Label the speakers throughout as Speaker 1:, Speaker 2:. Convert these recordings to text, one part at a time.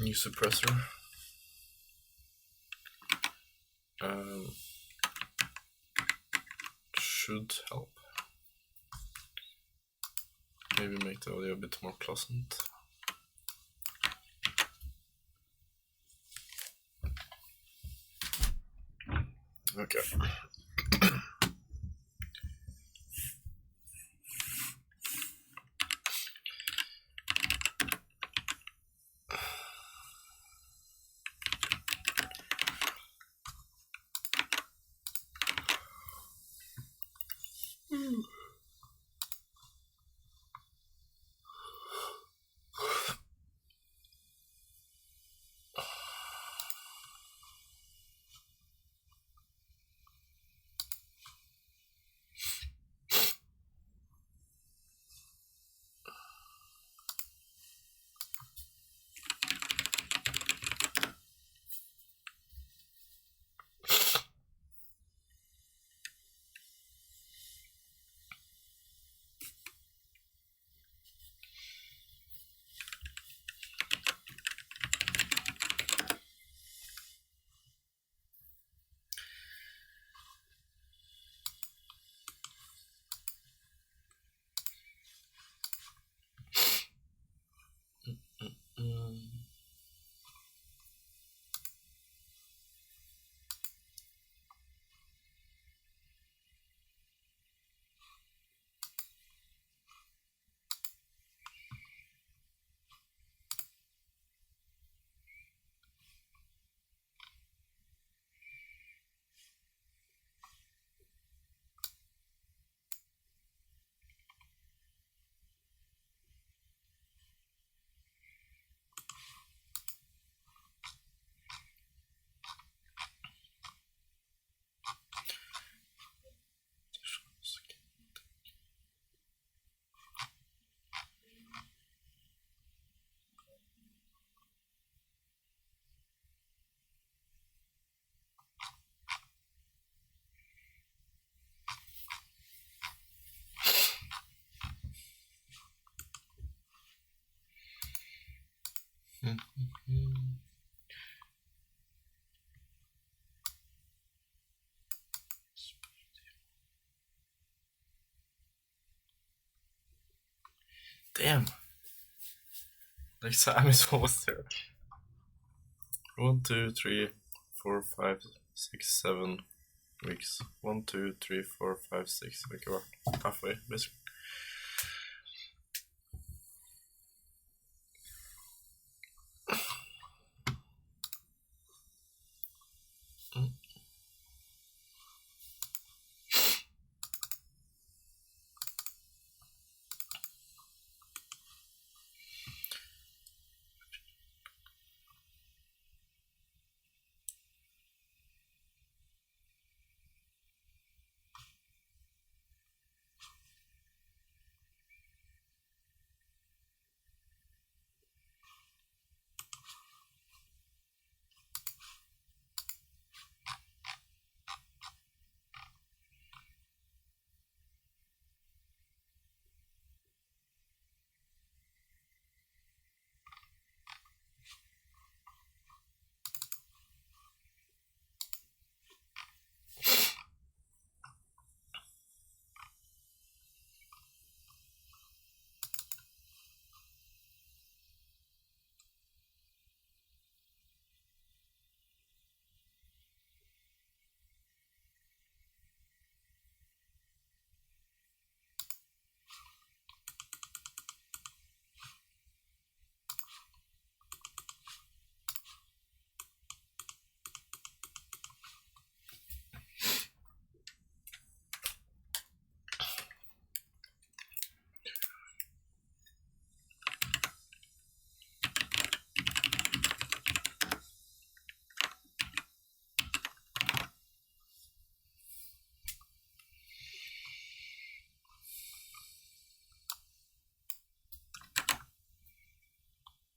Speaker 1: New suppressor. Should help. Maybe make the audio a bit more pleasant. Okay. Damn. The exam is almost there. 1, 2, 3, 4, 5, 6, 7 weeks. 1, 2, 3, 4, 5, 6. Okay, we're halfway, basically.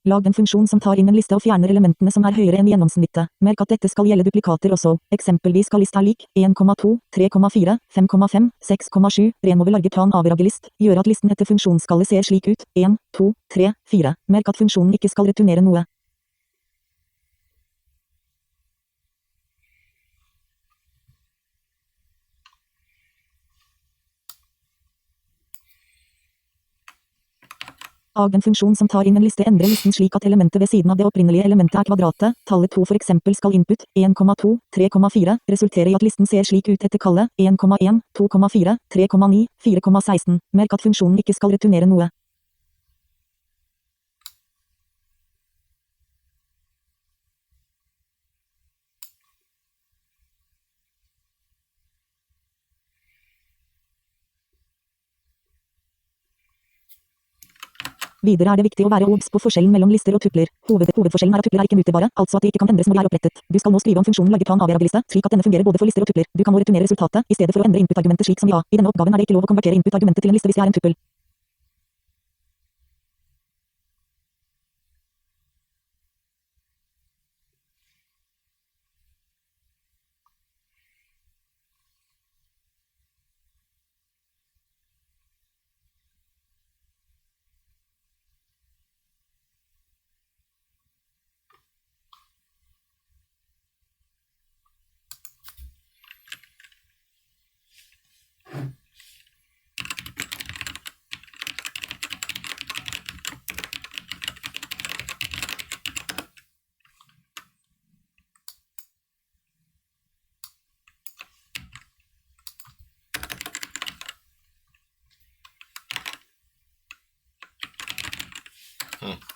Speaker 2: Lag en funksjon som tar inn en liste og fjerner elementene som er høyere enn gjennomsnittet. Merk at dette skal gjelde duplikater også. Eksempelvis skal list er lik 1,2, 3,4, 5,5, 6,7. Remover larger plan average list. Gjør at listen etter funksjonsskallet ser slik ut. 1, 2, 3, 4. Merk at funksjonen ikke skal returnere noe. En funksjon som tar inn en liste endrer listen slik at elementet ved siden av det opprinnelige elementet er kvadratet. Tallet 2 for eksempel skal input 1,2, 3,4, resultere i at listen ser slik ut etter kallet 1,1, 2,4, 3,9, 4,16. Merk at funksjonen ikke skal returnere noe. Videre er det viktig å være obs på forskjellen mellom lister og tupler. Hovedforskjellen er at tupler er ikke muterbare, altså at de ikke kan endres når de er opprettet. Du skal nå skrive om funksjonen lagge på en avværgeliste, slik at denne fungerer både for lister og tupler. Du kan nå returnere resultatet, i stedet for å endre input-argumentet slik som ja. I denne oppgaven er det ikke lov å konvertere input-argumentet til en liste hvis det er en tuppel.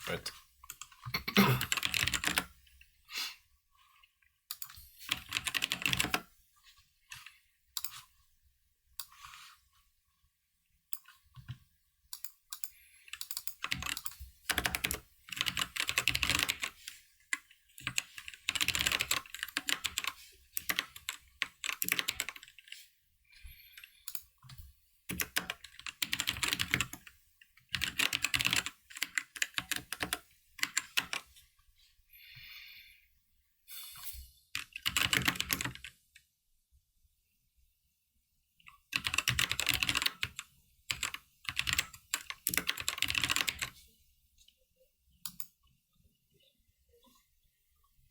Speaker 1: Right.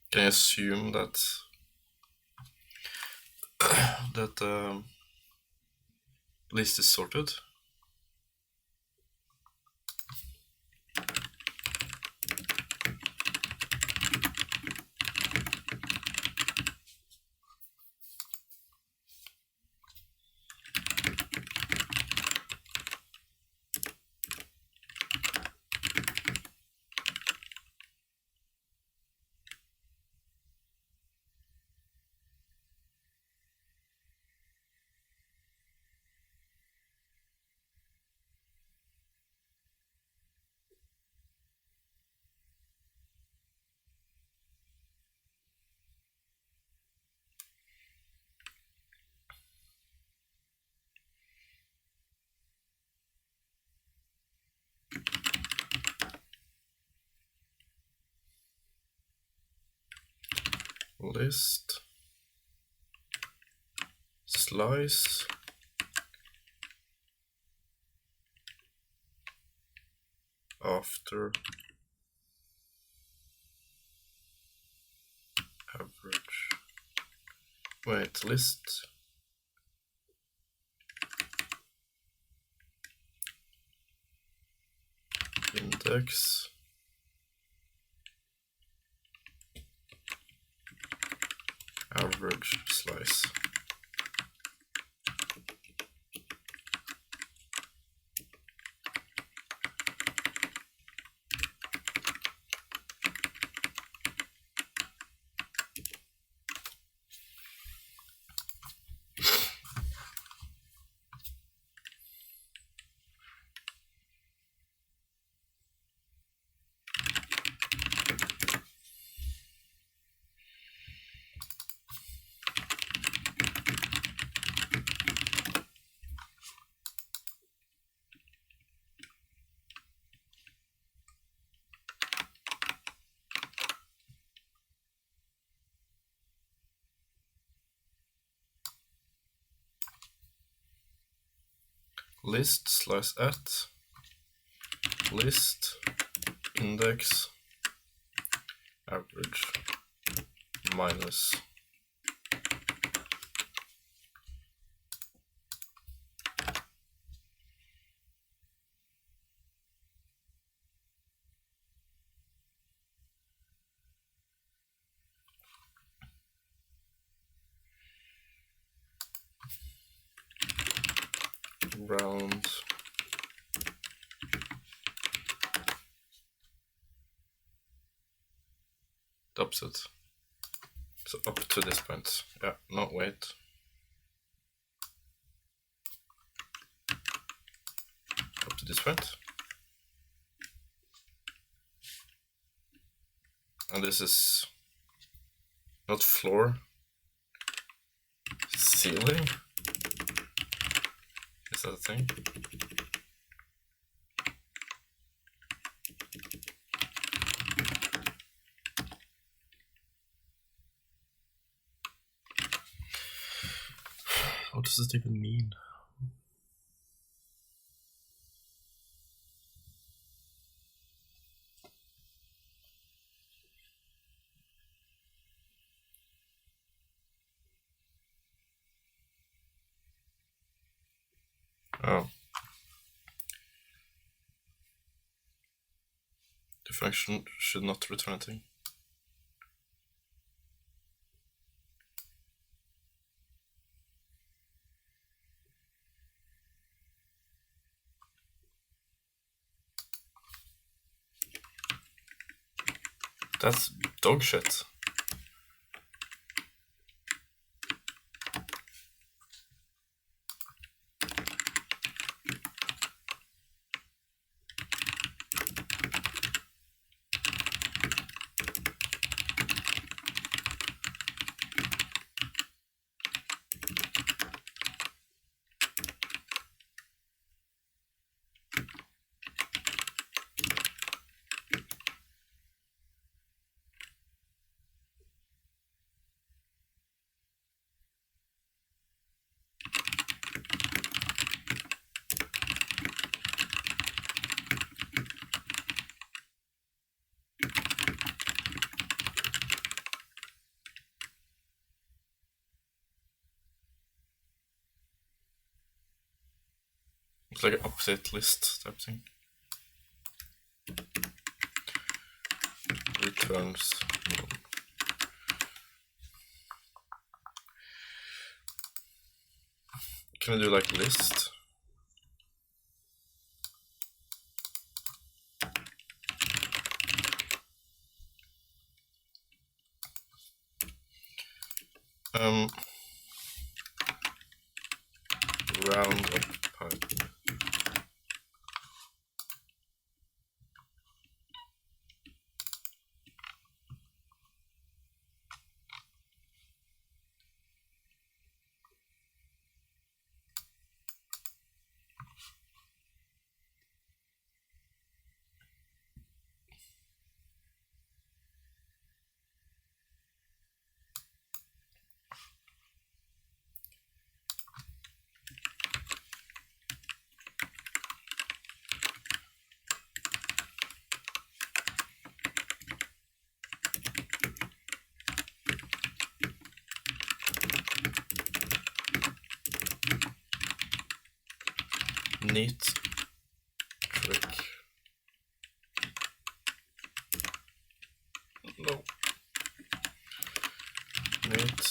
Speaker 1: Can I assume that that list is sorted? List slice after average. Wait, list index average slice. List slice at list index average minus round the opposite. So up to this point. Yeah, no, wait. Up to this point. And this is not floor, ceiling. Is that a thing? What does this even mean? Oh. The function should not return a thing. That's dog shit. It's like an opposite list type thing. Returns none. Can I do like list? Round up Python. Neat trick. No. Neat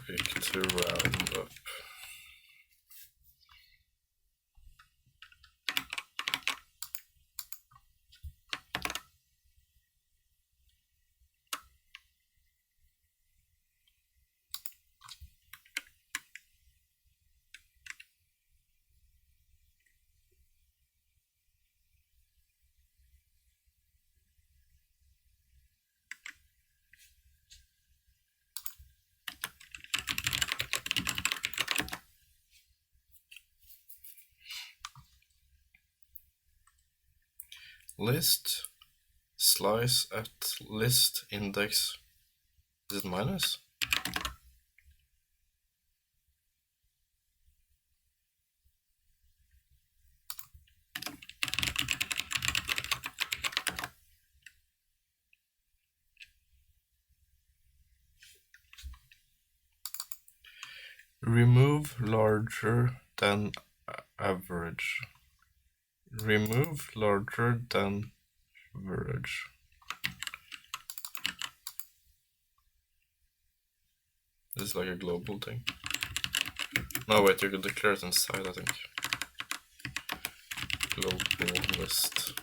Speaker 1: trick to round up. List slice at list index. Is it minus? Remove larger than average. Remove larger than average. This is like a global thing. No, wait, you can declare it inside, I think. global list.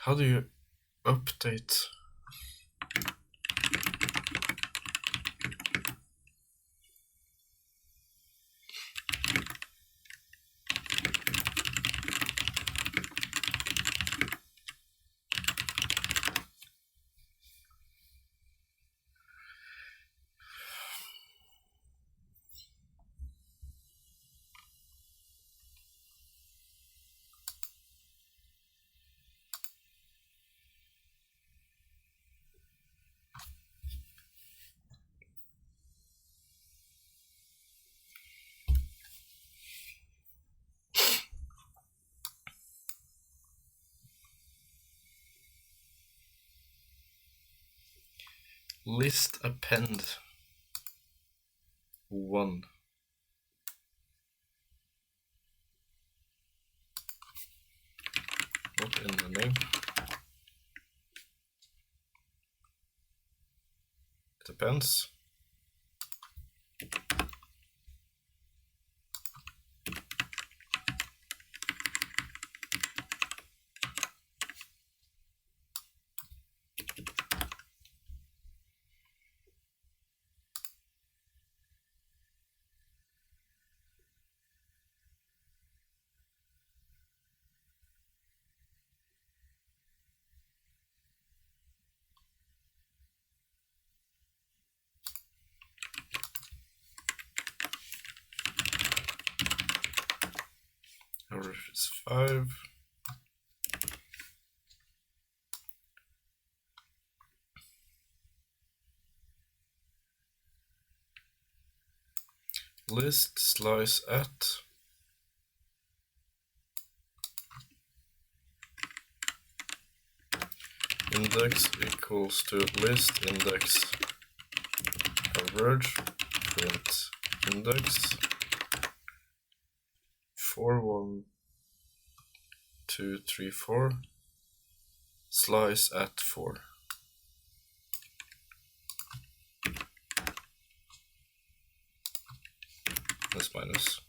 Speaker 1: How do you update? List append 1. What in the name? It depends. Average is 5. List slice at index equals to list index average print index 4 1 2 3 4 slice at 4. That's minus.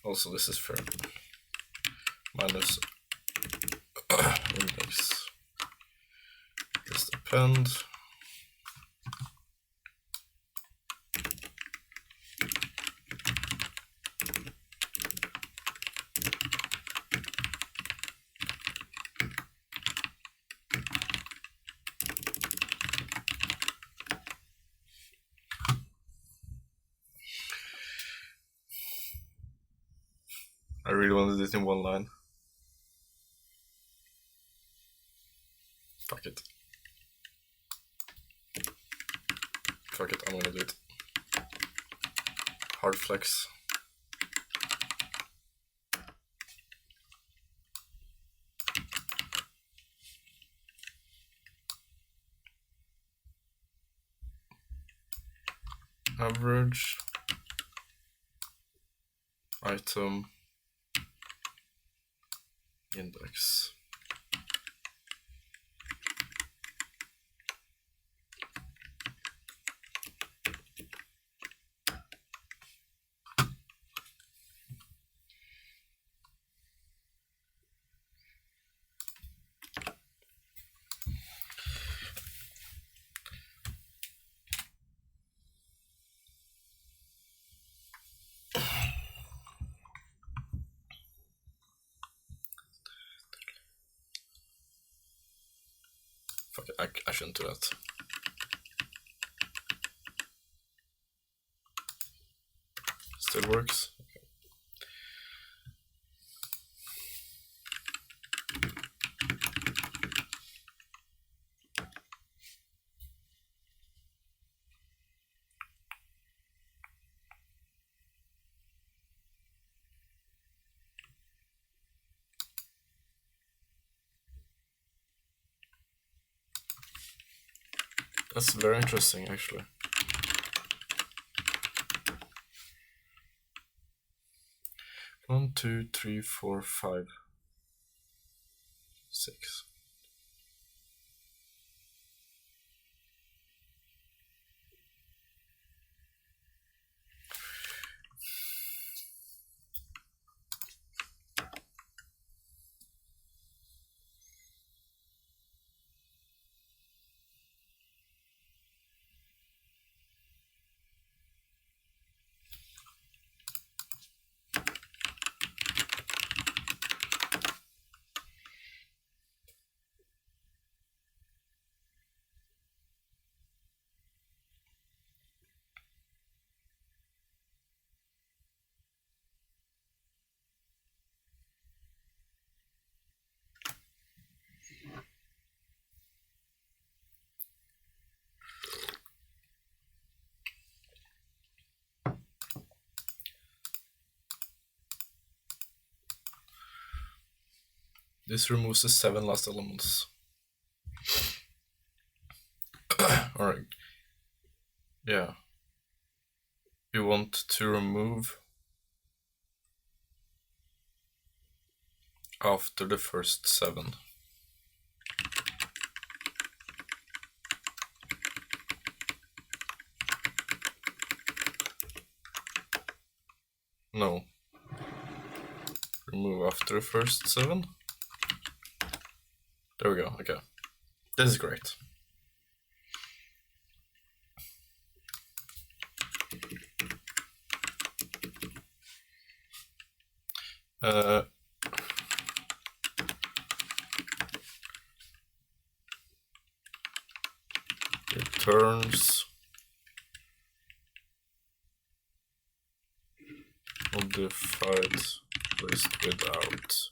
Speaker 1: Also, this is fair. Minus index. Just append. I really wanted it in one line. Fuck it. Fuck it, I'm gonna do it. Hard flex. Average. Item. Index. Fuck it, I shouldn't do that. Still works. Okay. That's very interesting, actually. One, two, three, four, five, six. This removes the 7 last elements. Alright. Yeah. You want to remove after the first 7. No. Remove after the first 7. There we go, okay. This is great. Returns modified list without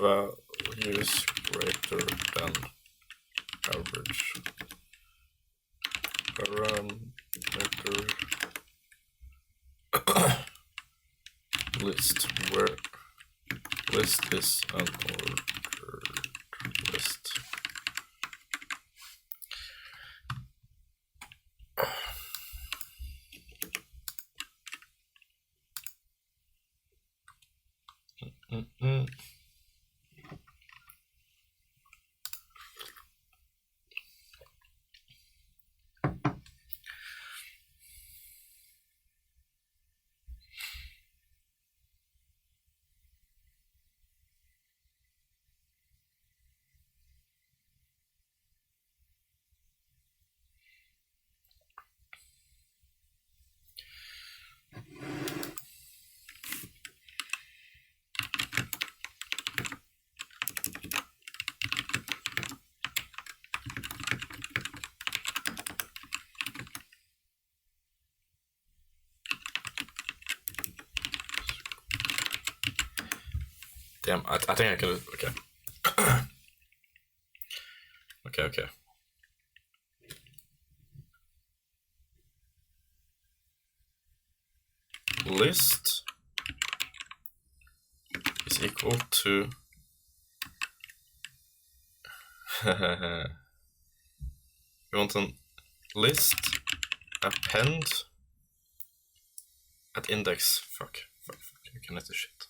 Speaker 1: values greater than average parameter list where list is an ordered list. Damn, I think I can. Okay. Okay. List is equal to we want a list append at index. Fuck. You can let this shit.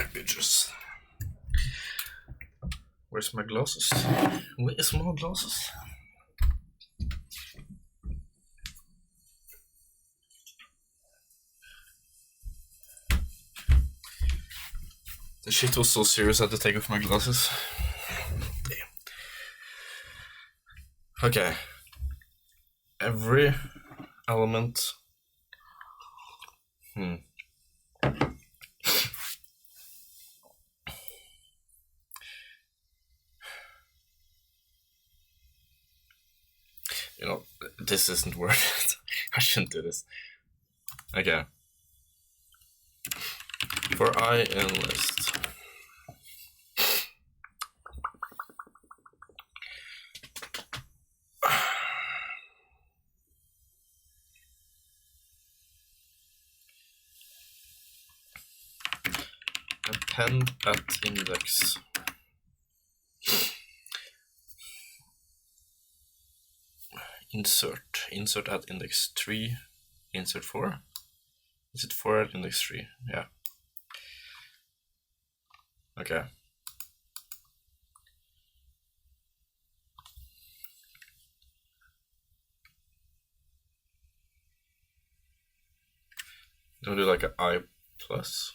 Speaker 1: back, bitches. Where's my glasses? Where's my glasses? The shit was so serious I had to take off my glasses. Damn. Okay. Every element. You know, this isn't worth it. I shouldn't do this. Okay. For I in list. Append at index. Insert at index 3, insert 4. Is it 4 at index 3? Yeah. Okay. Don't do like an I plus.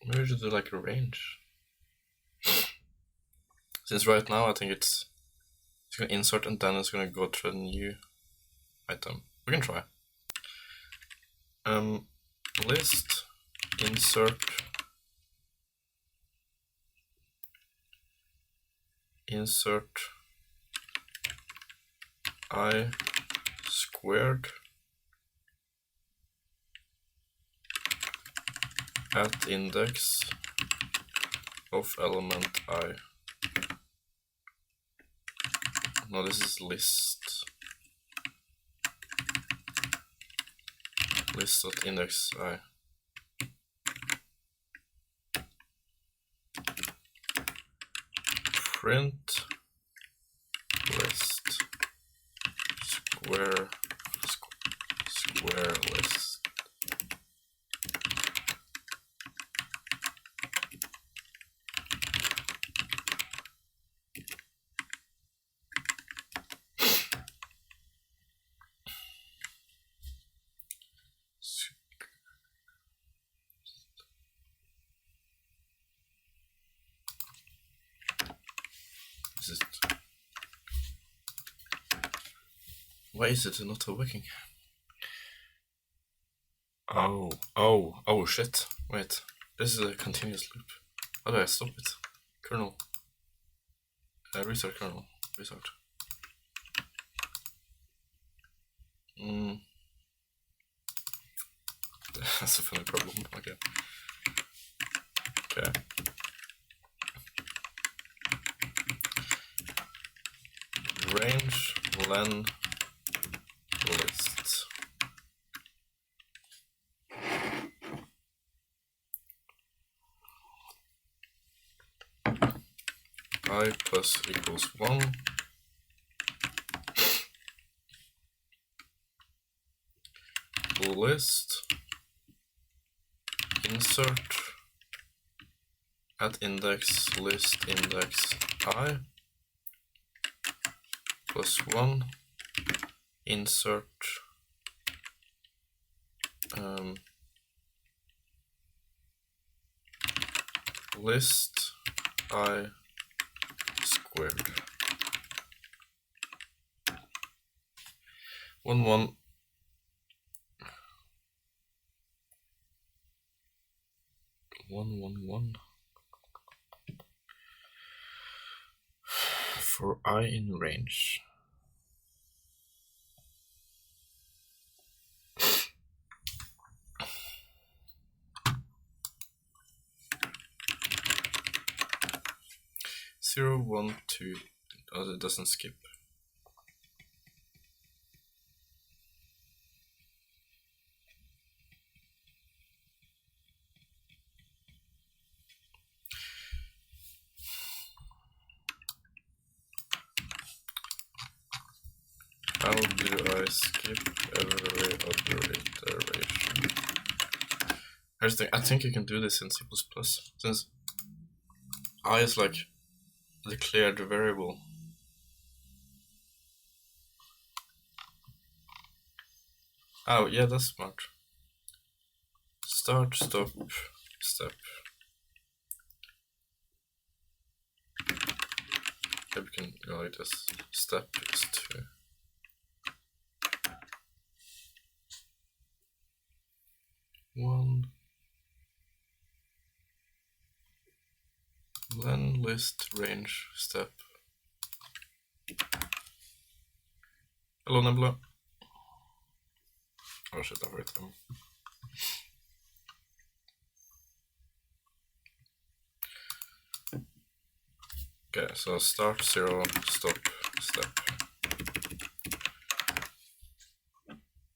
Speaker 1: Maybe we should do like a range. Since right now I think it's gonna insert and then it's gonna go to a new item. We can try. List insert I squared at index of element I. No, this is list. List at index I. Print list square list. Why is it not working? Oh shit. Wait. This is a continuous loop. How do I stop it? Kernel. Restart kernel. Restart. That's a funny problem. Okay. Okay. Range len list. I plus equals 1. List insert at index list index I plus 1 insert list I squared 1 1 1 1 1 for I in range. Zero, 1, 2. Oh, it doesn't skip. How do I skip every other iteration. Here's the thing, I think you can do this in C++, since I is like declared variable. Oh yeah, that's smart. Start, stop, step. Maybe we can go like this. Step is 2. One. Then list range step. Hello Nebula. Oh shit, I've written. Okay, so start 0, stop, step.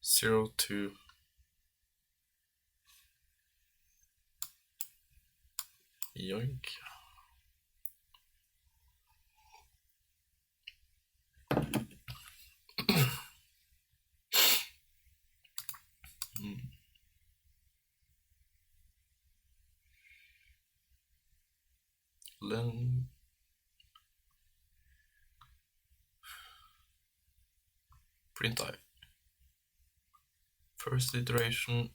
Speaker 1: 0 to yoink. Then print I. First iteration,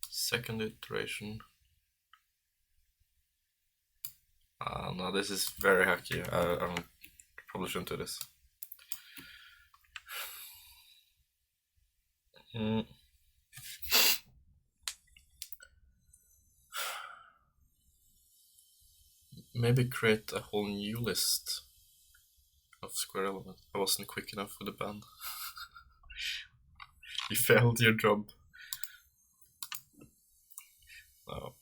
Speaker 1: second iteration. No, this is very hacky. I probably shouldn't do this. Maybe create a whole new list of square elements. I wasn't quick enough with the band. You failed your job. No.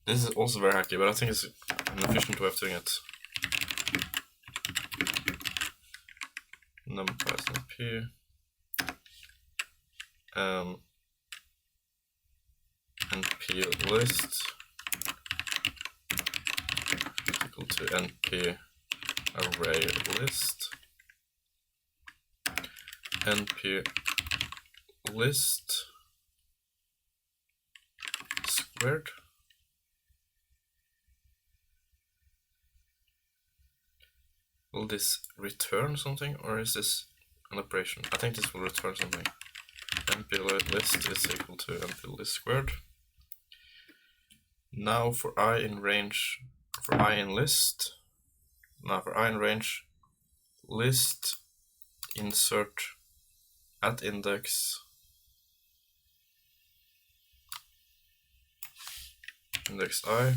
Speaker 1: This is also very hacky, but I think it's an efficient way of doing it. Numpy is np. Np list equal to np array list. Np list squared. Will this return something, or is this an operation? I think this will return something. Np list is equal to np list squared. Now for I in range, for I in list, now for I in range, list insert at index I,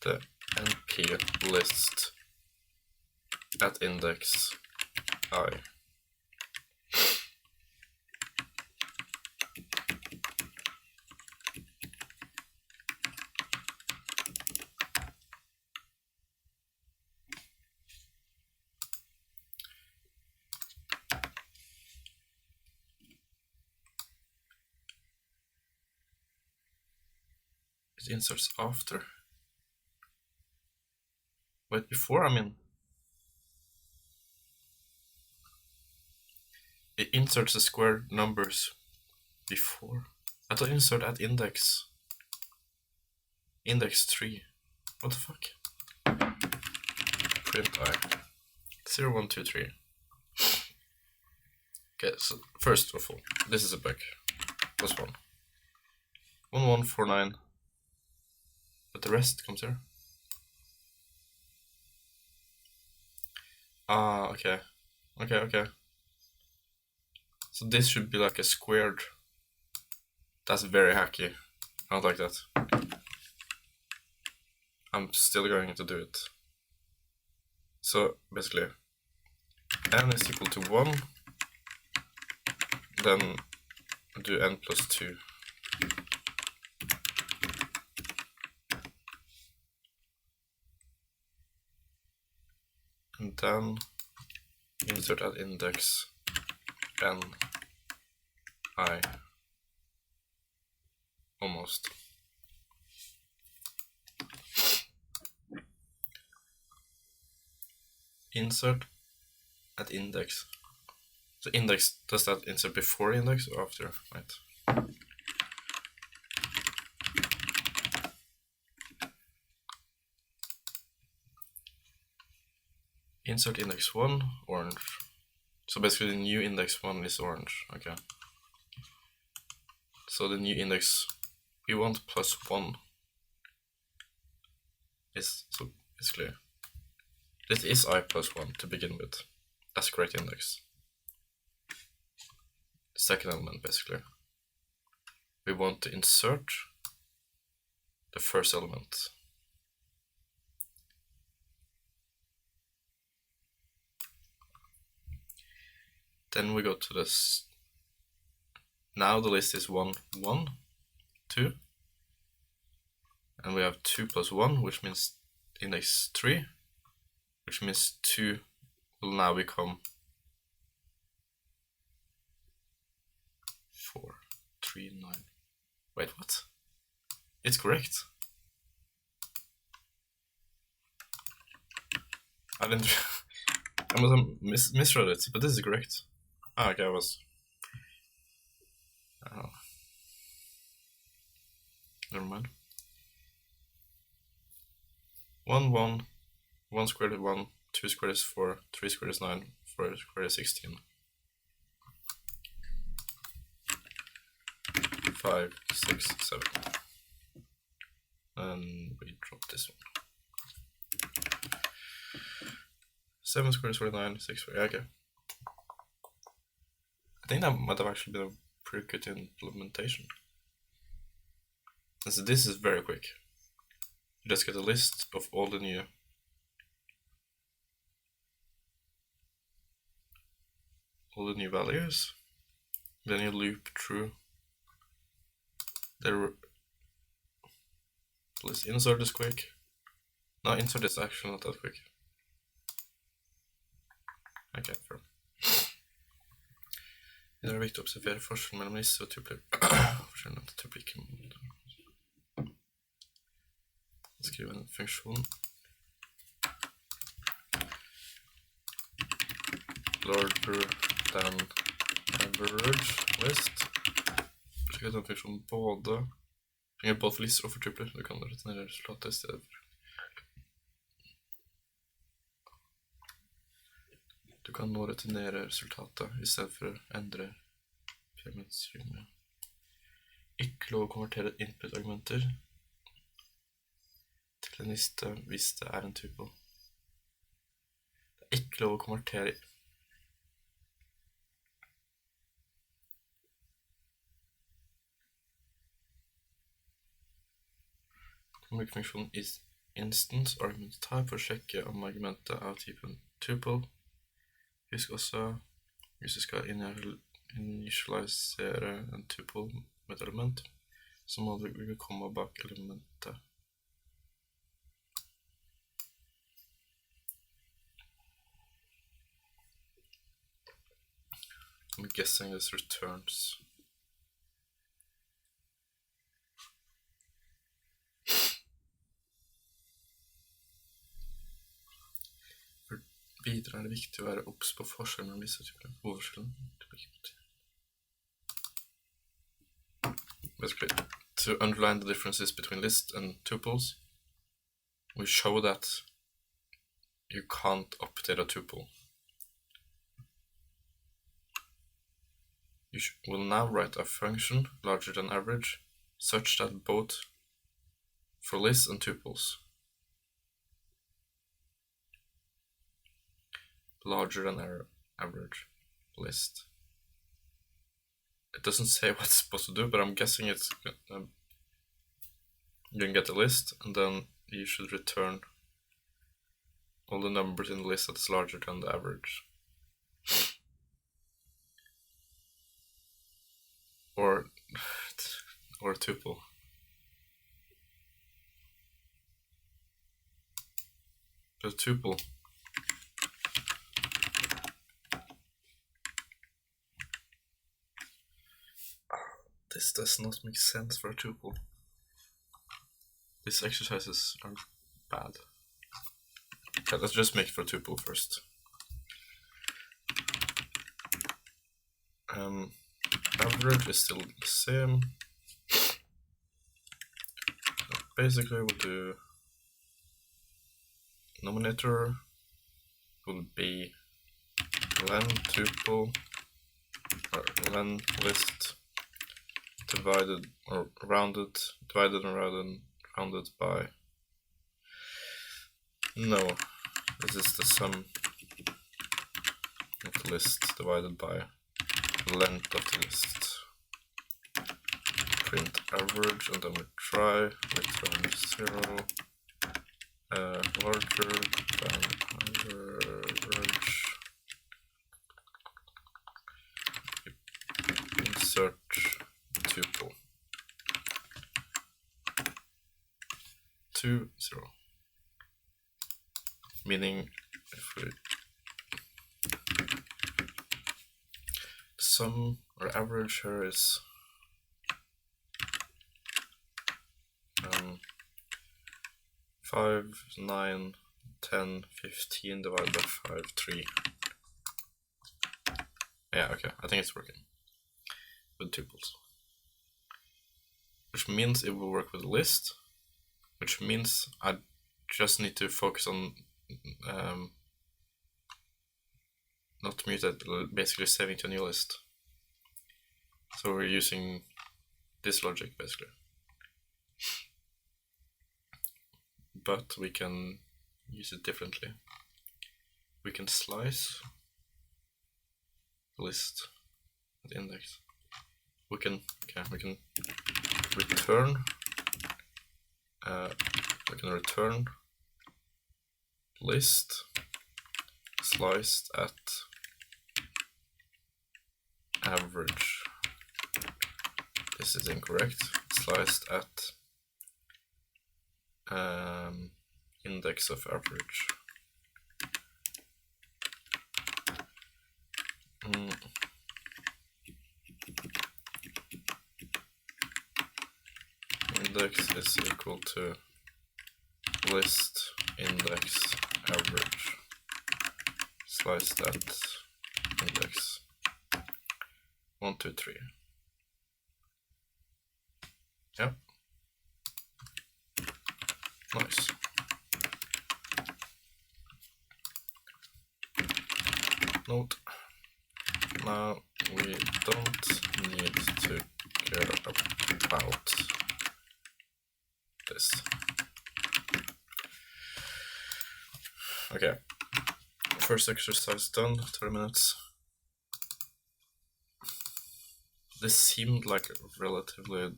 Speaker 1: the np list at index I. It inserts after. Wait, before, I mean. It inserts the squared numbers before. I thought insert at index. Index 3. What the fuck? Print I. 0, 1, 2, 3. Okay, so first of all, this is a bug. Plus 1. 1, 1, 4, 9. But the rest comes here. Ah, okay. Okay. So this should be like a squared. That's very hacky. I don't like that. I'm still going to do it. So basically, n is equal to 1. Then do n plus 2. And then insert at index n I. Almost. insert at index. So index, does that insert before index or after? Right. Insert index 1, orange. So basically the new index 1 is orange, okay. So the new index we want plus 1 is, so basically, this is I plus 1 to begin with. That's correct index. The second element basically. We want to insert the first element. Then we go to this. Now the list is 1, 1, 2. And we have 2 plus 1, which means index 3. Which means 2 will now become 4, 3, 9. Wait, what? It's correct. I didn't. I must have misread it, but this is correct. Ah, okay, I was. Never mind. 1, 1, 1 squared is 1, 2 squared is 4, 3 squared is 9, 4 squared is 16. 5, 6, 7. And we drop this one. 7 squared is 49, 6 squared, okay. I think that might have actually been a pretty good implementation. And so this is very quick. You just get a list of all the new values. Then you loop through the list. Insert is quick. No, insert is actually not that quick. Okay, fair. Det är viktigt att observera forskning mellan lista och tupler. Skriva en funktion. Larger than average list. Skriva en funktion både för listor och för tupler. Du kan returnera resultatet istället för. Du kan nå returnera resultatet istället för att ändra pyramidstring. Ikke lov å konvertere input-argumenter til en liste hvis det er en tuple. Det er ikke lov å konvertere Bruke funksjonen instance argument type for å sjekke om argumentet er av typen tuple. Husk også, hvis du skal initialisere en tuple med et element, så må du komme bak elementet. I'm guessing this returns. Videre er det viktig å være obs på forskjellen mellom disse typer overskjellen. Basically, to underline the differences between lists and tuples, we show that you can't update a tuple. You will now write a function larger than average, such that both for lists and tuples. Larger than average list. It doesn't say what it's supposed to do, but I'm guessing it's you can get a list and then you should return all the numbers in the list that's larger than the average. Or a tuple. The tuple. This does not make sense for a tuple. These exercises are bad. Okay, let's just make it for tuple first. Average is still the same. So basically, we'll do nominator will be len tuple or len list divided or rounded by no. This is the sum of the list divided by the length of the list. Print average, and then we try return 0 larger than average. Insert tuple 2 0. Meaning if we sum or average here is 5, 9, 10, 15 divided by 5, 3. Yeah, okay, I think it's working with tuples. Which means it will work with a list, which means I just need to focus on not muted, basically saving to a new list. So we're using this logic basically. But we can use it differently. We can slice list at index. We can return list sliced at average. This is incorrect. Sliced at index of average. Index is equal to list index average sliced at index 1, 2, 3. Yep. Nice. Note. Now we don't need to care about this. Okay. First exercise done, 30 minutes. This seemed like a relatively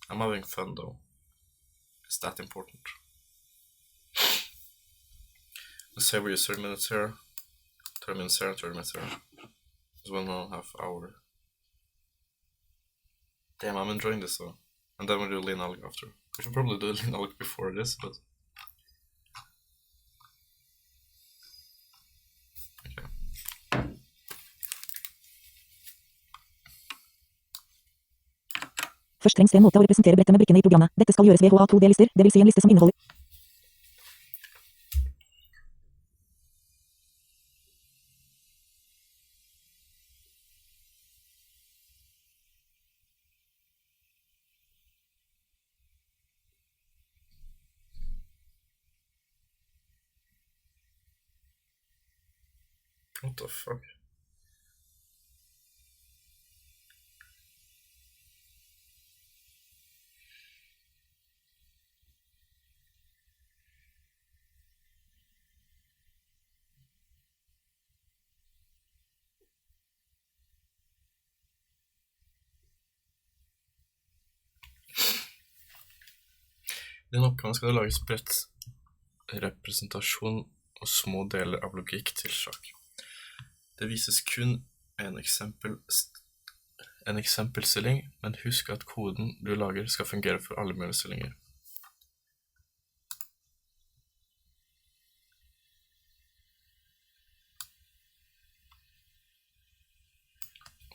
Speaker 1: I'm having fun though. Is that important? Let's say we use 30 minutes here, 30 minutes here, 30 minutes here. It's 1.5 hours. Damn, I'm enjoying this though. And then we'll do lean alg after. We should probably do lean alg before this, but okay.
Speaker 2: Først trengs det en måte å representere brettet med brikkene i programmet. Dette skal gjøres ved å ha 2 D-lister, det vil si en liste som inneholder
Speaker 1: What the fuck? I den oppgaven skal det lages bredt representasjon og små deler av logikk til sjakk. Det vises kun en eksempelstilling, men husk at koden du lager skal fungere for alle mulige stillinger.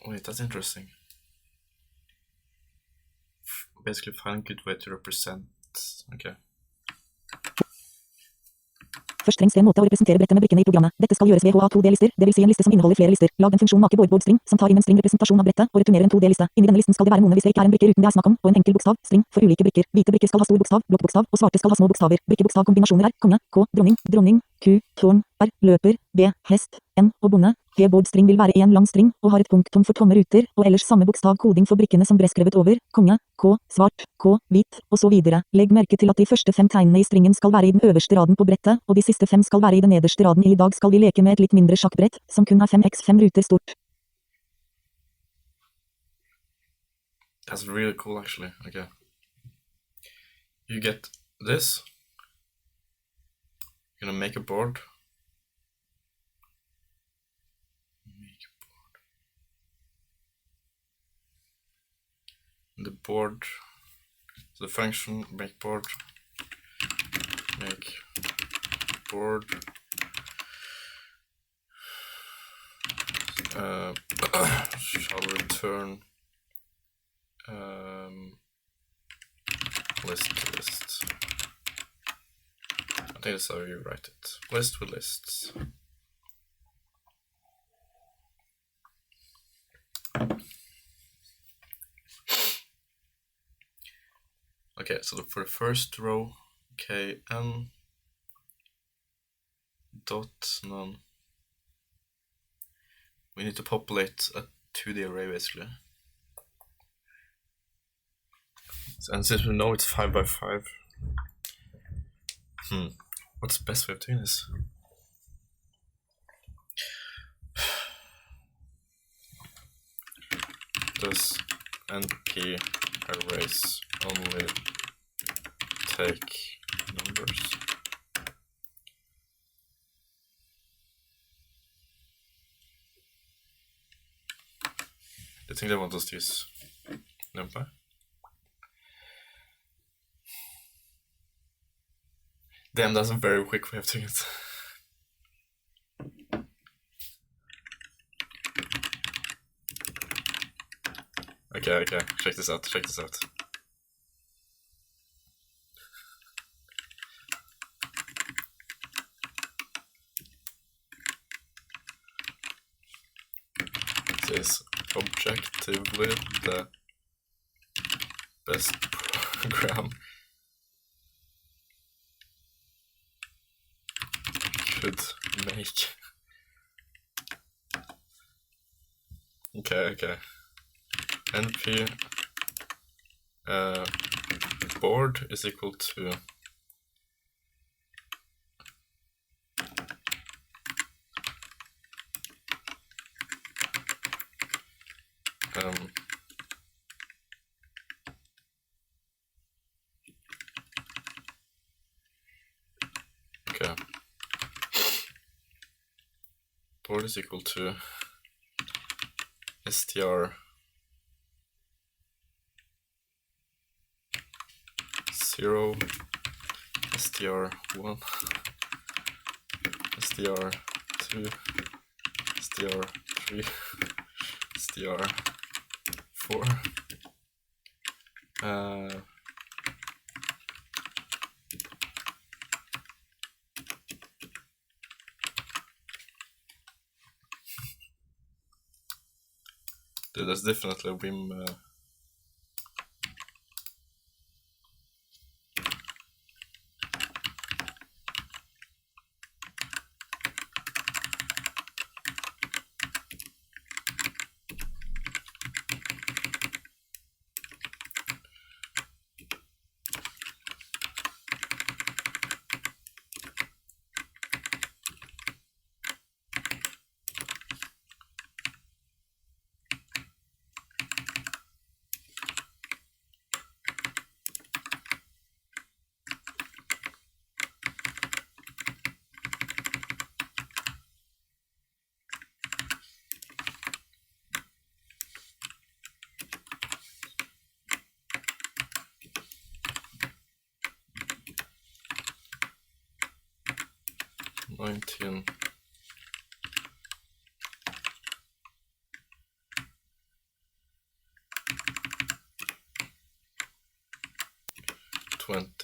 Speaker 1: Wait, that's interesting. basically find a good way to represent. Okay.
Speaker 2: Først trengs det en måte å representere brettet med brikkene i programmet. Dette skal gjøres ved å ha 2D-lister, det vil si en liste som inneholder flere lister. Lag en funksjon make board-board-string, som tar inn en string-representasjon av brettet, og returnerer en 2D-liste. Inni denne listen skal det være noen hvis det ikke er en brikke uten det er snakk om, og en enkel bokstav, string, for ulike brikker. Hvite brikker skal ha stor bokstav, blokkbokstav, og svarte skal ha små bokstaver. Brikkebokstavkombinasjoner er konge, K, dronning, Q, tårn, R, løper, B, hest, N og bonde. G-board-string vil være en lang string, og har et punktum for tomme ruter, og ellers samme bokstavkoding for brikkene som ble skrevet over, konge, K, svart, K, hvit, og så videre. Legg merke til at de første 5 tegnene i stringen skal være i den øverste raden på brettet, og de siste 5 skal være i den nederste raden. I dag skal vi leke med et litt mindre sjakkbrett, som kun har 5x5 ruter stort.
Speaker 1: That's really cool, actually. Okay. You get this. You're gonna make a board. The board, so the function make board shall return list. I think that's how you write it. List with lists. Okay, so for the first row, kn dot none. We need to populate a 2D array basically. And since we know it's 5 by 5, what's the best way of doing this? Does np arrays only take numbers? I think they want us to use NumPy. Damn, that's a very quick way of doing it. Okay, check this out. This is objectively the best program could make. Okay. NP board is equal to okay, board is equal to str 0, str1, str2, str3, str4. Dude, that's definitely a Vim. $19.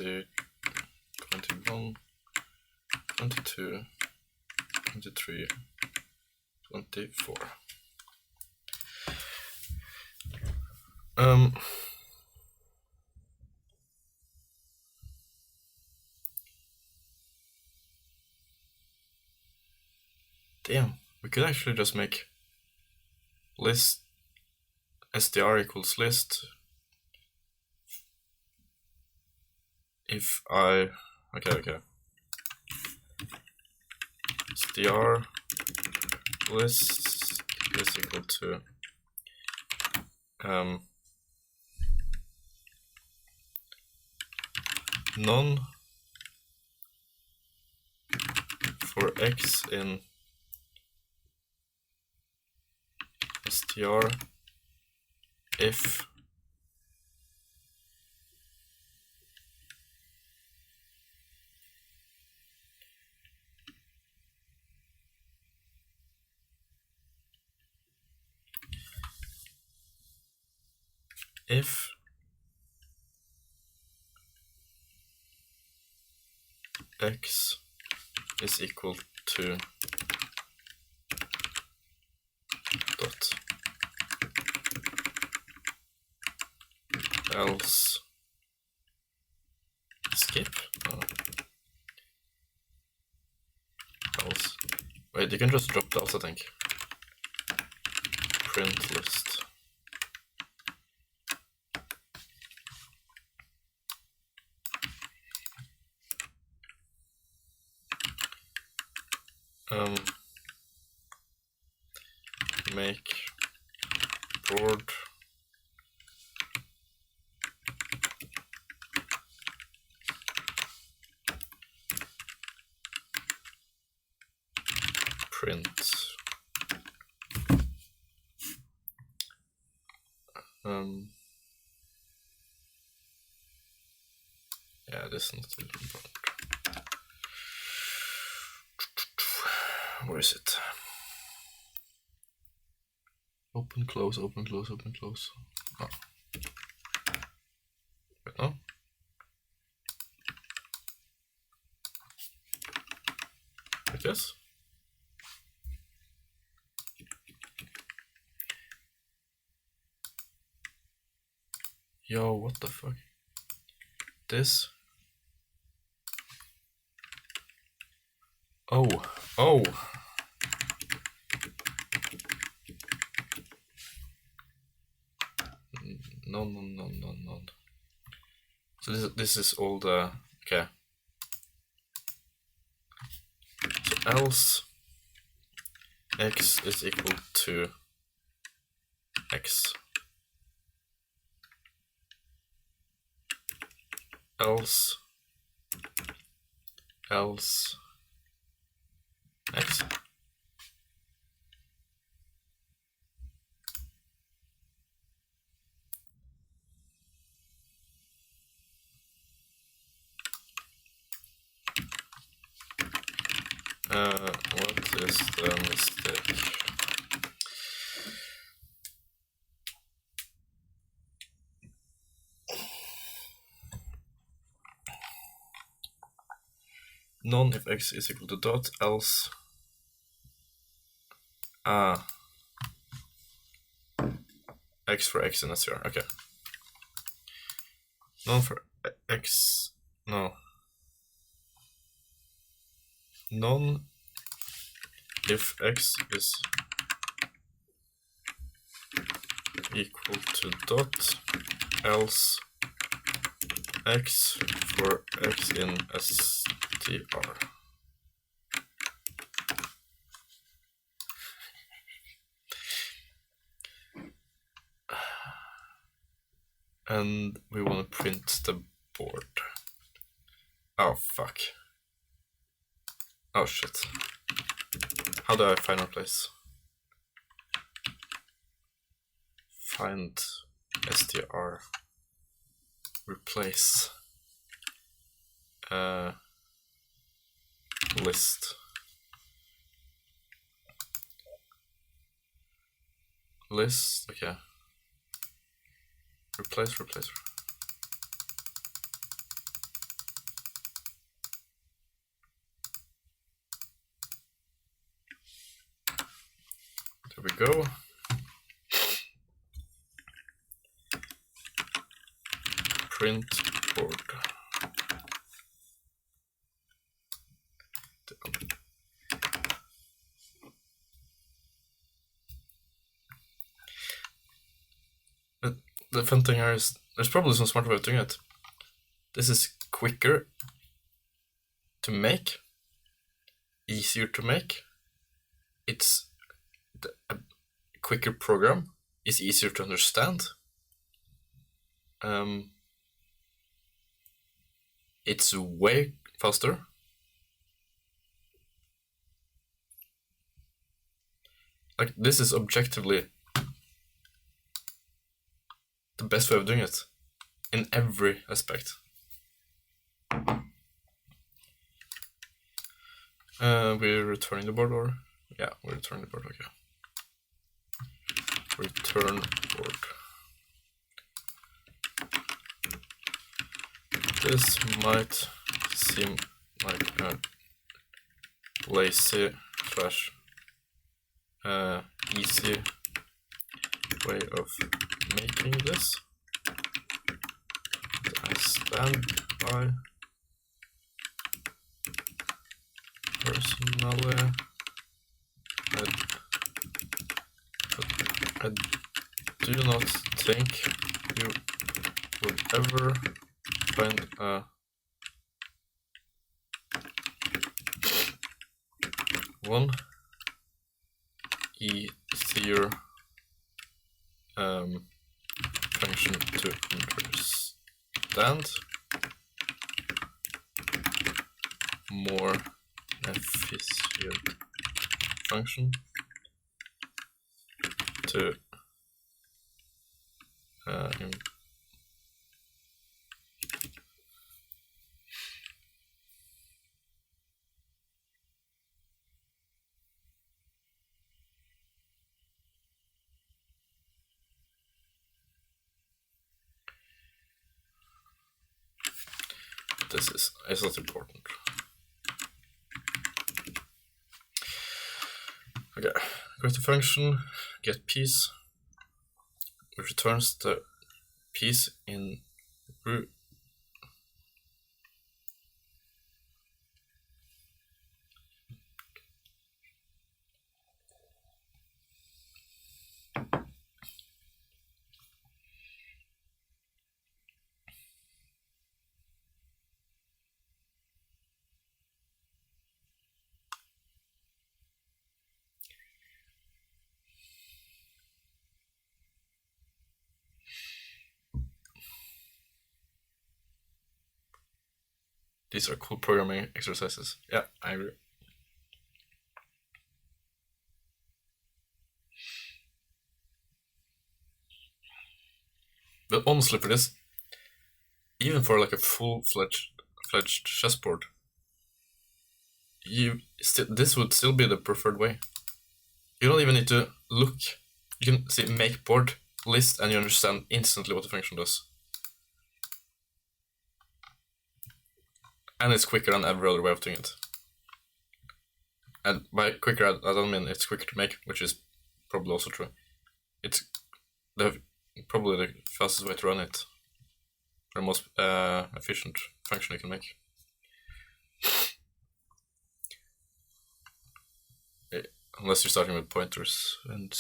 Speaker 1: 20, 21, 22, 23, 24. Damn, we could actually just make list str equals list if I okay str list is equal to none for x in str if x is equal to dot else skip else. Wait, you can just drop the else, I think. Print list. Make board print yeah, this is not really important. Where is it? Open, close, open, close, open, close. Oh. Wait, no? Like this? Yo, what the fuck? This? Oh, oh! No. So this is all the, okay. So else x is equal to x. Else x. What is the mistake? None if x is equal to dot, else x for x in SCR, okay. None for x, no. None if x is equal to dot, else x for x in str. And we want to print the board. Oh fuck. Oh shit. How do I find a place? Find str. Replace. List. List, okay. Replace. we go. Print board. The fun thing here is there's probably some smart way of doing it. This is quicker to make, easier to make. It's a quicker program. It's easier to understand. It's way faster. Like, this is objectively the best way of doing it in every aspect. We're returning the board, or yeah, we're returning the board. Okay. Return board. This might seem like a lazy slash easy way of making this. I stand by personally. I do not think you would ever find a one easier function to understand, more efficient function to this is not important. Okay, go to function, get piece, which returns the piece in root. These are cool programming exercises. Yeah, I agree. But honestly, for this, even for like a full-fledged chessboard, this would still be the preferred way. You don't even need to look. You can see make board list and you understand instantly what the function does. And it's quicker than every other way of doing it. And by quicker, I don't mean it's quicker to make, which is probably also true. It's probably the fastest way to run it. The most efficient function you can make. Unless you're starting with pointers and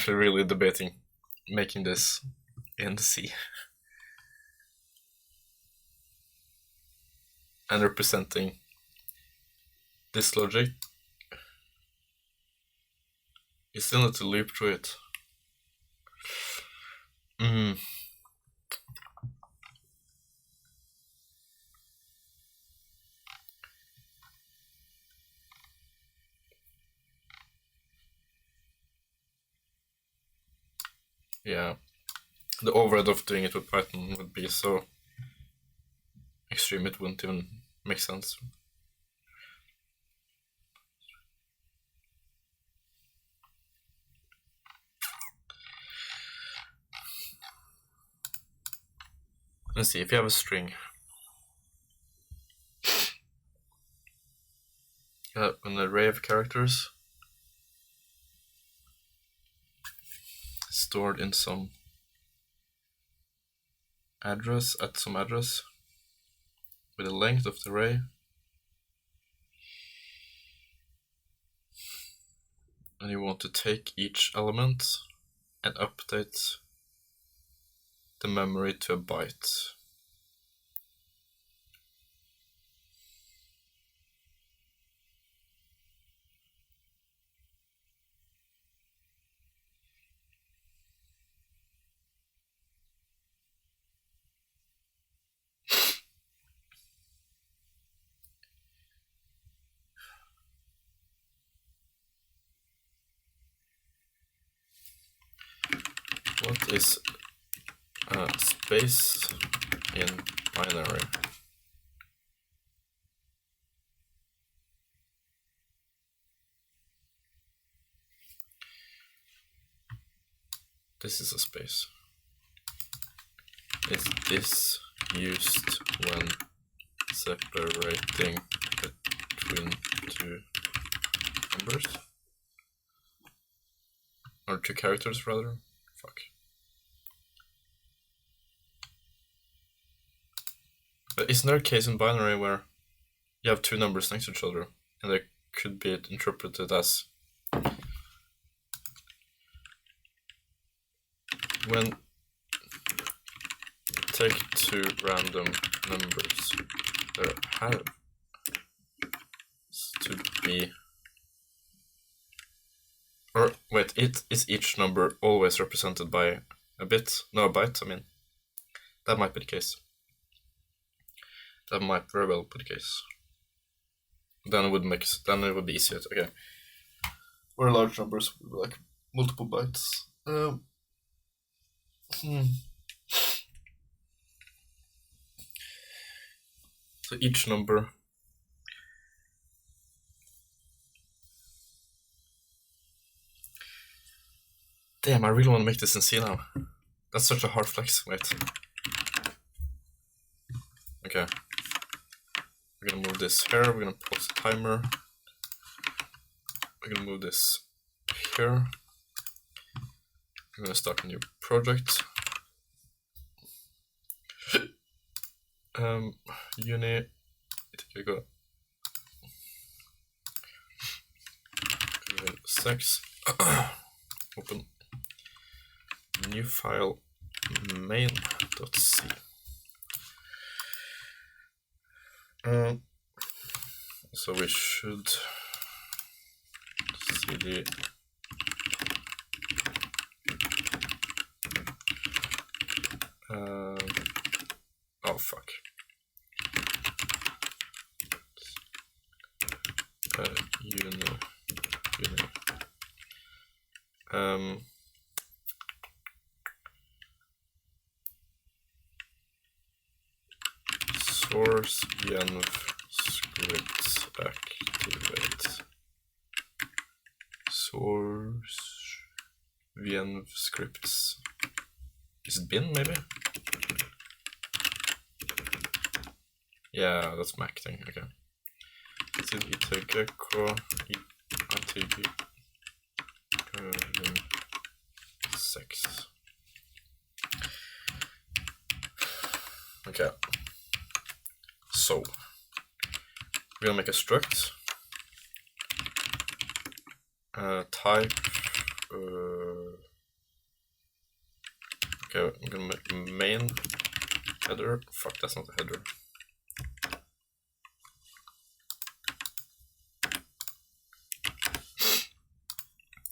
Speaker 1: actually really debating making this in C and representing this logic. You still need to loop through it. Yeah, the overhead of doing it with Python would be so extreme it wouldn't even make sense. Let's see, if you have a string, you have an array of characters stored in some address, at some address, with the length of the array, and you want to take each element and update the memory to a byte. What is a space in binary? This is a space. Is this used when separating between two numbers? Or two characters, rather? Fuck. But isn't there a case in binary where you have two numbers next to each other and they could be interpreted as when take two random numbers, there have to be, or wait, is each number always represented by a bit? No, a byte, I mean. That might be the case. That might very well be the case. Then it would be easier. Okay. Or large numbers, like multiple bytes. So each number damn, I really want to make this in C now. That's such a hard flex. Wait. Okay. We're gonna move this here. We're gonna pause the timer. We're gonna move this here. I'm gonna start a new project. Uni. Here go. 6. Open. New file. Main.c. So we should cd oh fuck. Uni. Source env scripts activate. Source env scripts. Is it bin maybe? Yeah, that's Mac thing. Okay. Is it itgecko atg 6? Okay. So we're gonna make a struct. Type Okay, I'm gonna make main header. Fuck, that's not a header.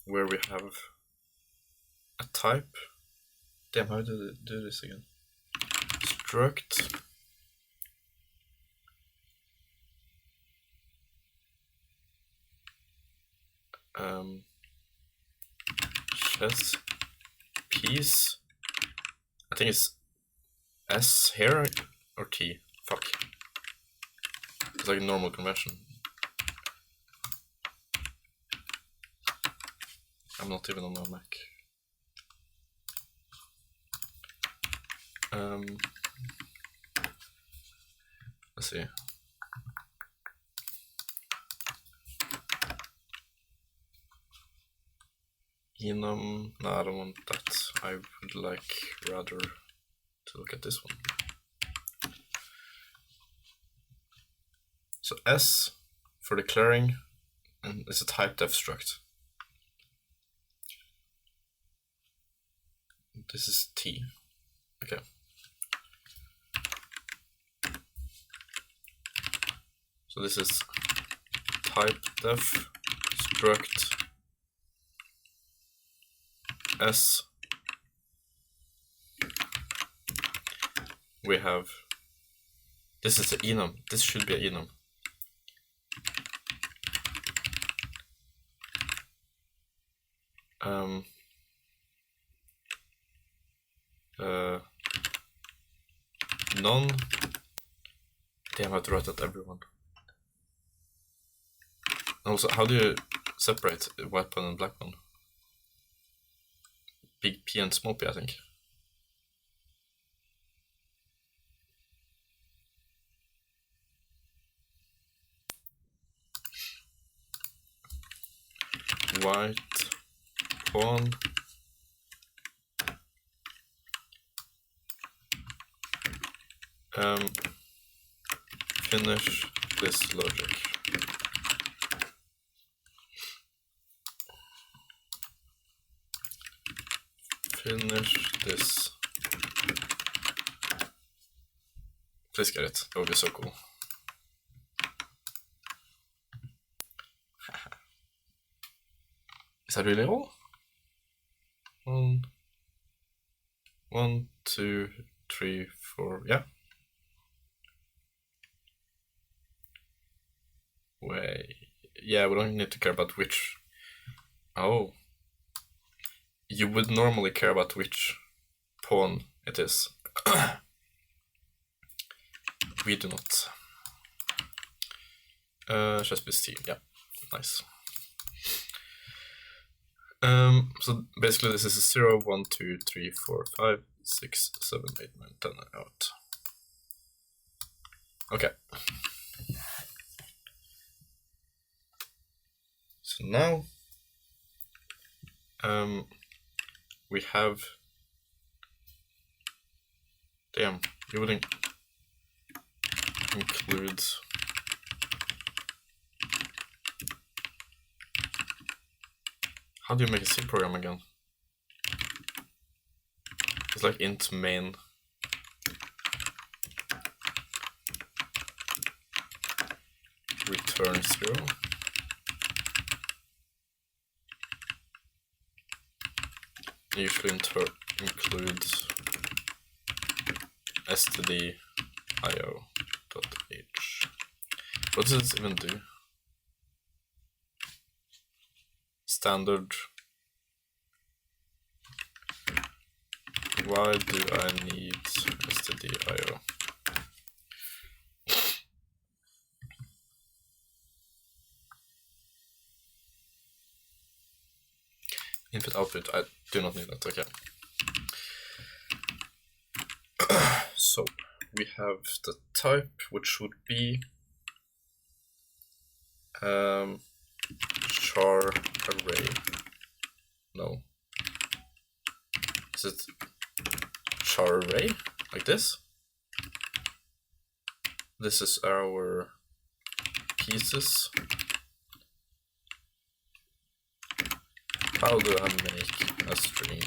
Speaker 1: Where we have a type. Damn, how do they do this again? Struct. Chess piece. I think it's S here or T. Fuck. It's like a normal convention. I'm not even on my Mac. Let's see. Enum. No, I don't want that. I would like rather to look at this one. So S for declaring, and it's a typedef struct. This is T. Okay. So this is typedef struct S. We have, this is the enum. This should be an enum. None. Damn, I have to write that everyone. Also, how do you separate white pawn and black pawn? Big P and small p, I think. White pawn. Finish this logic. Finish this. Please get it. That would be so cool. Is that really all? 1, 2, 3, 4. Yeah. Wait. Yeah, we don't need to care about which. Oh. You would normally care about which pawn it is. We do not. Chess piece T. Yeah. Nice. So basically this is a 0, 1, 2, 3, 4, 5, 6, 7, 8, 9, 10 out. Okay. So now we have, damn, you wouldn't include how do you make a C program again? It's like int main. Return 0. Usually includes stdio.h. What does it even do? Standard. Why do I need stdio? Input output, I do not need that, okay. So we have the type, which would be char array. No. Is it char array? Like this? This is our pieces. How do I make a string?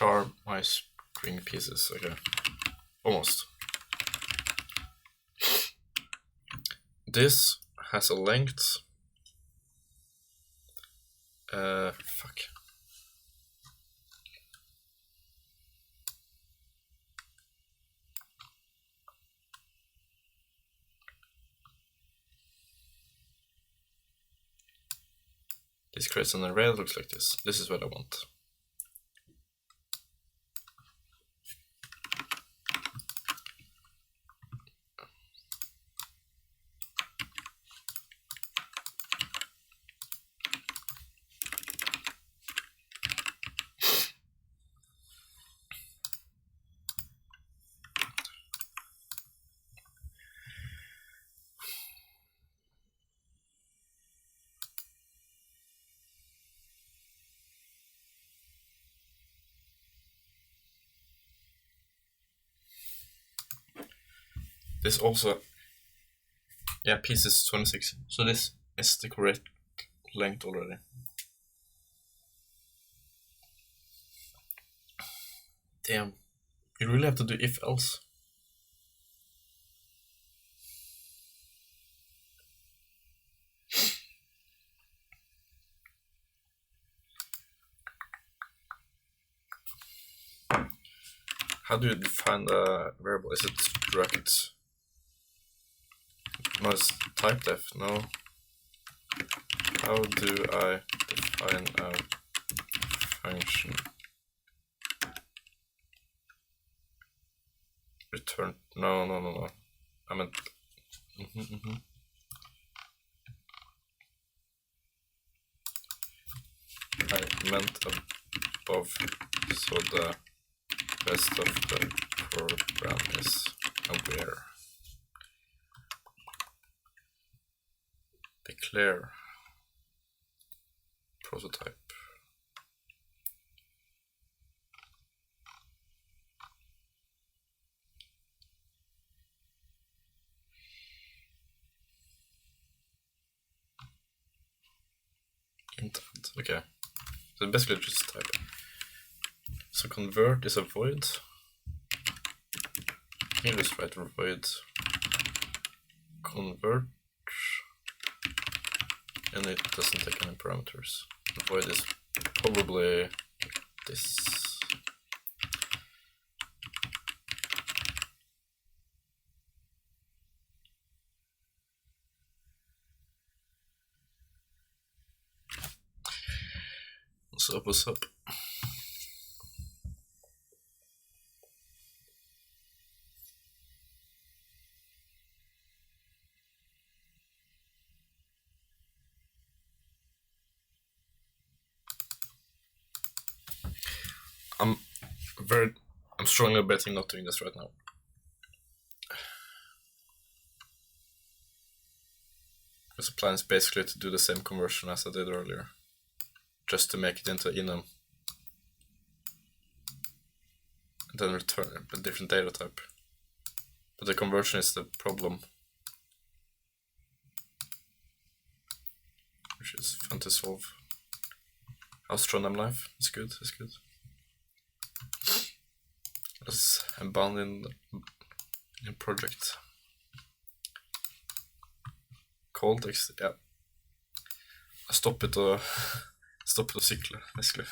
Speaker 1: char my string pieces. Okay, almost. This has a length. Fuck. This creates an array that looks like this. This is what I want. This also, yeah, piece is 26. So this is the correct length already. Damn, you really have to do if else. How do you define the variable? Is it direct? No, it's type def. No. How do I define a function? Return. No. I meant. I meant above, so the rest of the program is aware. Declare prototype. Int. Okay. So basically just type. So convert is a void. You can just write void convert, and it doesn't take any parameters. The void is probably this. What's up? I'm strongly betting not doing this right now. Because the plan is basically to do the same conversion as I did earlier, just to make it into enum, and then return a different data type. But the conversion is the problem, which is fun to solve. How's Trondheim Life? It's good. Let's unbound in project. Cold X, ja. Jeg stoppet å sykle, basically.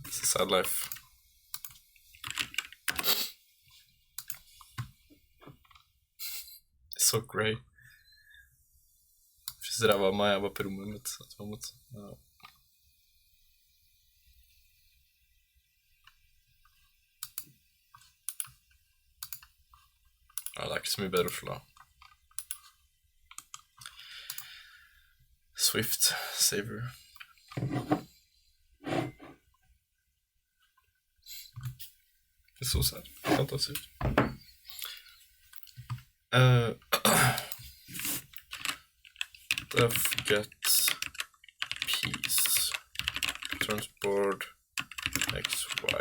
Speaker 1: It's a sad life. It's so grey. Hvis det der var meg, jeg var på rommet mitt. Ja. Ja, det er ikke så mye bedre Oslo da. Swift Saver. It's so sad. Fantastic. Def get piece. Transport XY.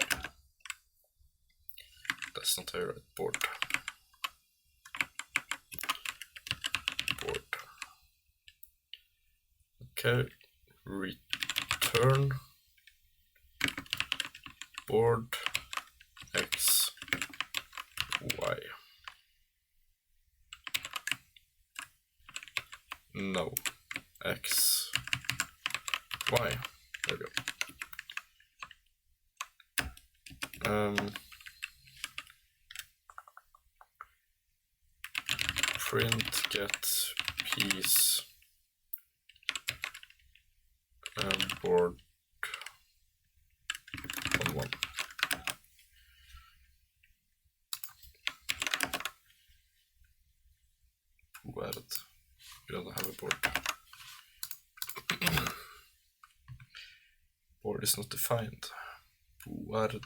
Speaker 1: That's not how you write board. Okay, return board x y. No, x y. There we go. Print get piece board on one. Who added? We don't have a board. Board is not defined. Board.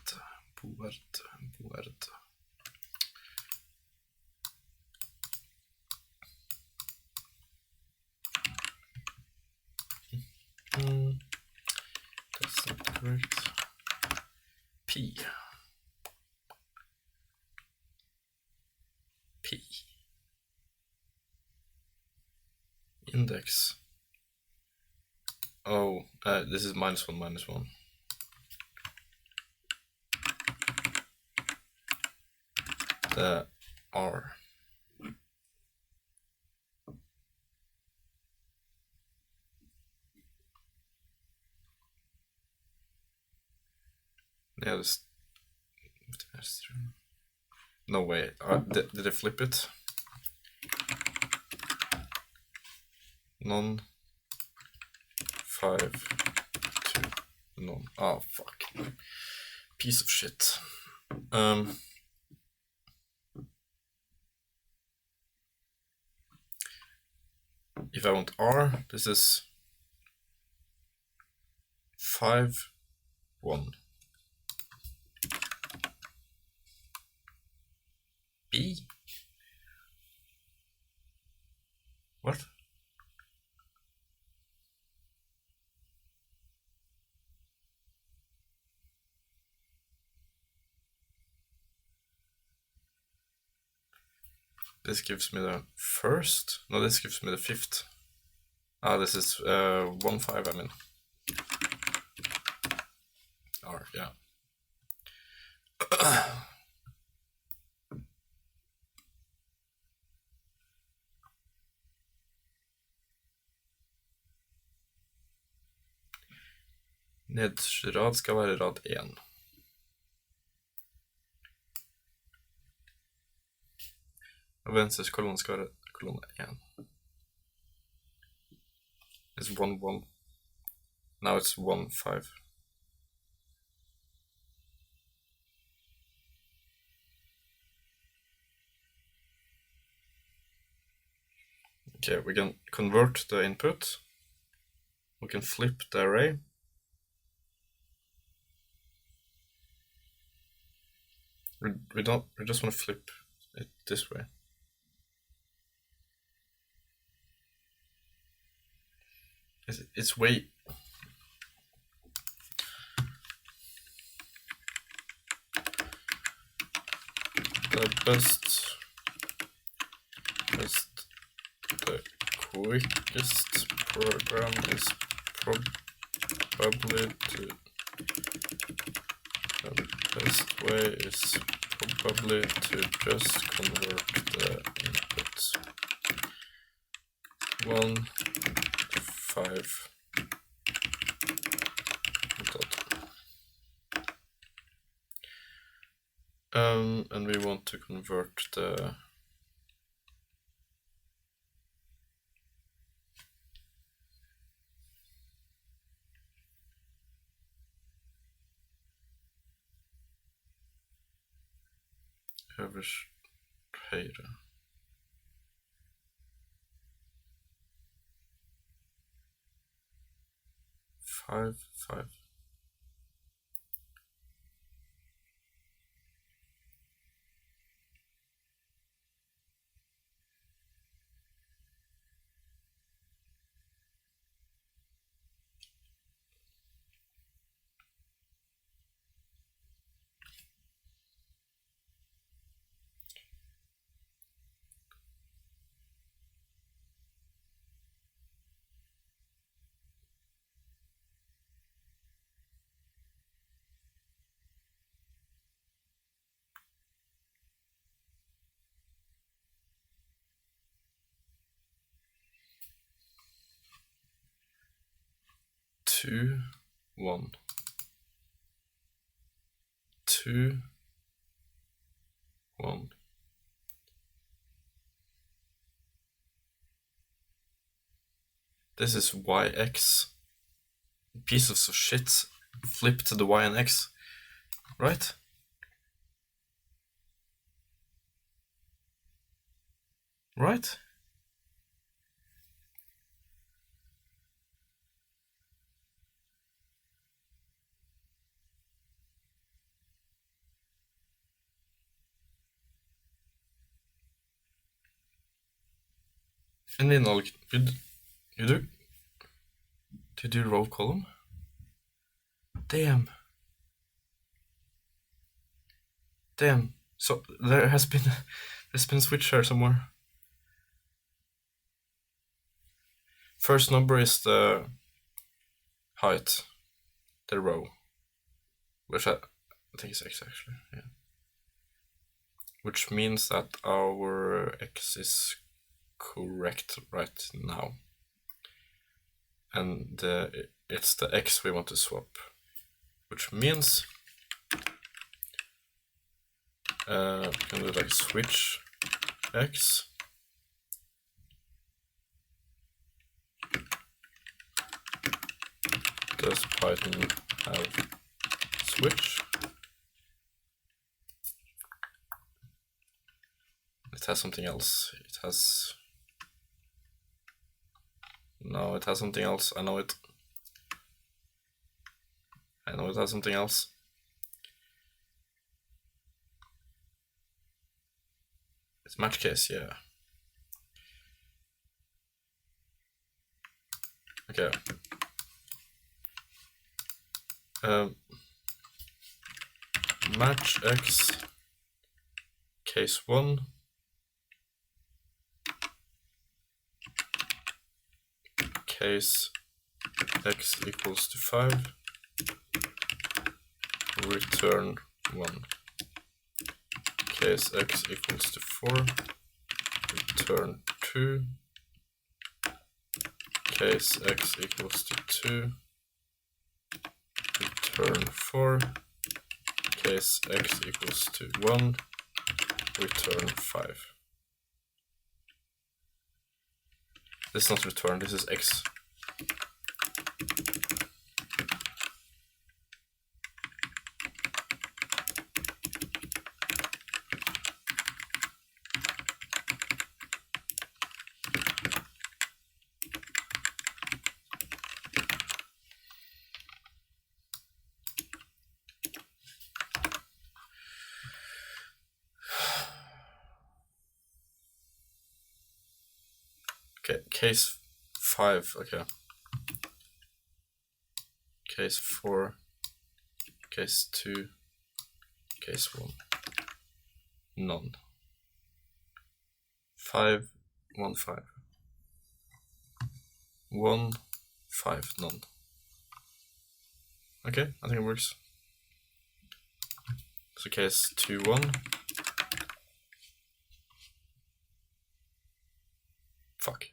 Speaker 1: That's not correct. P. Index. Oh, this is -1. The R. Yeah, that's true. No way. Did I flip it? None. 5, 2, none. Oh, fuck. Piece of shit. If I want R, this is 5, 1. B? What? This gives me the first? No, this gives me the fifth. Ah, this is 1, 5, I mean. R, yeah. Nederste rad skal være rad 1. Og venstre kolonne skal være kolonne 1. It's 1, 1. Now it's 1, 5. Okay, we can convert the input. We can flip the array. We just want to flip it this way. It's way. The quickest program is probably to. The best way is probably to just convert the input 1, 5 dot. And we want to convert the överst högra. 5, 5. 2, 1, 2, 1. This is yx. Pieces of shit flipped the y and x, right? Right? En innhold, you do row column? Damn. Damn. So there's been a switch here somewhere. First number is the height, the row, which I think is x actually, yeah. Which means that our x is correct right now. And it's the x we want to swap, which means we can do like switch x. Does Python have switch? It has something else. It has... No, it has something else. I know it. I know it has something else. It's match case, yeah. Okay. Match x case 1 case x equals to 5 return 1 case x equals to 4 return 2 case x equals to 2 return 4 case x equals to 1 return 5. This is not return, this is x. Okay, case 5, okay. Case 4, case 2, case 1. None. 5, 1, 5. 1, 5, none. Okay, I think it works. So case 2, 1. Fuck.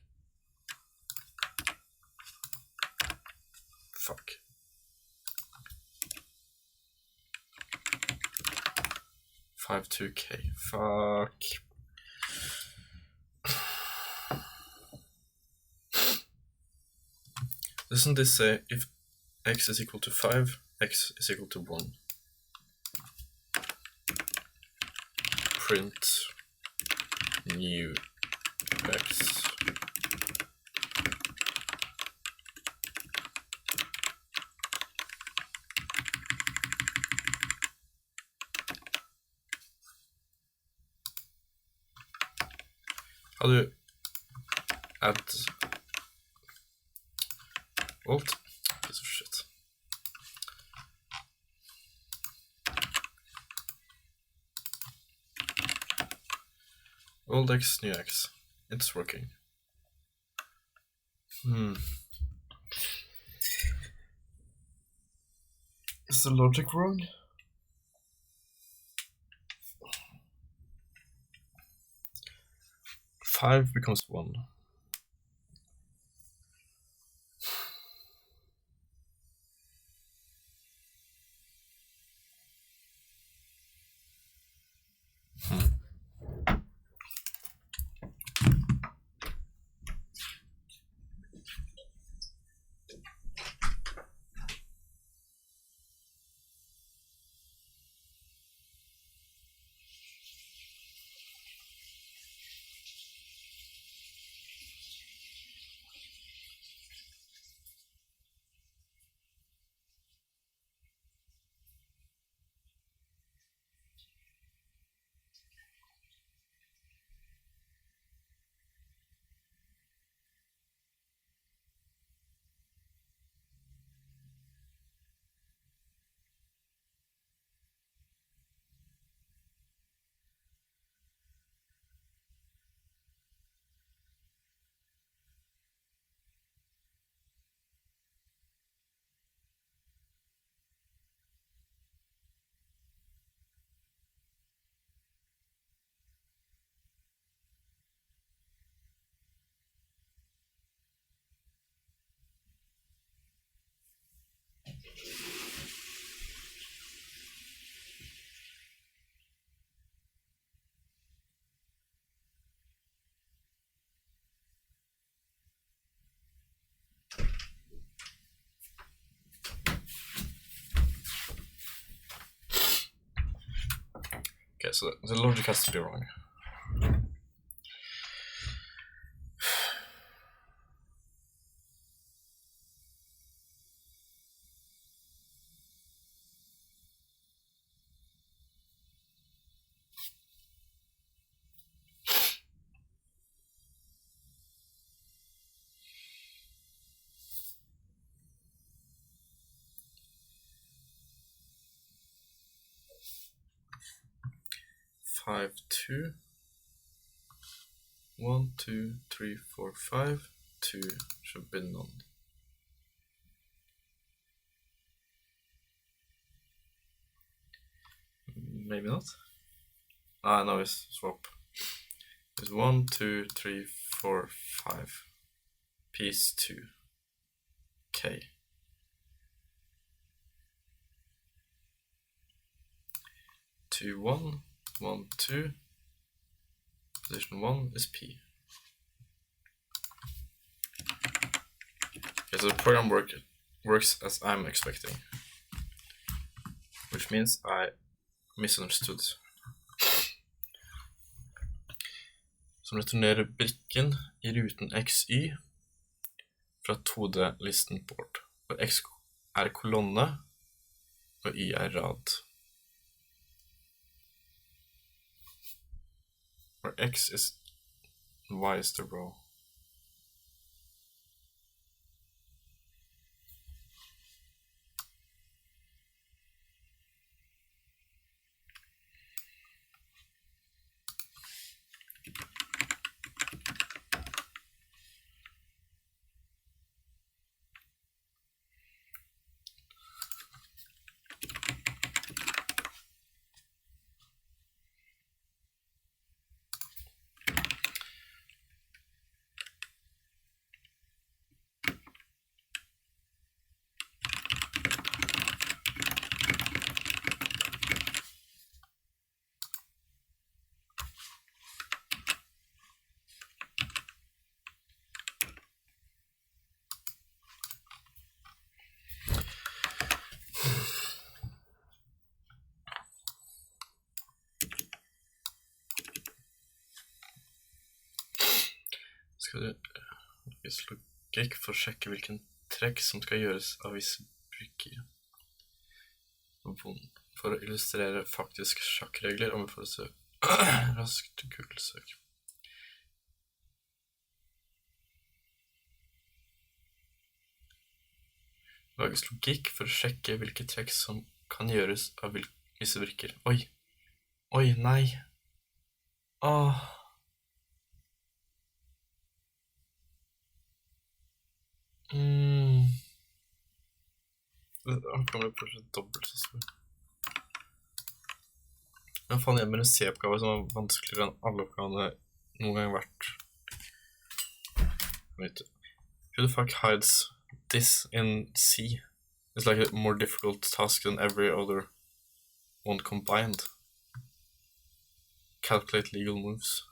Speaker 1: Fuck. Five 2k. Fuck. Doesn't this say if x is equal to 5, x is equal to 1? Print new x. How do you add alt? Piece of shit. Old x, new x. It's working. Is the logic wrong? Five becomes 1. Okay, so the logic has to be wrong. Five, 2. 1, 2, 3, 4, 5. 2 should be none. Maybe not. Ah, no, it's swap. It's 1, 2, 3, 4, 5. Piece 2. K. 2, 1, 1, 2. Position 1 is P. Okay, so the program works as I'm expecting. Which means I misunderstood. Som returnerer brikken i ruten XY fra 2D-listen board, hvor X er kolonne og Y er rad. Where X is Y is the row. Skal du lage logikk for å sjekke hvilken trekk som skal gjøres av visse brikker. For å illustrere faktiske sjakkregler anbefales det raskt Google-søk. Lages logikk for å sjekke hvilke trekk som kan gjøres av visse brikker. Oi! Oi, nei! Åh! Han kommer plutselig dobbelt så stor. Jeg fant igjen med en C-oppgave som var vanskeligere enn alle oppgavene noen gang vært. Who the fuck hides this in C? It's like a more difficult task than every other one combined. Calculate legal moves.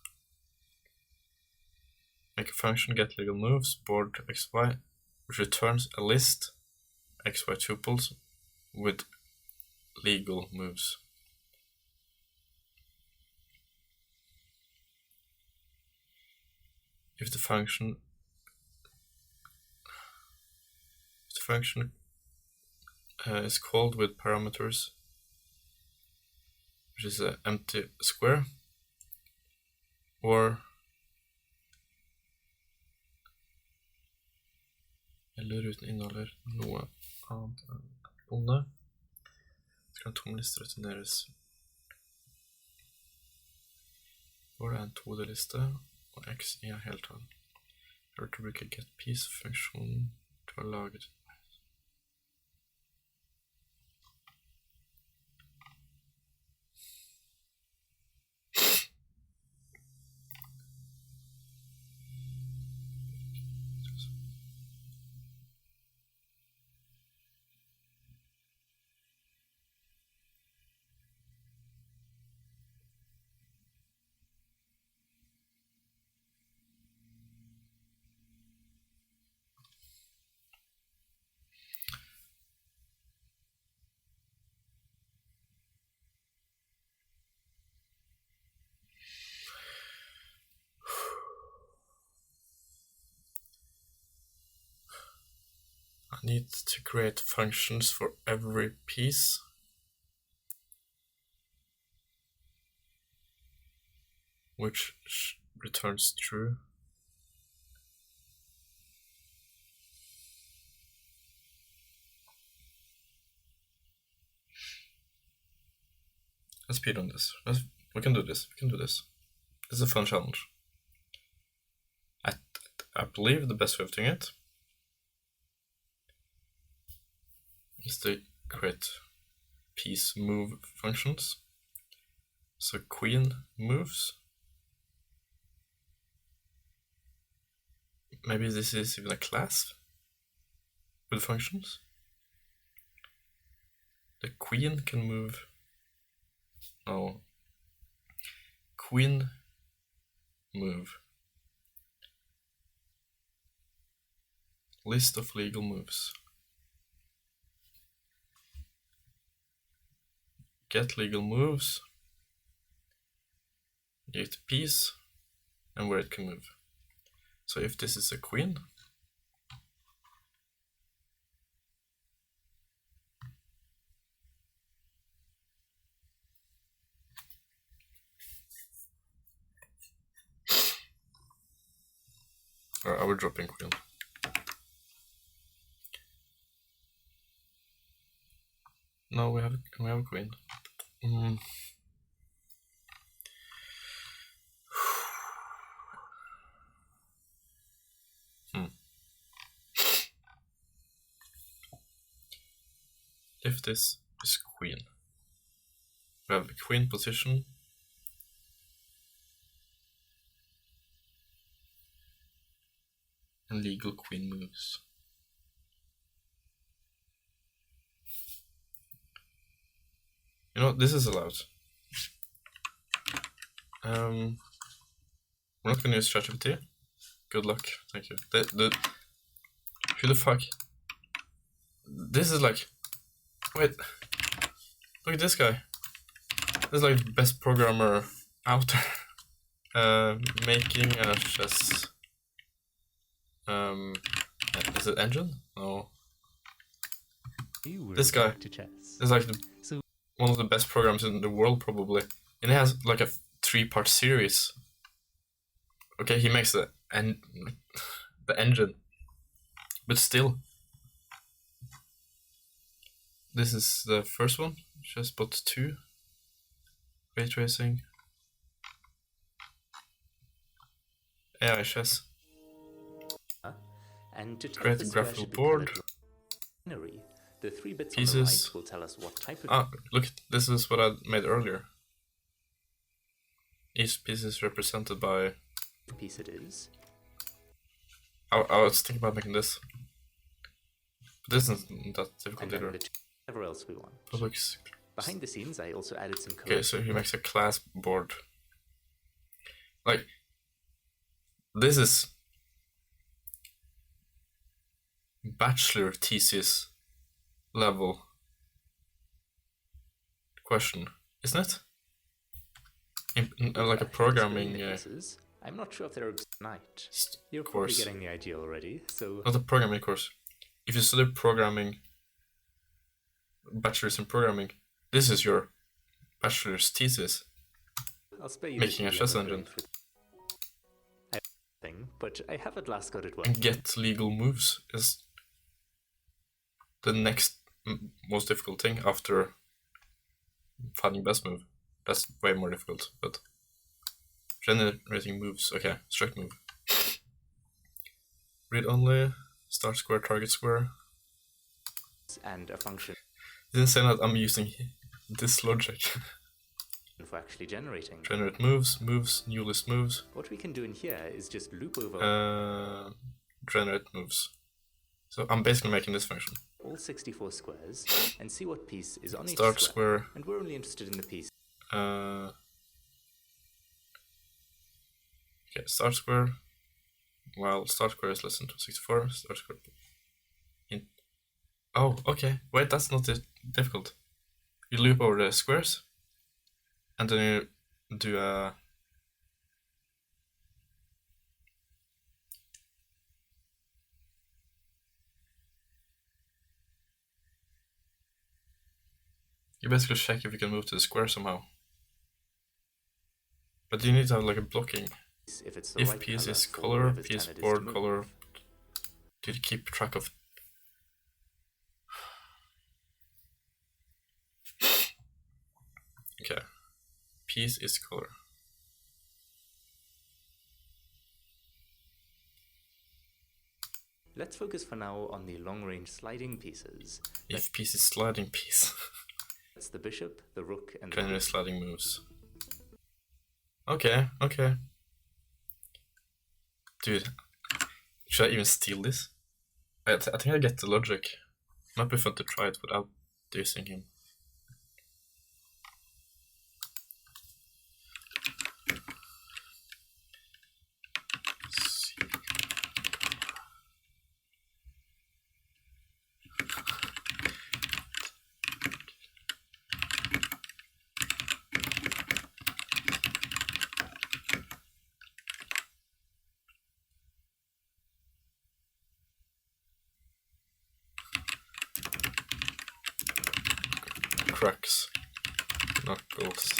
Speaker 1: Make a function get legal moves, board xy, which returns a list xy tuples with legal moves. If the function is called with parameters, which is an empty square, or eller ruten inneholder noe annet enn bonde, så kan tom liste returneres. Hvor det er en 2D-liste, og x er heltall. Jeg har til å bruke getPiece-funksjonen til å lage det. I need to create functions for every piece. Which returns true. Let's speed on this. We can do this. We can do this. This is a fun challenge. I believe the best way of doing it is to create piece move functions. So queen moves. Maybe this is even a class with functions. The queen can move. No. Queen move. List of legal moves. Get legal moves. Get the piece and where it can move. So if this is a queen, or I will drop in queen. No, we have a queen. If this is queen, we have a queen position. And legal queen moves. You know, this is allowed. We're not gonna use ChatGPT. Good luck, thank you. Who the fuck? This is like, wait, look at this guy. This is like the best programmer out there. Making a chess. Is it engine? No. This guy is like one of the best programs in the world, probably. And it has like a 3-part series. Okay, he makes the engine, but still. This is the first one, Chessbot 2. Ray tracing. AI chess.
Speaker 3: And to
Speaker 1: create a graphical board.
Speaker 3: The 3 bits
Speaker 1: pieces.
Speaker 3: on the right will tell us what type of
Speaker 1: look, this is what I made earlier. Each piece is represented by
Speaker 3: piece it is.
Speaker 1: I was thinking about making this. But this isn't that difficult either.
Speaker 3: Whatever else we want.
Speaker 1: Looks...
Speaker 3: Behind the scenes, I also added some code.
Speaker 1: Okay, so he makes a class board. Like, this is bachelor thesis level question, isn't it? Like a programming.
Speaker 3: I'm not sure if they're night. You're probably getting the idea already. So
Speaker 1: not a programming course. If you study programming, bachelor's in programming, this is your bachelor's thesis.
Speaker 3: I'll spare you
Speaker 1: making a chess engine.
Speaker 3: But I have at last got it
Speaker 1: and get legal moves is the next most difficult thing after finding best move. That's way more difficult, but generating moves. Okay, struct move. Read only, start square, target square.
Speaker 3: And a function.
Speaker 1: Didn't say that I'm using this logic.
Speaker 3: For actually generating.
Speaker 1: Generate moves, new list moves.
Speaker 3: What we can do in here is just loop over.
Speaker 1: Generate moves. So I'm basically making this function.
Speaker 3: All 64 squares and see what piece is on
Speaker 1: start
Speaker 3: each
Speaker 1: square.
Speaker 3: And we're only interested in the piece.
Speaker 1: Okay, start square. Well, start square is less than 264. Start square. Oh, okay. Wait, that's not difficult. You loop over the squares, and then you do a. You basically check if you can move to the square somehow. But you need to have like a blocking.
Speaker 3: If it's the
Speaker 1: If
Speaker 3: right
Speaker 1: piece is
Speaker 3: for
Speaker 1: color,
Speaker 3: whoever's
Speaker 1: piece
Speaker 3: turn it is
Speaker 1: board
Speaker 3: to
Speaker 1: color.
Speaker 3: move.
Speaker 1: Did you keep track of? Okay. Piece is color.
Speaker 3: Let's focus for now on the long-range sliding pieces.
Speaker 1: If piece is sliding piece.
Speaker 3: That's the bishop, the rook, and the
Speaker 1: Generally
Speaker 3: queen.
Speaker 1: sliding moves. Okay, okay. Dude, should I even steal this? I think I get the logic. Might be fun to try it without using him. Cracks. Knuckles.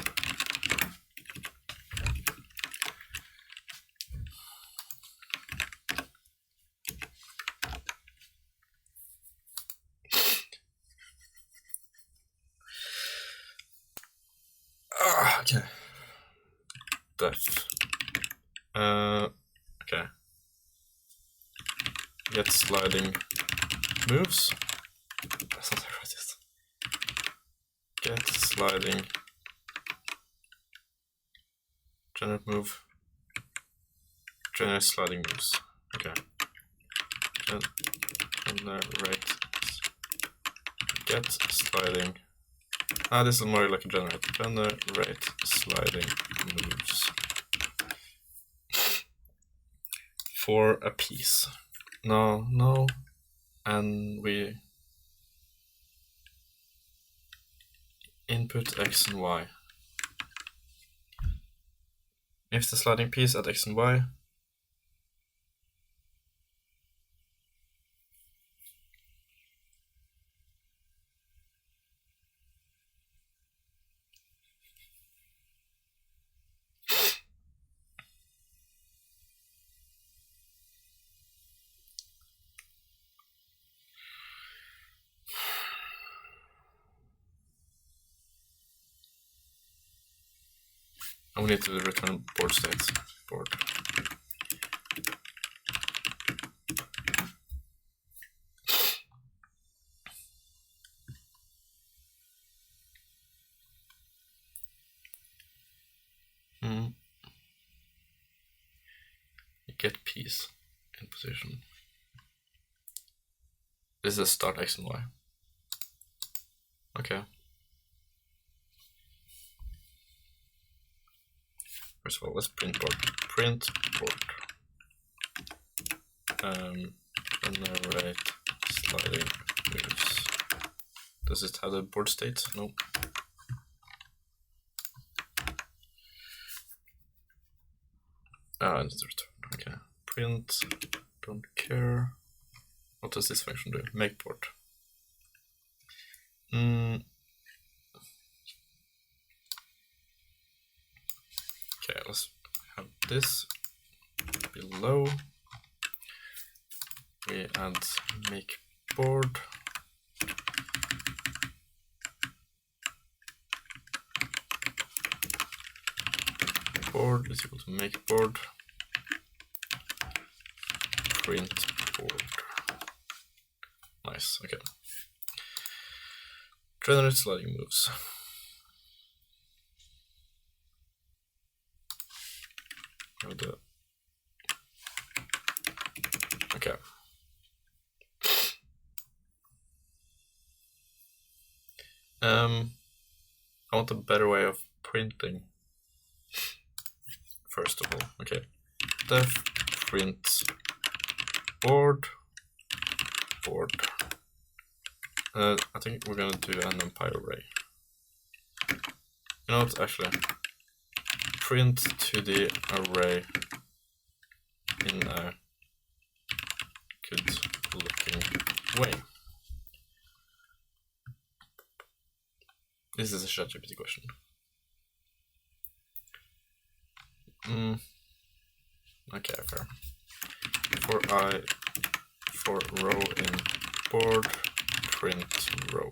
Speaker 1: Okay. Death. Okay. Get sliding moves. That's not how I write it. Get sliding. Generate move. Generate sliding moves. Okay. Generate. Get sliding. This is more like a generate. Generate sliding moves. For a piece. No. And we input X and Y. If the sliding piece at X and Y. And we need to return board states. Board. Get piece in position. This is a start X and Y. Okay. First of all, let's print board. Print board. Generate sliding moves. Does it have the board state? No. It's return. Okay. Print. Don't care. What does this function do? Make board. Okay, let's have this below. We add make board. Board is equal to make board. Print board. Nice, okay. Generate sliding moves. Okay. I want a better way of printing. First of all, okay. Def print board. I think we're gonna do an empire array. You know what? Actually, print to the array in a good-looking way. This is a ChatGPT question. Okay, fair. For row in board, print row.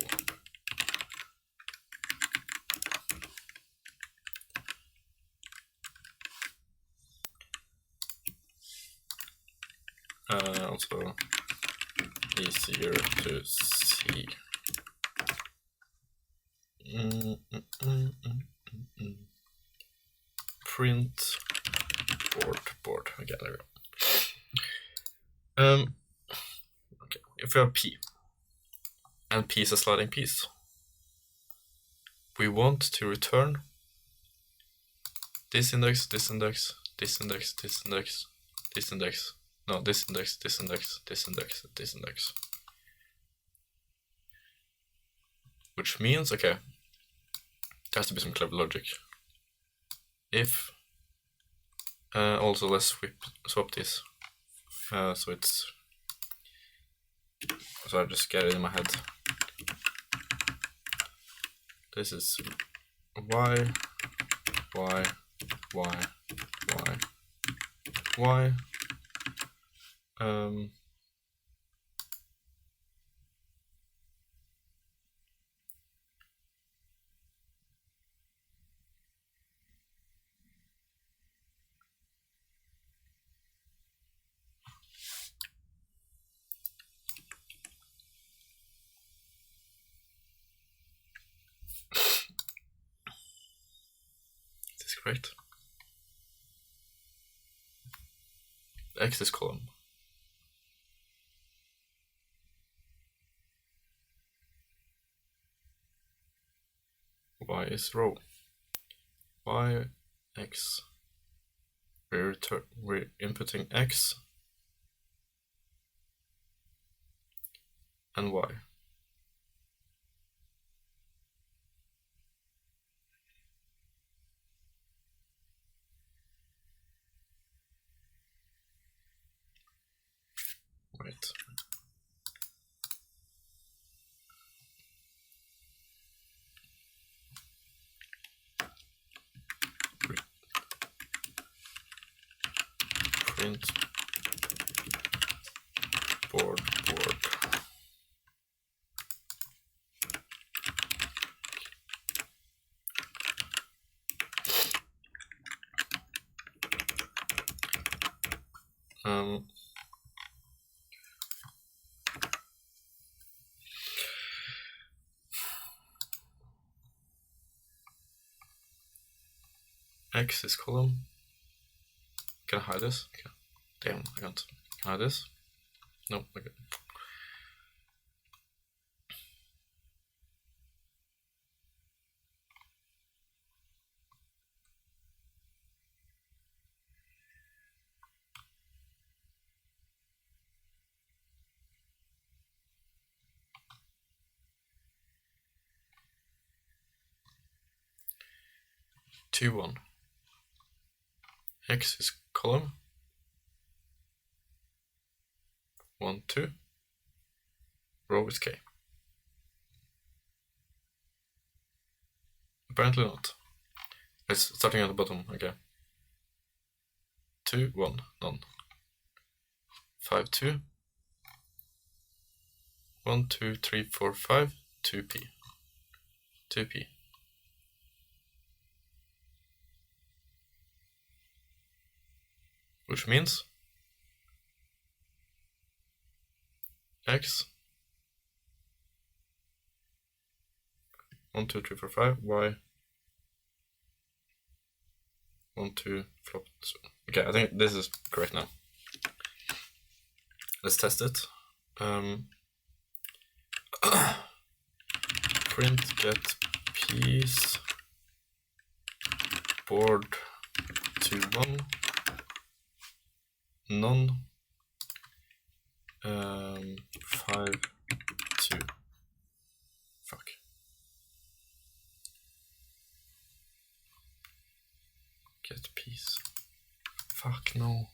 Speaker 1: Also easier to see. Print board. Okay, there we go. Okay, if we have P, and P is a sliding piece, we want to return this index, this index, this index, this index, this index. No, this index, this index, this index, this index. Which means, okay, there has to be some clever logic. If, also let's swap this, so it's, so I just get it in my head. This is y, is this correct? X is column. Y is row. Y, X. We're inputting X and Y. Right. Print board. X is column. Can I hide this? Okay. Damn, I can't. Can I hide this? No, okay. Two, 1. X is column. 1, 2. Row is K. Apparently not. It's starting at the bottom, okay. 2, 1, none. 5, 2. 1, 2, 3, 4, 5, 2p. 2p. Which means X 1, 2, 3, 4, 5, Y 1, 2, flop. Okay, I think this is correct now. Let's test it. Print get piece board to 1 none 5 2. Fuck. Get piece. Fuck no.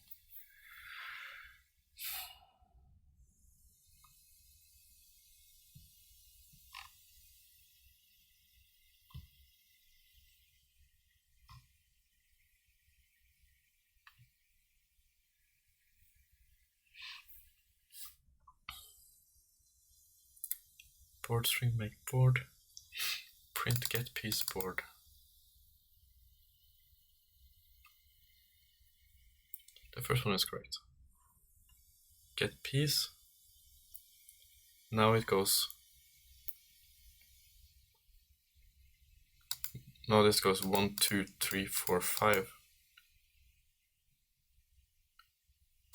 Speaker 1: board string, make board, print get piece board. The first one is correct. Get piece. Now it goes. Now this goes 1, 2, 3, 4, 5.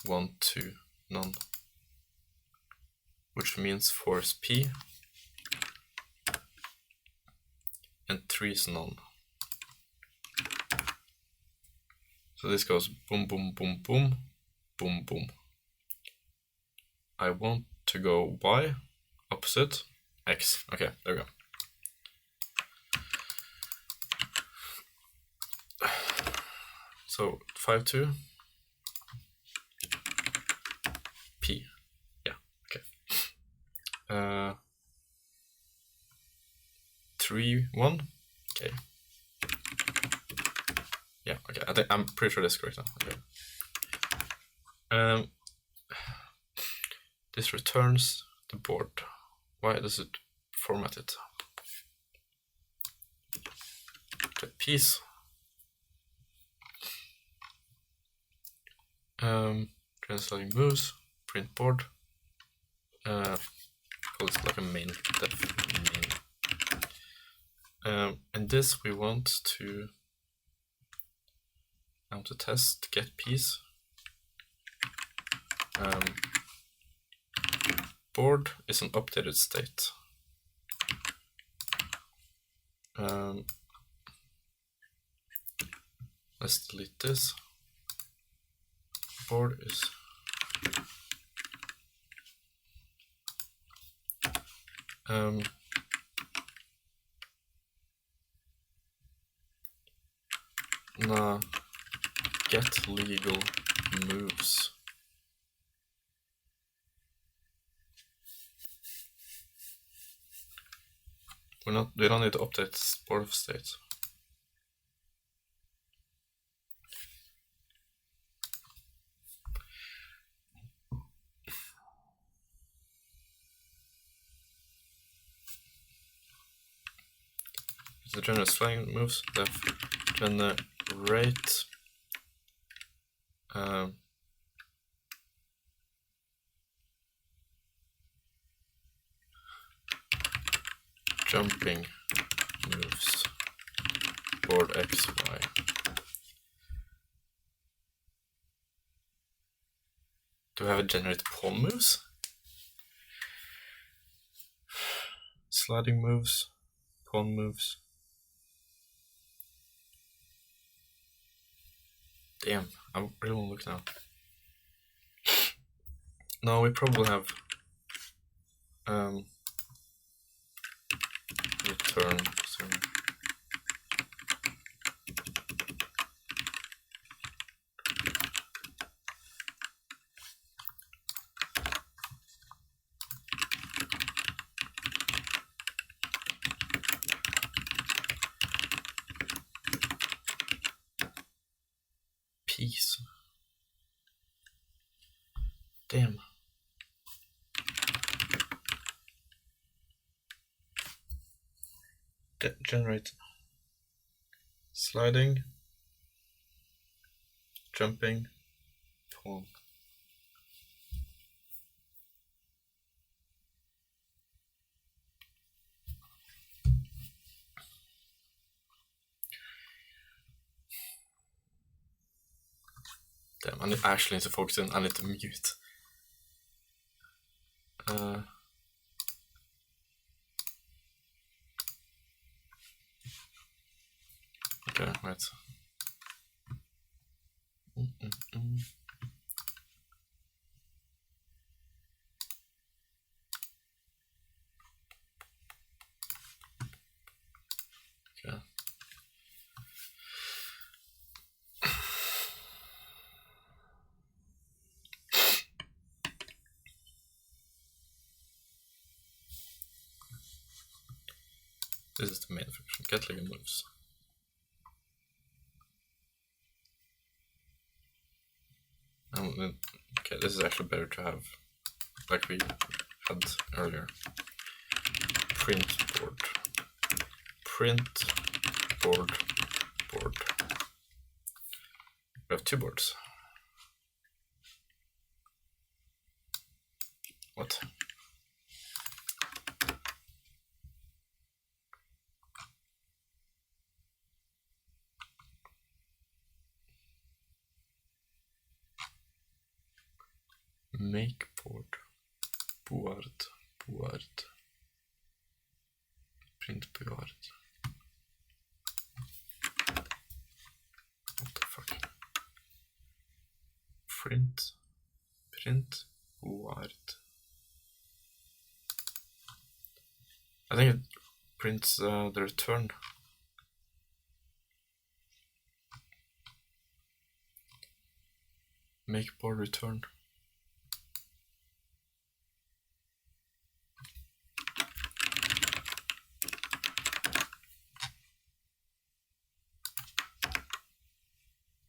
Speaker 1: 1, 2, none. Which means 4 is P. And 3 is none. So this goes boom, boom, boom, boom, boom, boom. I want to go Y, opposite, X. Okay, there we go. So 5, 2, P. Yeah, okay. 3, 1. Okay. Yeah, okay. I'm pretty sure that's correct now. Okay. This returns the board. Why does it format it? Get piece. Translating moves. Print board. Call this like a main def main. And this we want to test get piece. Board is an updated state. Let's delete this. Board is nah, get legal moves. We don't need to update board of state. The general slang moves, def generate jumping moves, board X, Y. Do we have a generate pawn moves? Sliding moves, pawn moves. Damn, I really want to look now. No, we probably have return. So piece. Damn. Generate sliding, jumping, pawn. Damn, I actually need to focus in. I need to mute. Okay, right. Okay. This is the main function. Get legal moves. Okay, this is actually better to have, like we had earlier. print board. Print board. We have 2 boards. What? Make board. Board. Print board. What the fuck? Print board. I think it prints the return. Make board return.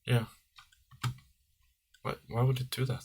Speaker 1: Yeah. Why would it do that?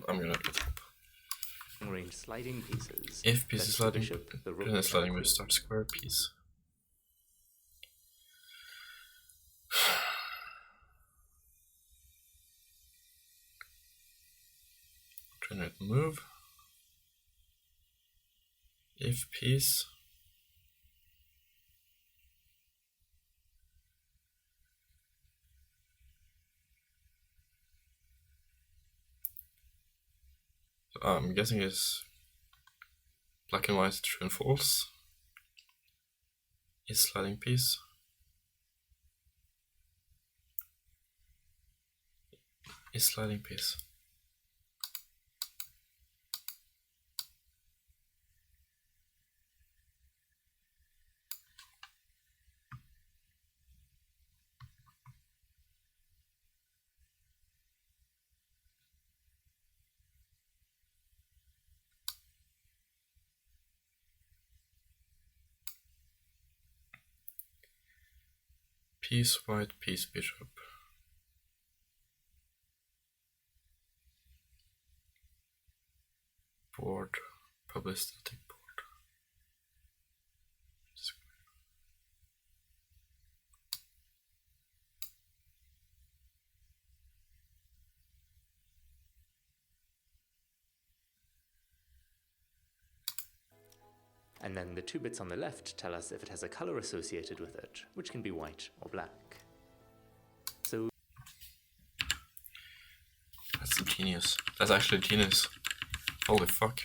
Speaker 1: I'm gonna look it up.
Speaker 3: Arrange sliding pieces.
Speaker 1: If piece is sliding,
Speaker 3: the
Speaker 1: then a sliding move start square piece. Generate move. If piece. I'm guessing it's black and white, true and false. Is sliding piece. Is sliding piece. Piece white, piece bishop. Board, probably static board.
Speaker 3: And then the 2 bits on the left tell us if it has a color associated with it, which can be white or black. So
Speaker 1: that's genius. That's actually genius. Holy fuck.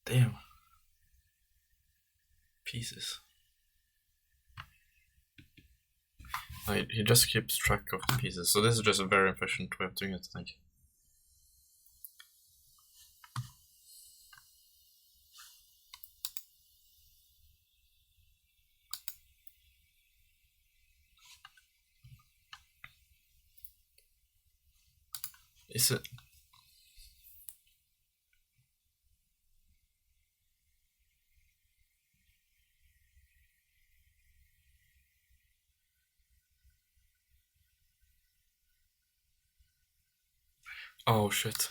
Speaker 1: Damn. Pieces. He just keeps track of the pieces, so this is just a very efficient way of doing it, I think. Is it? Oh shit.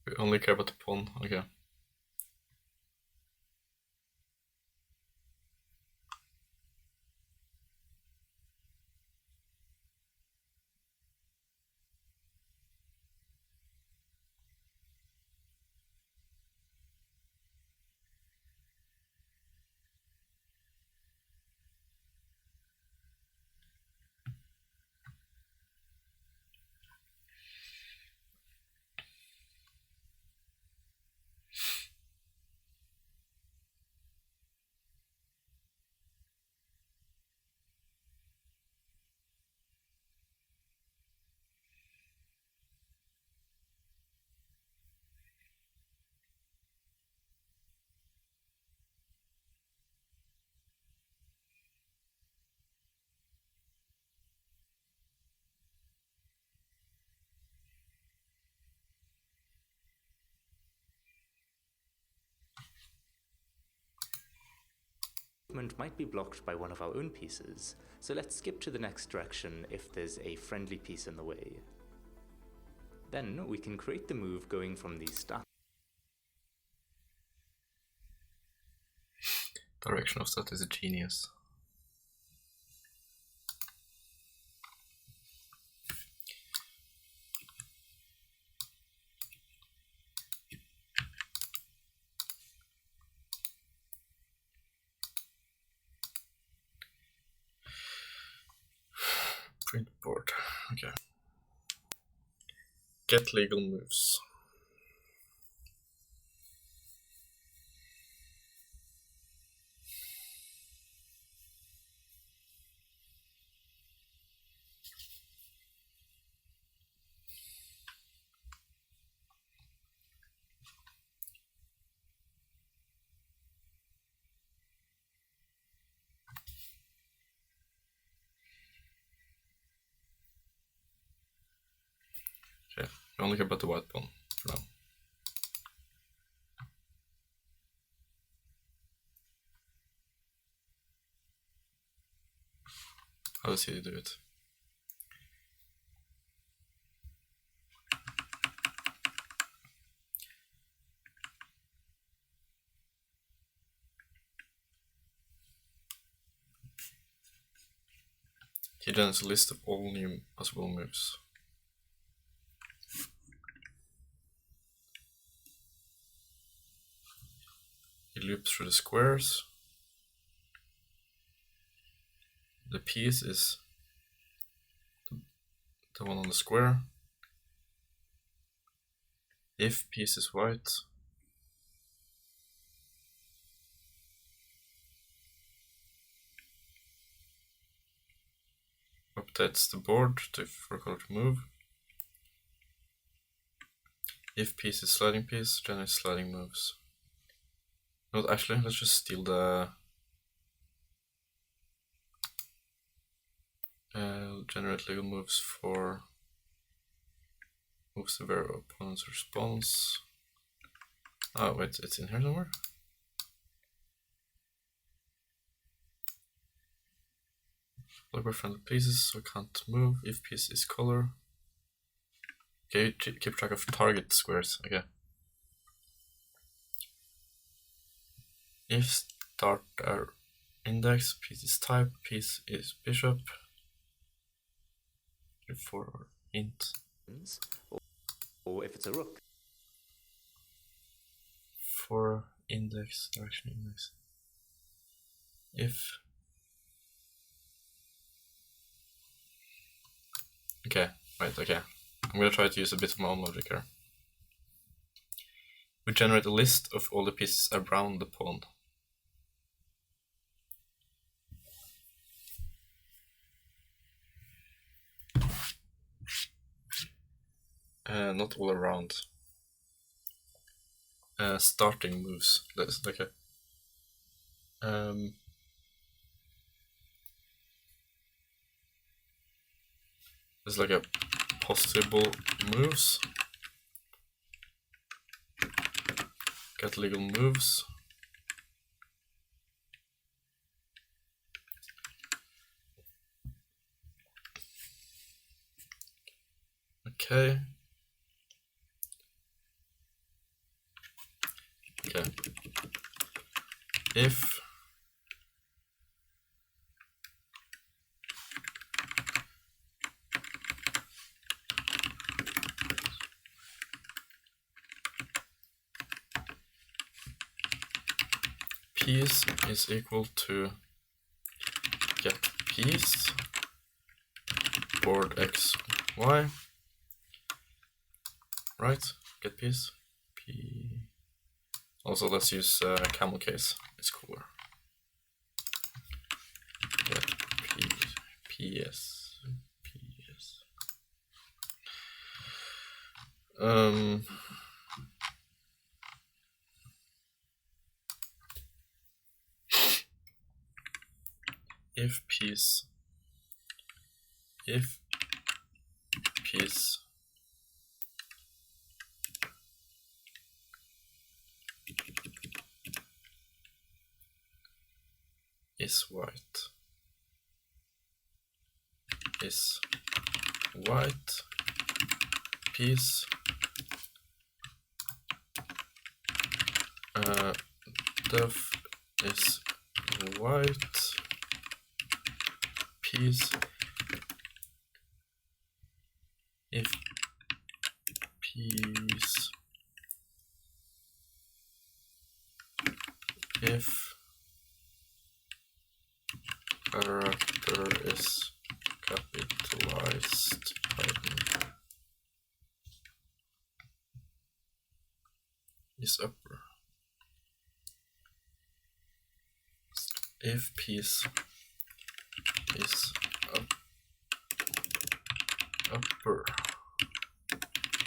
Speaker 1: We only care about the pawn, okay.
Speaker 3: Movement might be blocked by one of our own pieces, so let's skip to the next direction if there's a friendly piece in the way. Then we can create the move going from the start.
Speaker 1: Direction of that is a genius. Print board, okay. Get legal moves. Okay, we only care about the white pawn for now. How does he do it? He generates a list of all new possible moves. He loops through the squares. The piece is the one on the square. If piece is white, updates the board for color to move. If piece is sliding piece, generates sliding moves. No, actually, let's just steal the generate legal moves for moves to vary opponent's response. Oh wait, it's in here somewhere. Look for friendly pieces, so can't move. If piece is color. Okay, keep track of target squares. Okay. If start our index, piece is type, piece is bishop. For int.
Speaker 3: Or if it's a rook.
Speaker 1: For index, direction index. If. Okay, right, okay. I'm gonna try to use a bit of my own logic here. We generate a list of all the pieces around the pawn. Not all around. Starting moves. That's okay. There's like a possible moves. Get legal moves. Okay. Okay. If piece is equal to get piece board x y, right? Get piece p. Also, let's use camel case. It's cooler. Get ps. If piece is white, piece def is white, piece if piece if character is capitalized is upper. If piece is upper,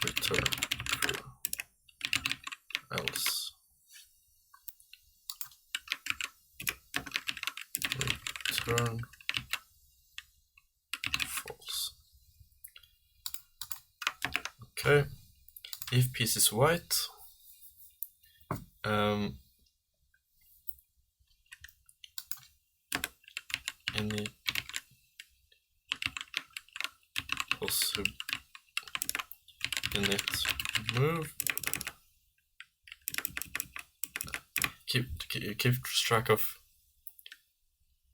Speaker 1: return true, else return false. Okay, if piece is white, any possible init move, keep track of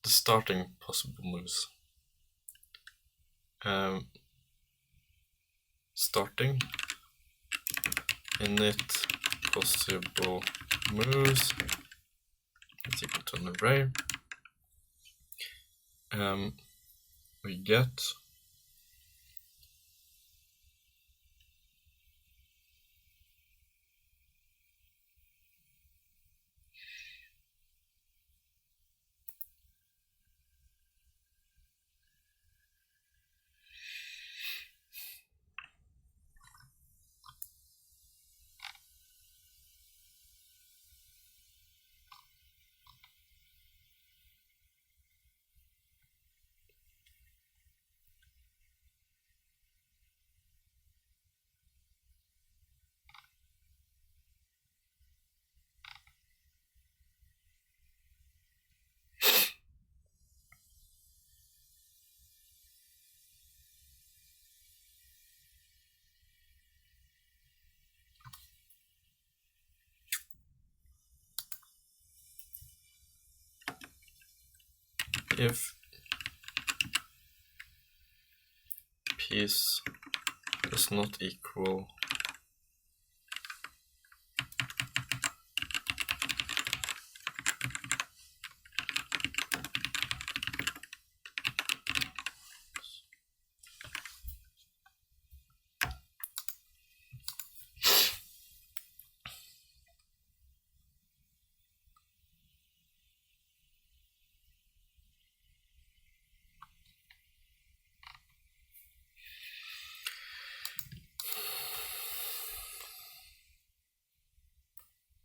Speaker 1: the starting possible moves. Starting init possible moves is equal to an array. We get if piece does not equal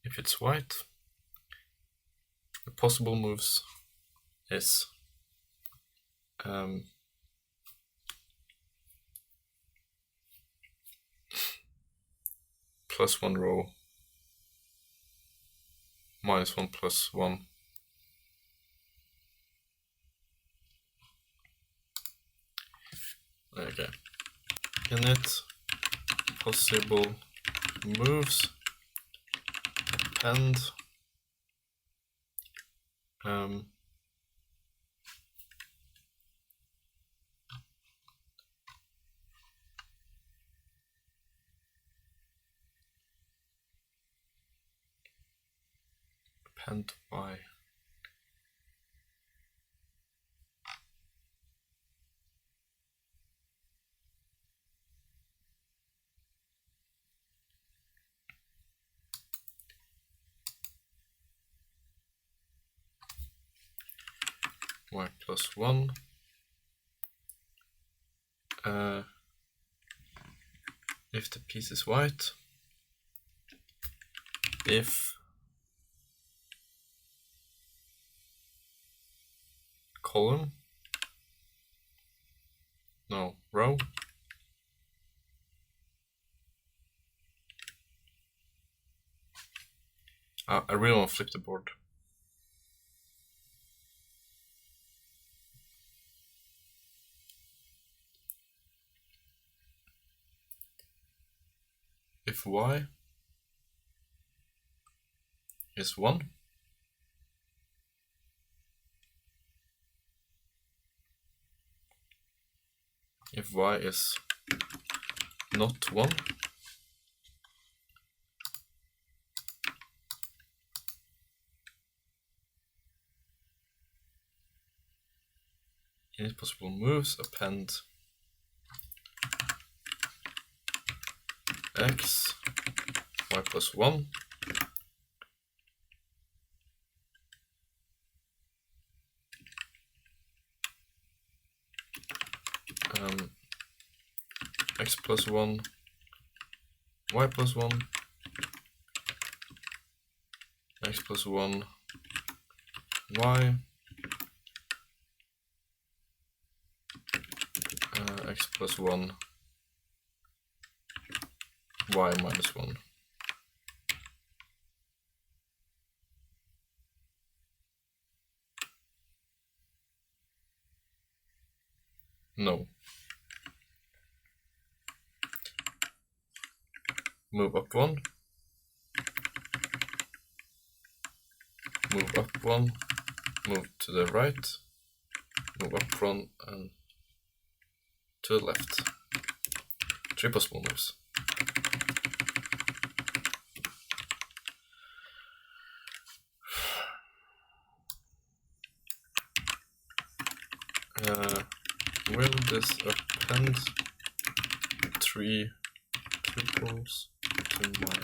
Speaker 1: if it's white, the possible moves is plus one row, minus one plus one. Okay. Init possible moves, append append y. Y plus 1. If the piece is white, if column, no, row, I really want to flip the board. If y is 1, if y is not 1, init possible moves, append x, y plus 1, x plus 1, y plus 1, x plus 1, y, x plus 1, y minus 1. No. Move up 1. Move up 1. Move to the right. Move up 1 and to the left. 3 possible moves. Will this append 3 tuples to my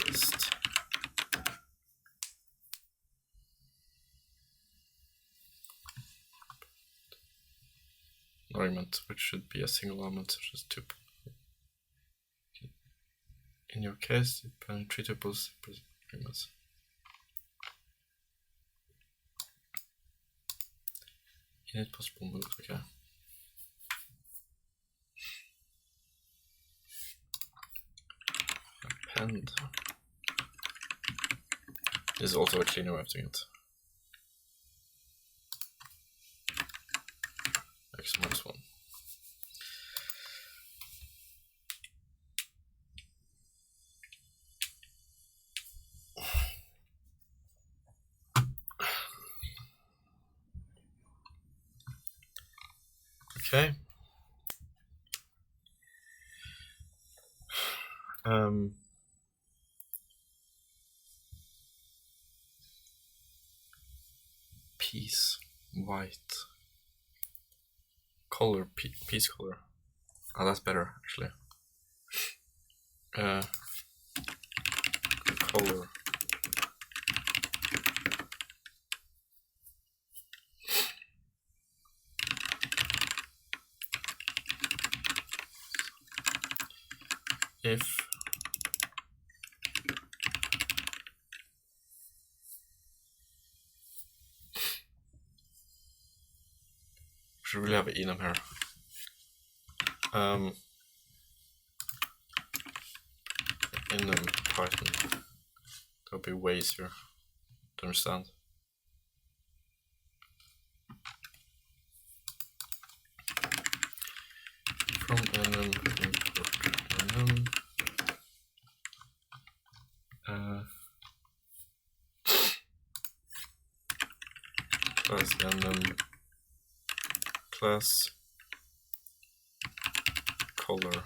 Speaker 1: list? An argument which should be a single element such as tuple. In your case, append 3 tuples arguments. Init possible moves, okay. Append. This is also a cleaner way of doing it. X minus 1. Okay. Piece white. Color piece color. Oh, that's better actually. Color. If should really have an enum here. Enum Python. That would be way easier to understand. From enum import class again, then class color,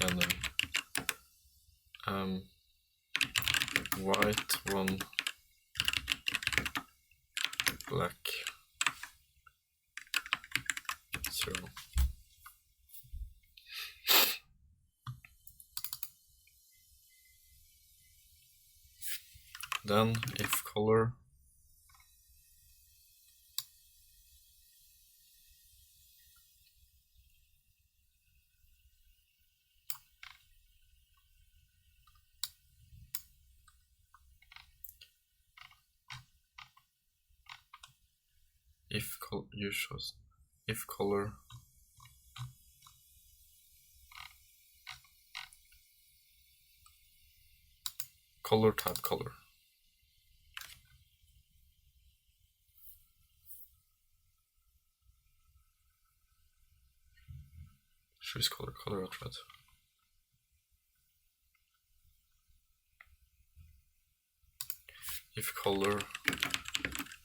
Speaker 1: and then white one, black 0. Then if color if color color type color. Choose color out red. If color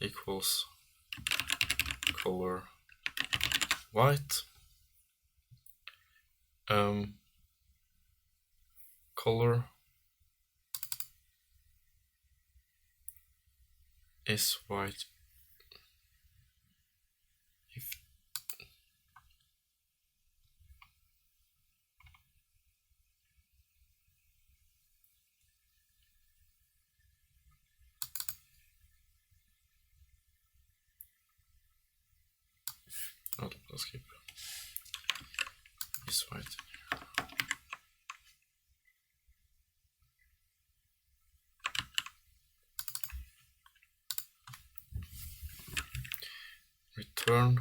Speaker 1: equals color white, color is white if oh, let's skip is white. Return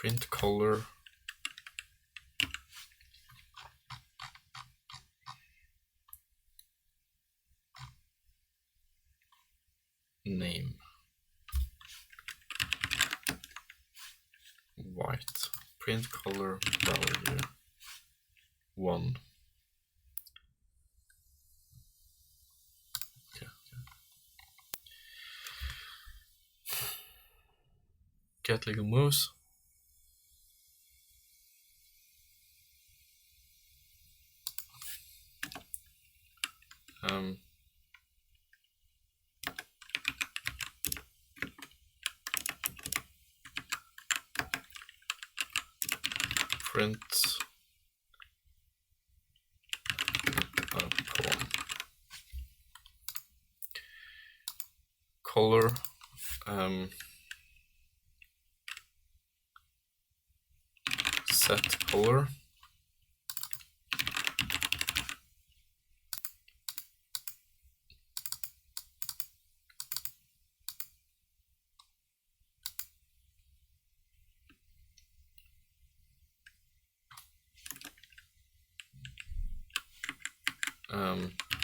Speaker 1: print color name white, print color value 1. Okay. Get legal moves. Print pawn. Color set color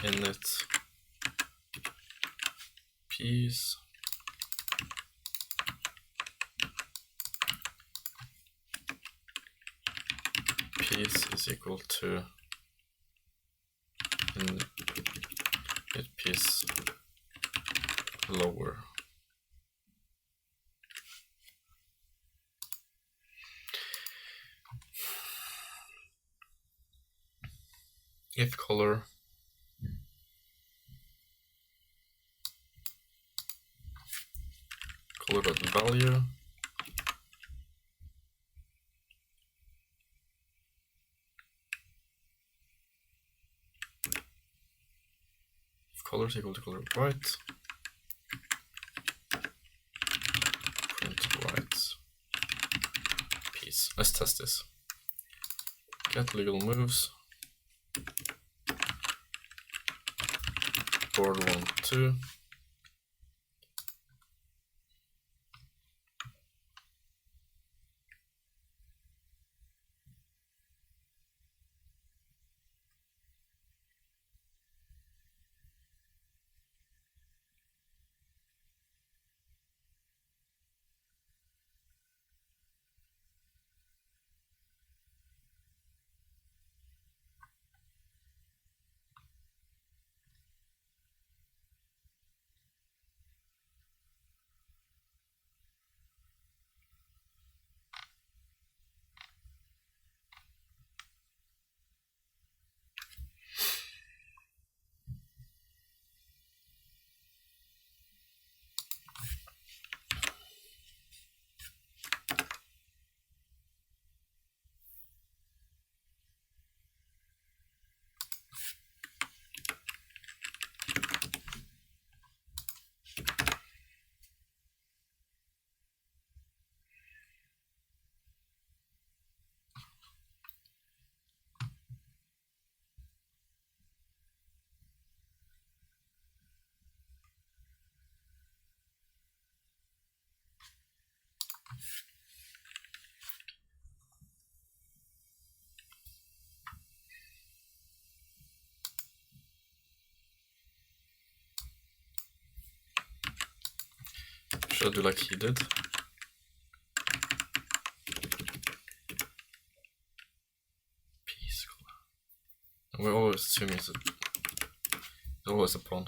Speaker 1: init piece is equal to init piece lower. If color value if color is equal to color white, print white piece. Let's test this. Get legal moves. Board 1, 2. Should I do like he did? Piece color. And we're always assuming it's always a pawn.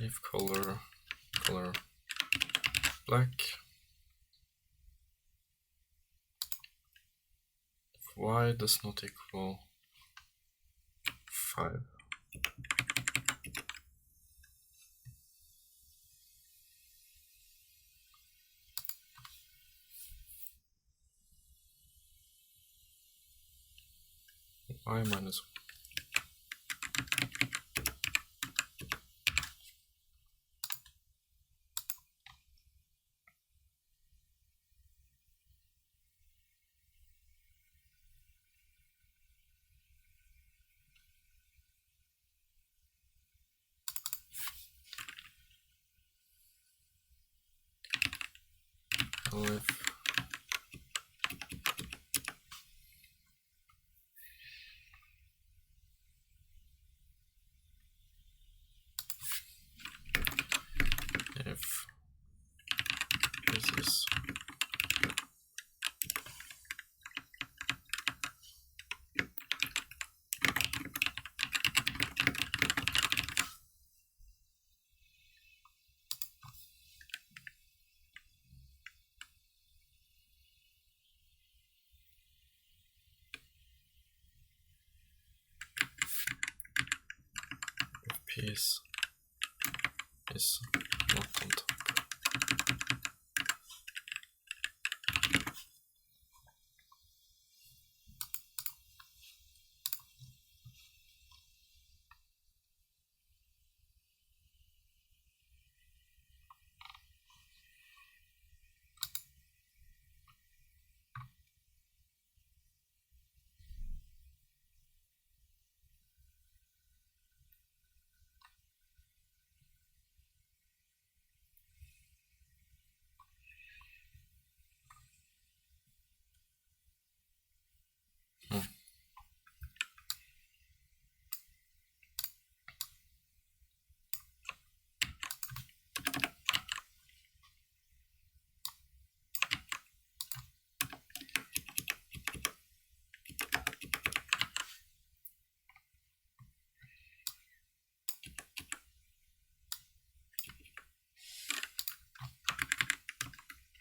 Speaker 1: If color black, y does not equal 5. Y minus 1. If this is piece is not on top.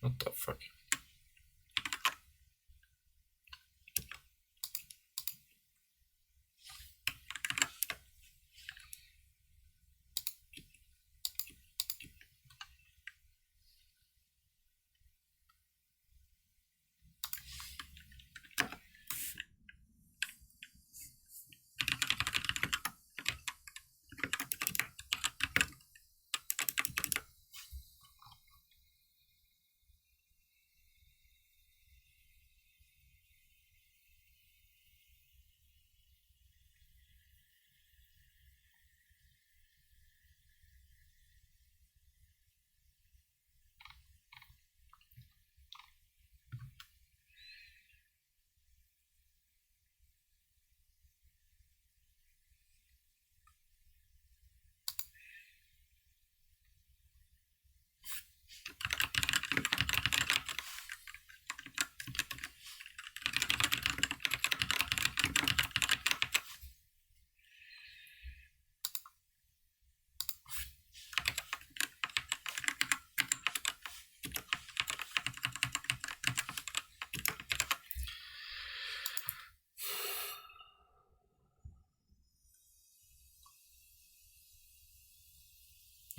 Speaker 1: What the fuck?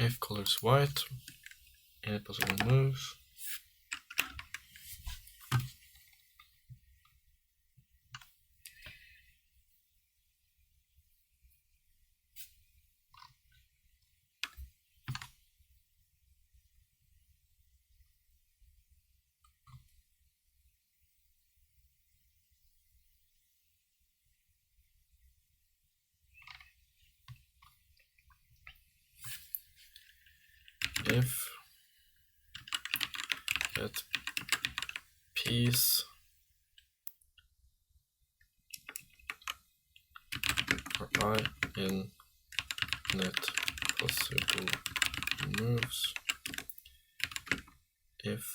Speaker 1: If color is white, any possible moves. If that piece or I in net possible moves, if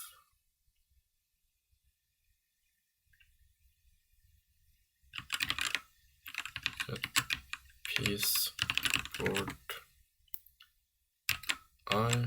Speaker 1: that piece board I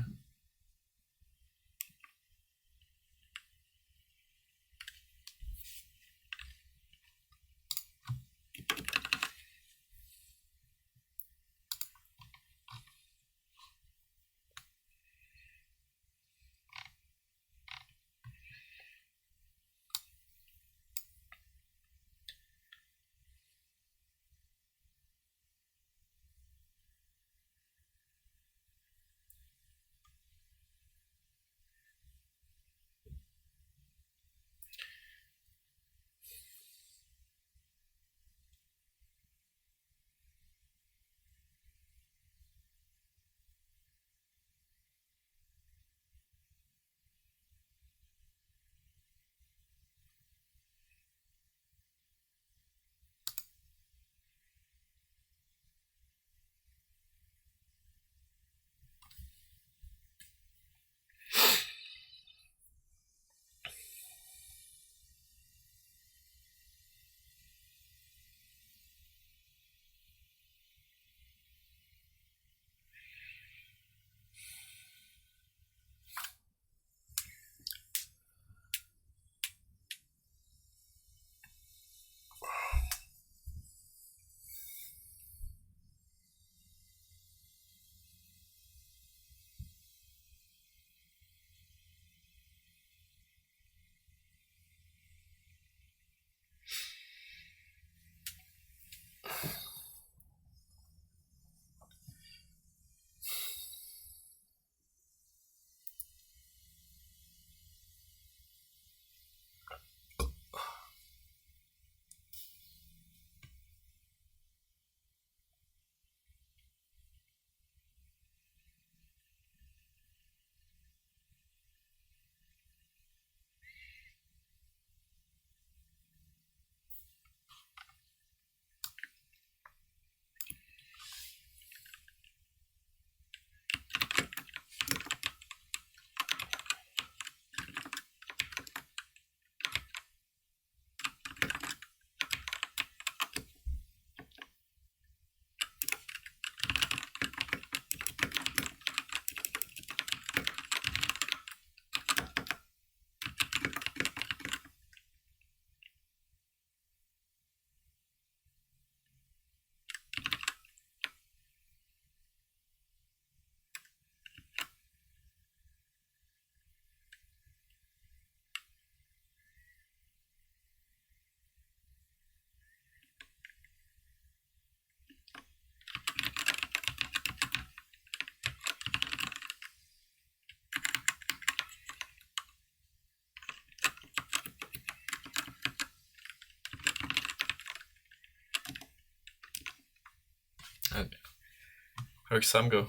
Speaker 1: How exam go?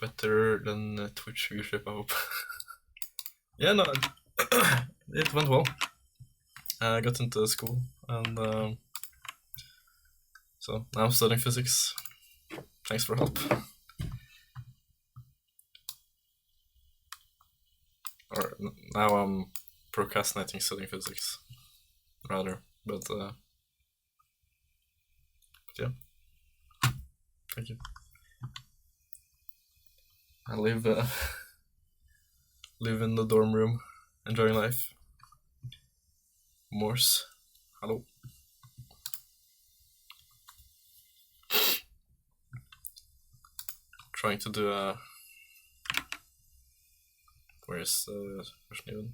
Speaker 1: Better than Twitch viewership, I hope. Yeah, no, it went well. I got into school, and so now I'm studying physics. Thanks for help. Or now I'm procrastinating studying physics, rather. But yeah, thank you. I live in the dorm room, enjoying life. Morse, hello. Trying to do a. Where's the version even?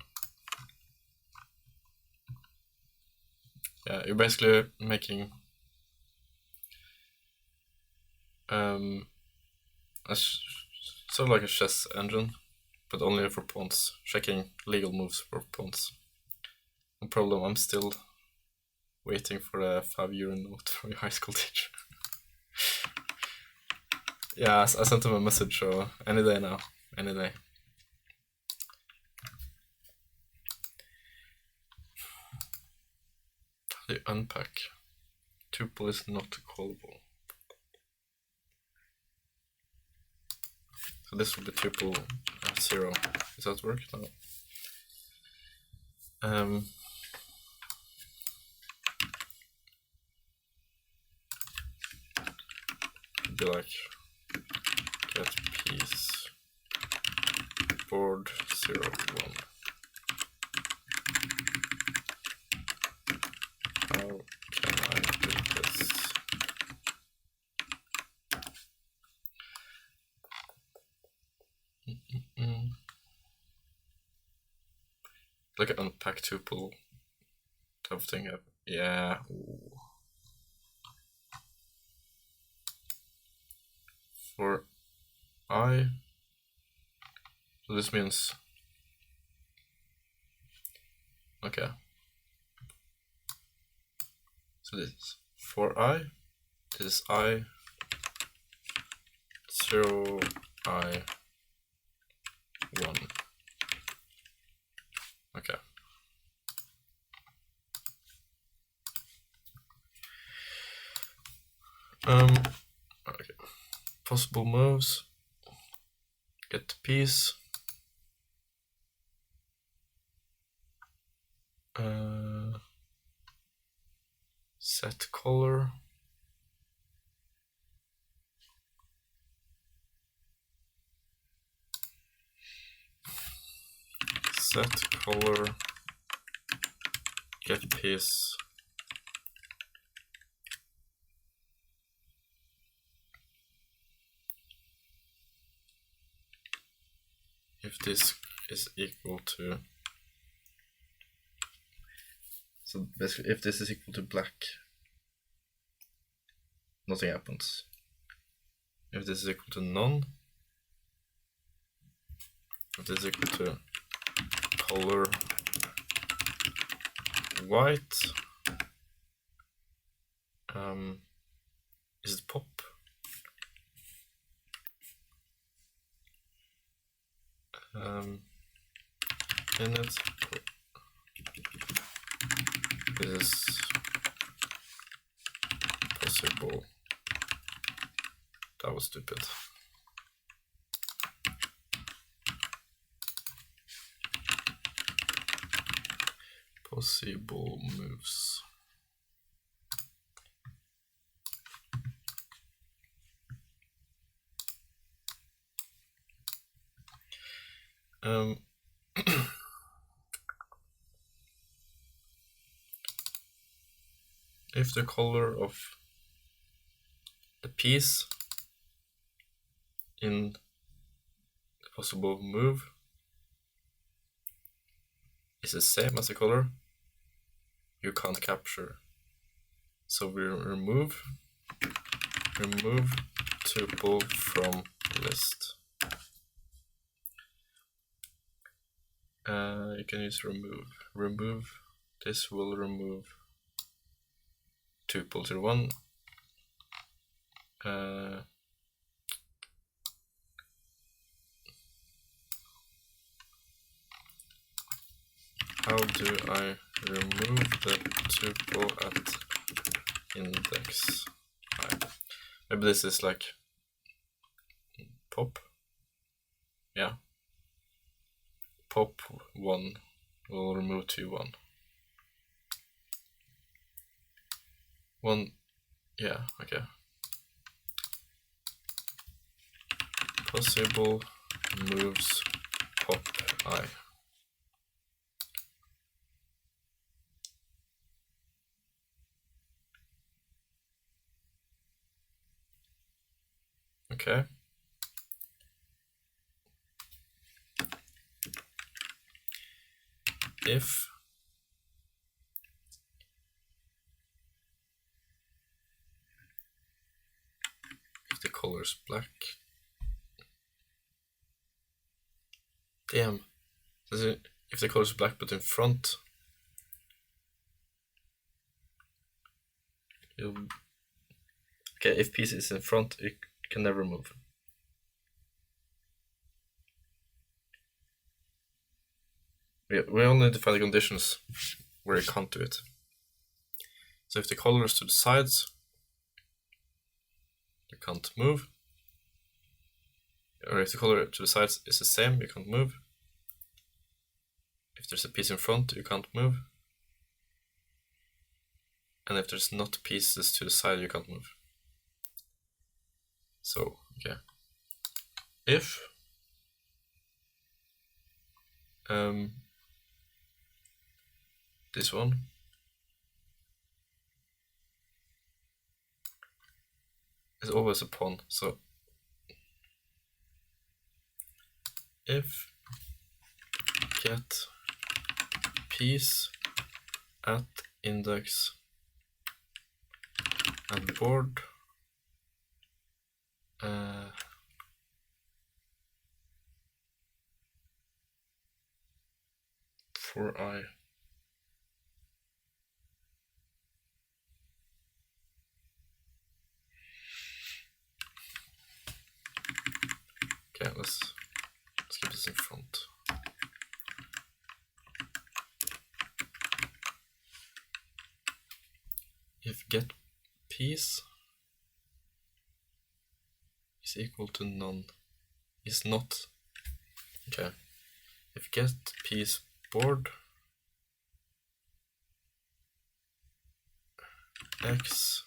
Speaker 1: Yeah, you're basically making sort of like a chess engine, but only for pawns, checking legal moves for pawns. No problem, I'm still waiting for a 5-euro note from your high school teacher. Yeah, I sent him a message, so any day now, any day. How do you unpack? Tuple is not callable. So this will be tuple 0. Does that work? No. It'd be like get piece board 0 1. How can I do this? Like an unpack tuple type of thing. Yeah. Ooh. For I, so this means, okay. So this is for I, this is I, 0, I, 1. Okay. Okay. Possible moves. Get the piece. Set color. Set color. Get piece. If this is equal to, so basically if this is equal to black, nothing happens. If this is equal to none, if this is equal to color white, is it pop? Init. This is possible. That was stupid. Possible moves. If the color of the piece in the possible move is the same as the color, you can't capture. So we remove tuple from list. You can use remove. This will remove tuple 01. How do I remove the tuple at index I? Maybe this is like pop. Yeah. Pop 1 will remove 2 1. 1, yeah, okay. Possible moves pop I. Okay. If the color is black. Damn. If the color is black but in front, okay, if piece is in front, it can never move. We only define the conditions where it can't do it. So if the color is to the sides, you can't move. Or if the color to the sides is the same, you can't move. If there's a piece in front, you can't move. And if there's not pieces to the side, you can't move. So, okay. If this one is always a pawn, so if get piece at index and board for I. Okay, let's keep this in front. If get piece is equal to none, is not. Okay. If get piece board x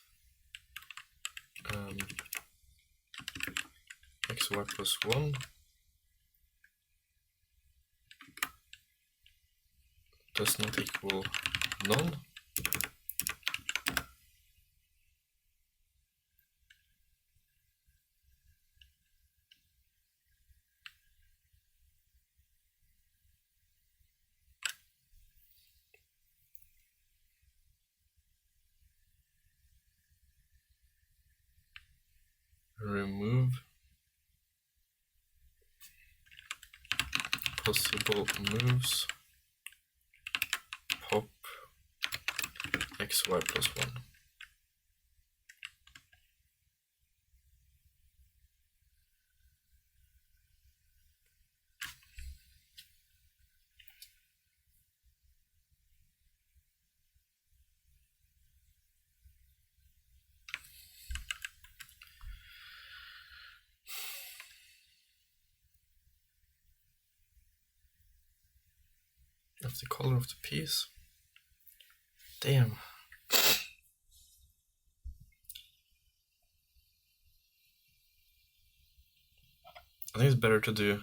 Speaker 1: xy plus 1 does not equal none, remove possible moves pop xy plus 1. That's the color of the piece. Damn. I think it's better to do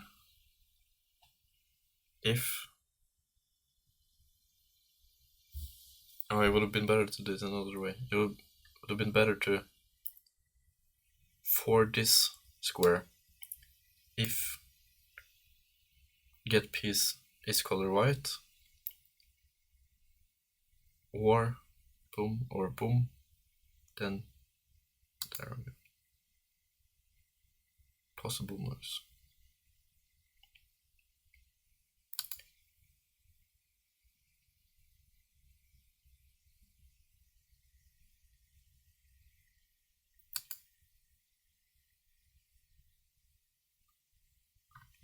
Speaker 1: if. Oh, it would have been better to do it another way. It would have been better to, for this square, if get piece is color white, or boom, then there we go. Possible moves.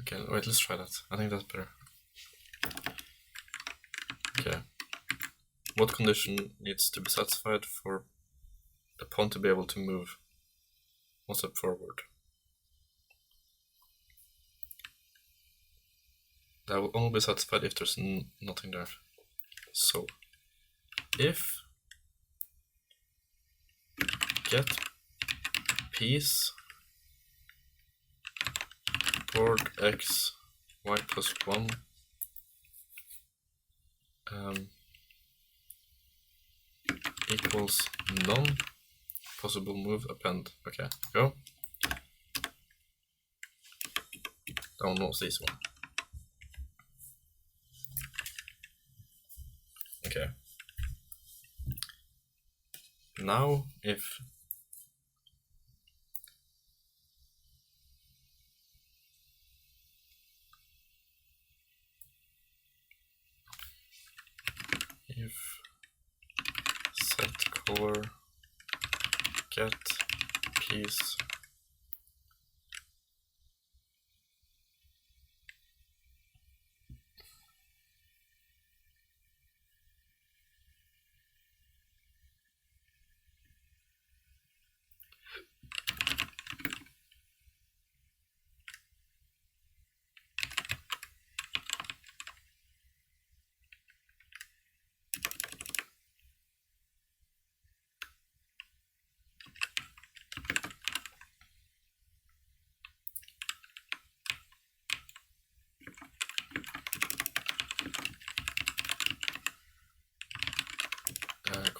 Speaker 1: Okay, wait, let's try that. I think that's better. what condition needs to be satisfied for the pawn to be able to move one step forward? That will only be satisfied if there's nothing there. So, if get piece board x y plus 1 equals none, possible move, append. Okay, go. That one was this one. Okay. Now if set color get piece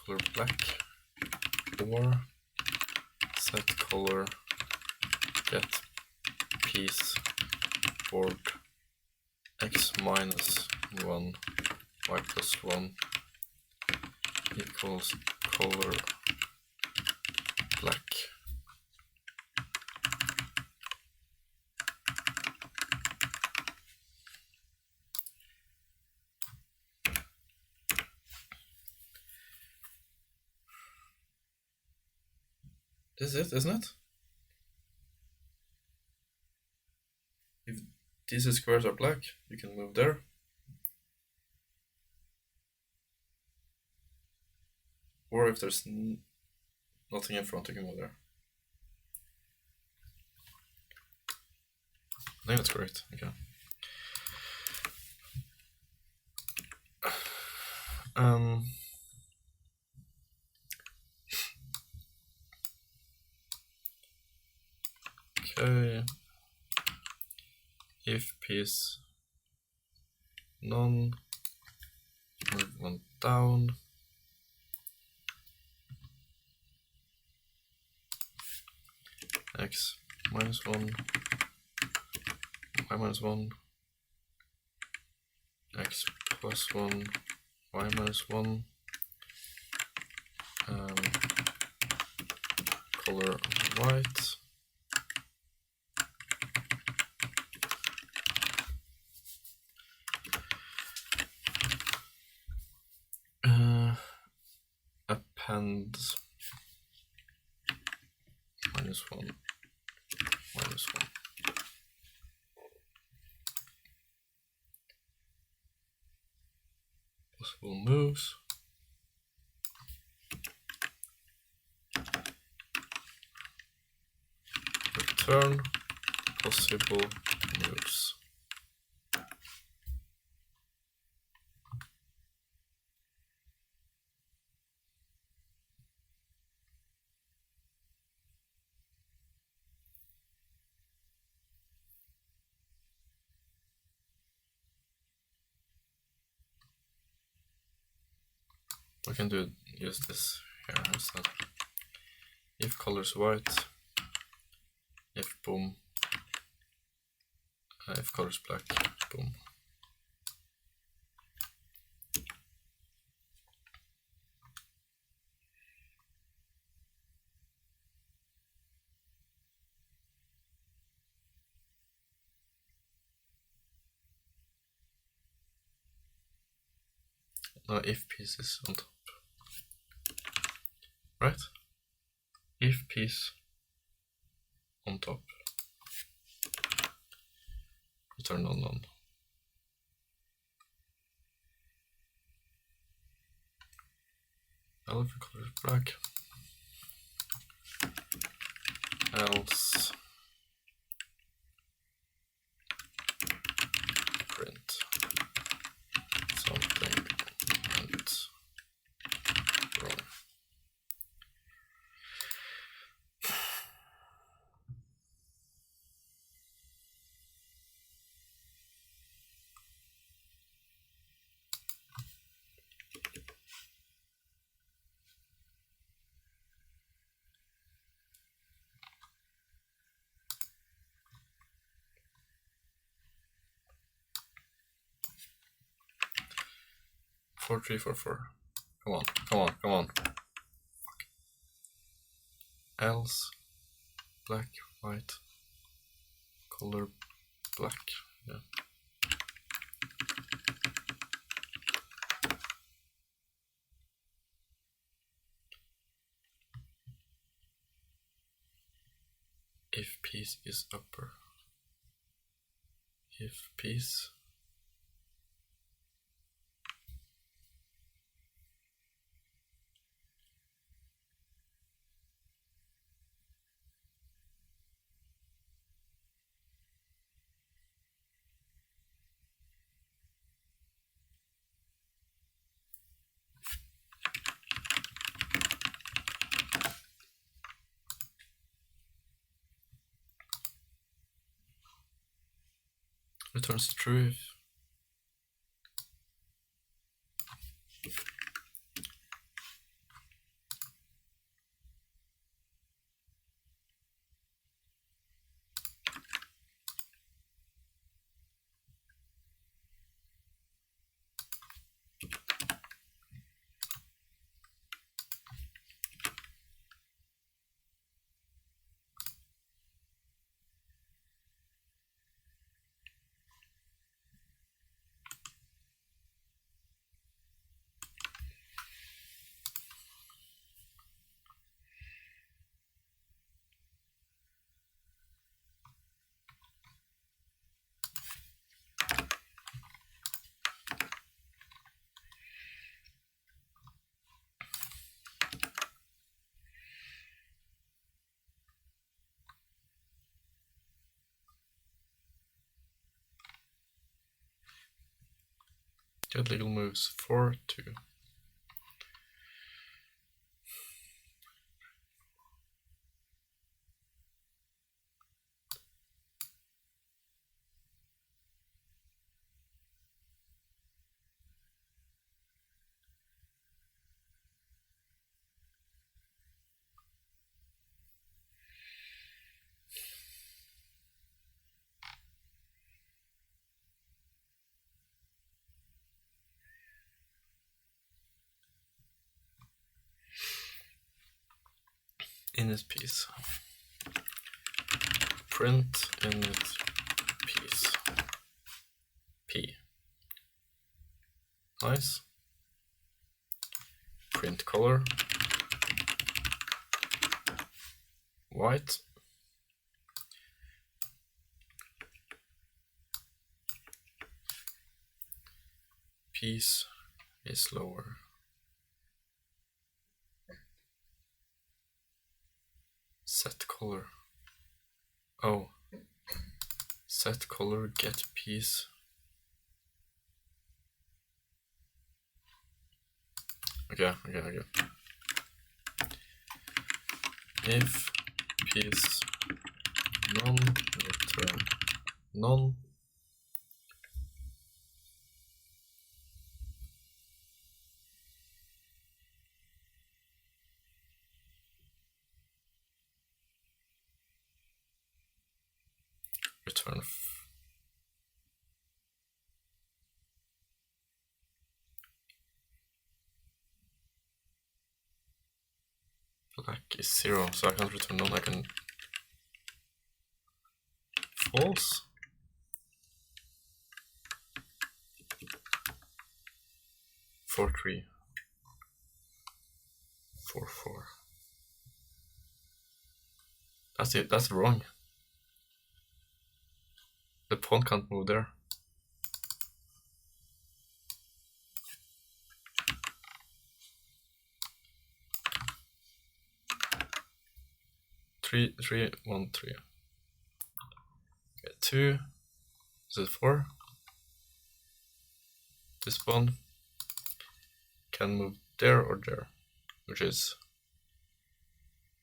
Speaker 1: color black or set color get piece board x minus 1 y plus 1 equals color black. This is it, isn't it? If these squares are black, you can move there. Or if there's nothing in front, you can move there. I think that's correct. Okay. Okay. If piece none, move one down. X minus 1, y minus 1, x plus 1, y minus 1, color white, append minus 1, minus 1. Possible moves. Return possible moves. We can use this here instead. If color is white, if boom, if color is black, boom. Now if piece is on top, right? If piece on top, return none. Elephant color is black. Else print something went wrong. Four, 3, 4, 4. Come on, come on, come on. Fuck. Else black, white, color black. Yeah. If piece is upper. If piece returns true if get legal moves 4, 2. Init piece. Print init piece. P. Nice. Print color. White. Piece is lower. Set color. Oh. Set color get piece. Okay. If piece none, return none. Return black is 0, so I can't return none. I can false. Four, 3, 4, 4. That's it. That's wrong. The pawn can't move there. 3, 3, 1, 3. Okay, 2. Is it 4? This one can move there or there, which is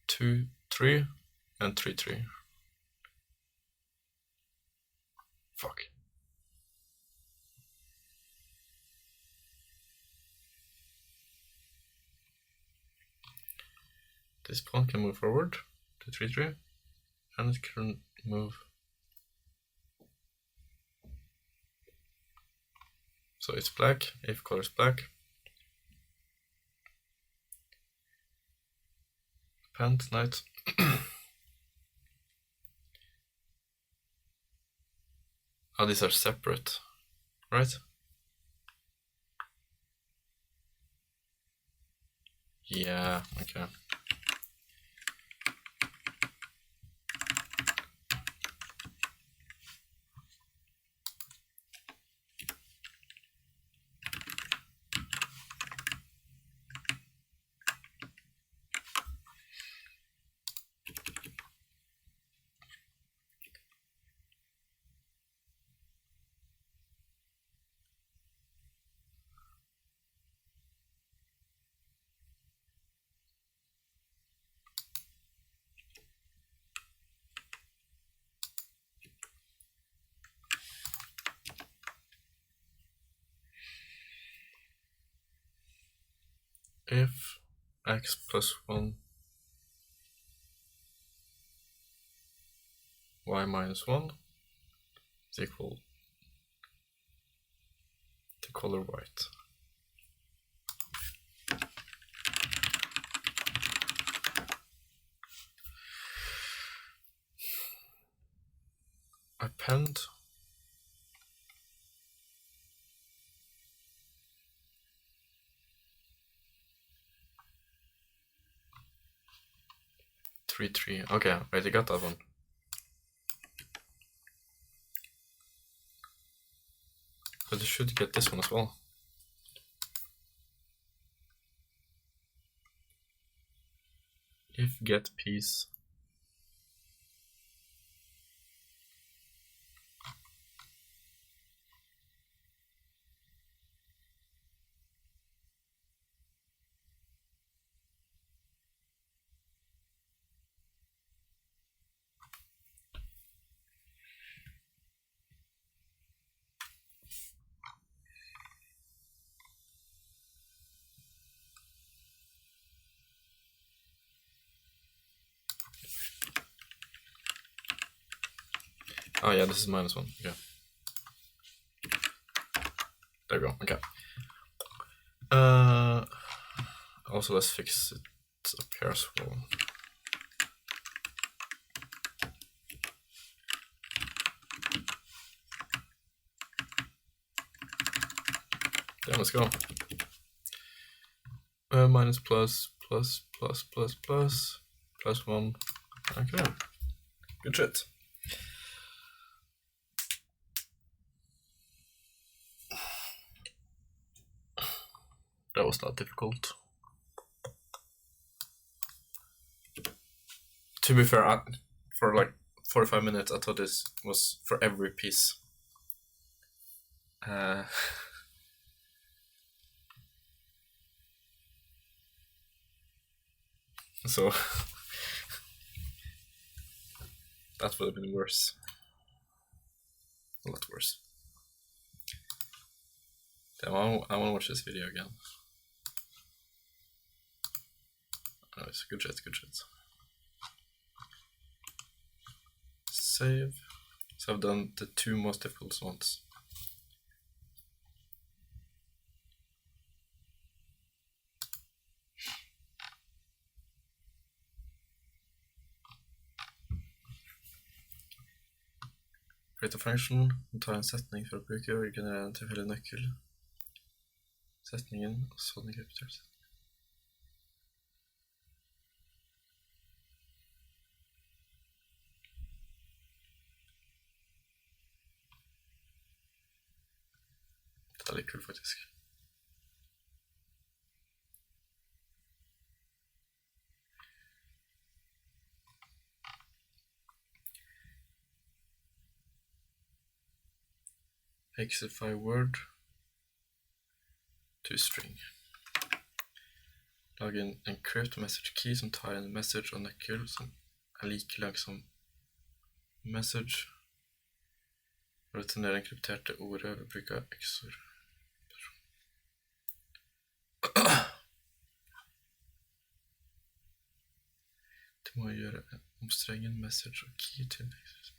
Speaker 1: 2, 3, and 3, 3. Fuck. This pawn can move forward to 3, 3, and it can move. So it's black, if color is black. Pant, knight. Oh, these are separate, right? Yeah, okay. If x plus 1 y minus 1 is equal to color white. Append three, 3. Okay, wait, I got that one. But I should get this one as well. If get piece oh yeah, this is minus 1. Okay. There we go. Okay. Also, let's fix it up here as well. Then let's go. Minus plus 1. Okay. Good shit. That was not difficult. To be fair, for like 45 minutes, I thought this was for every piece. So that would have been worse. A lot worse. Damn, I want to watch this video again. Nice, good shit, good shit. Save. So I've done the 2 most difficult ones. Create a function, ta en setning for å bruke og generere en tilfeldig nøkkel. Setningen, og så den kryptert. Det er litt kult faktisk. Hexify word to string. Lag en encrypt message key som tar en message og nøkkel som er like lang som message. Og returnerer enkrypterte ordet ved bruk av XOR. Du må gjøre om strengen message og key til message.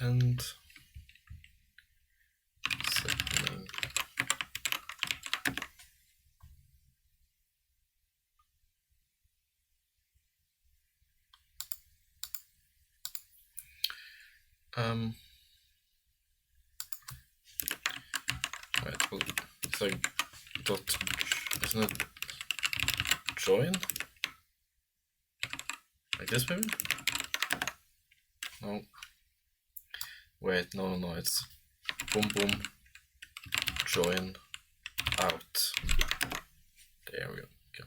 Speaker 1: Append setning. Wait, well, it's like dot, isn't it join? Like this maybe? No. Wait, no, it's boom boom join out. There we go. Okay.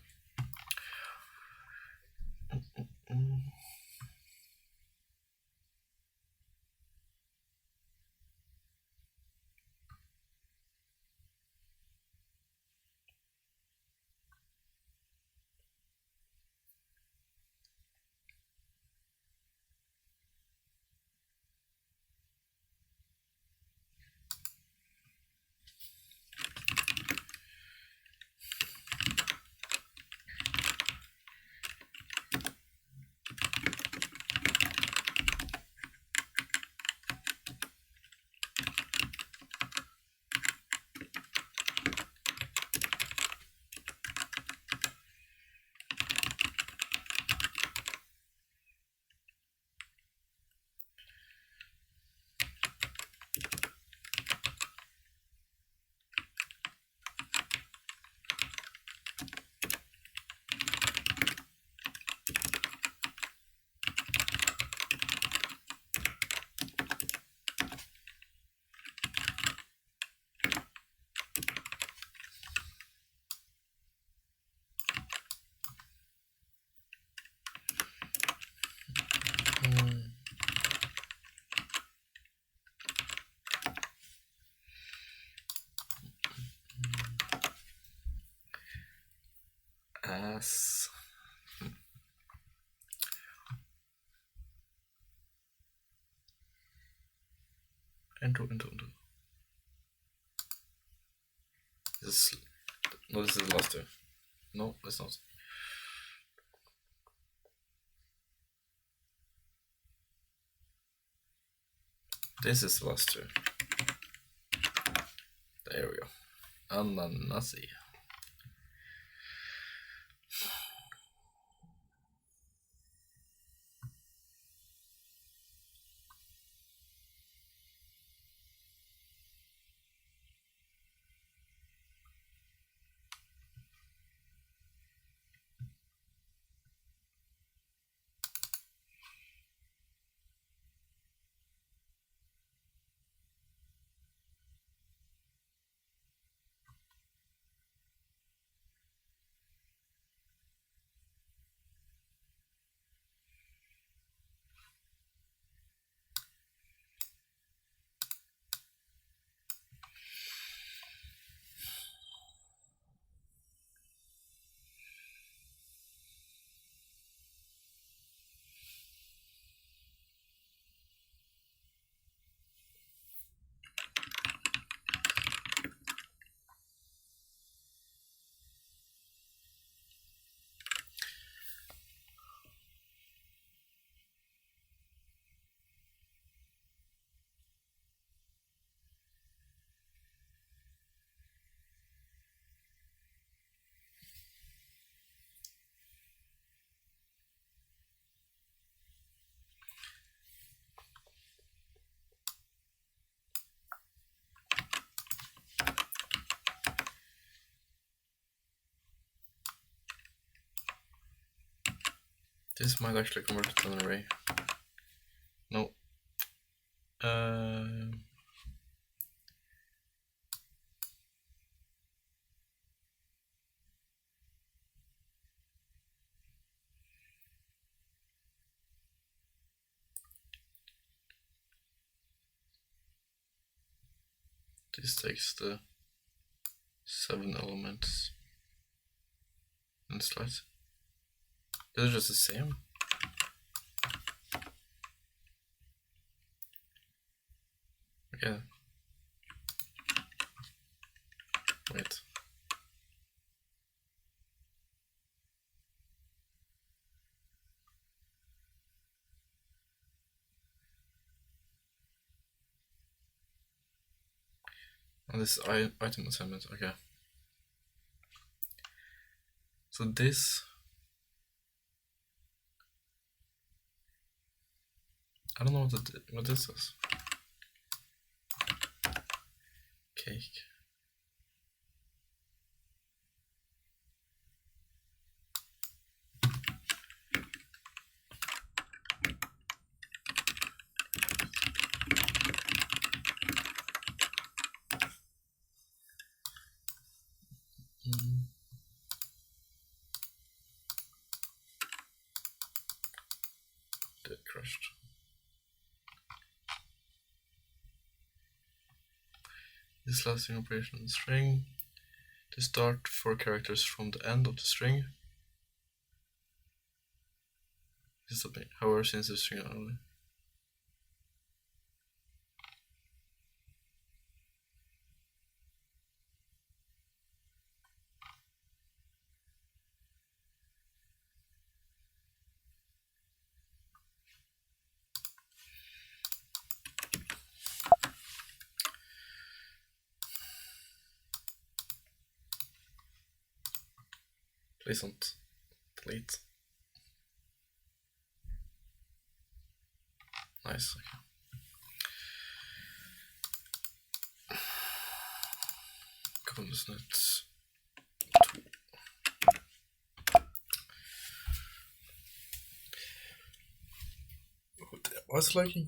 Speaker 1: Ass. Enter. This is the last two. No, it's not. This is the last two. There we go. Ananasi. This might actually convert it to an array. No. This takes the 7 elements and slides. They're just the same. Okay. Wait. Oh, this is item assignment, okay. So this, I don't know what this is. Cake. Dead crushed. This lasting operation in the string. To start 4 characters from the end of the string. This is however, since the string only. Please don't delete. Nice, okay. Kunstnet 2. Oh, det was lagging.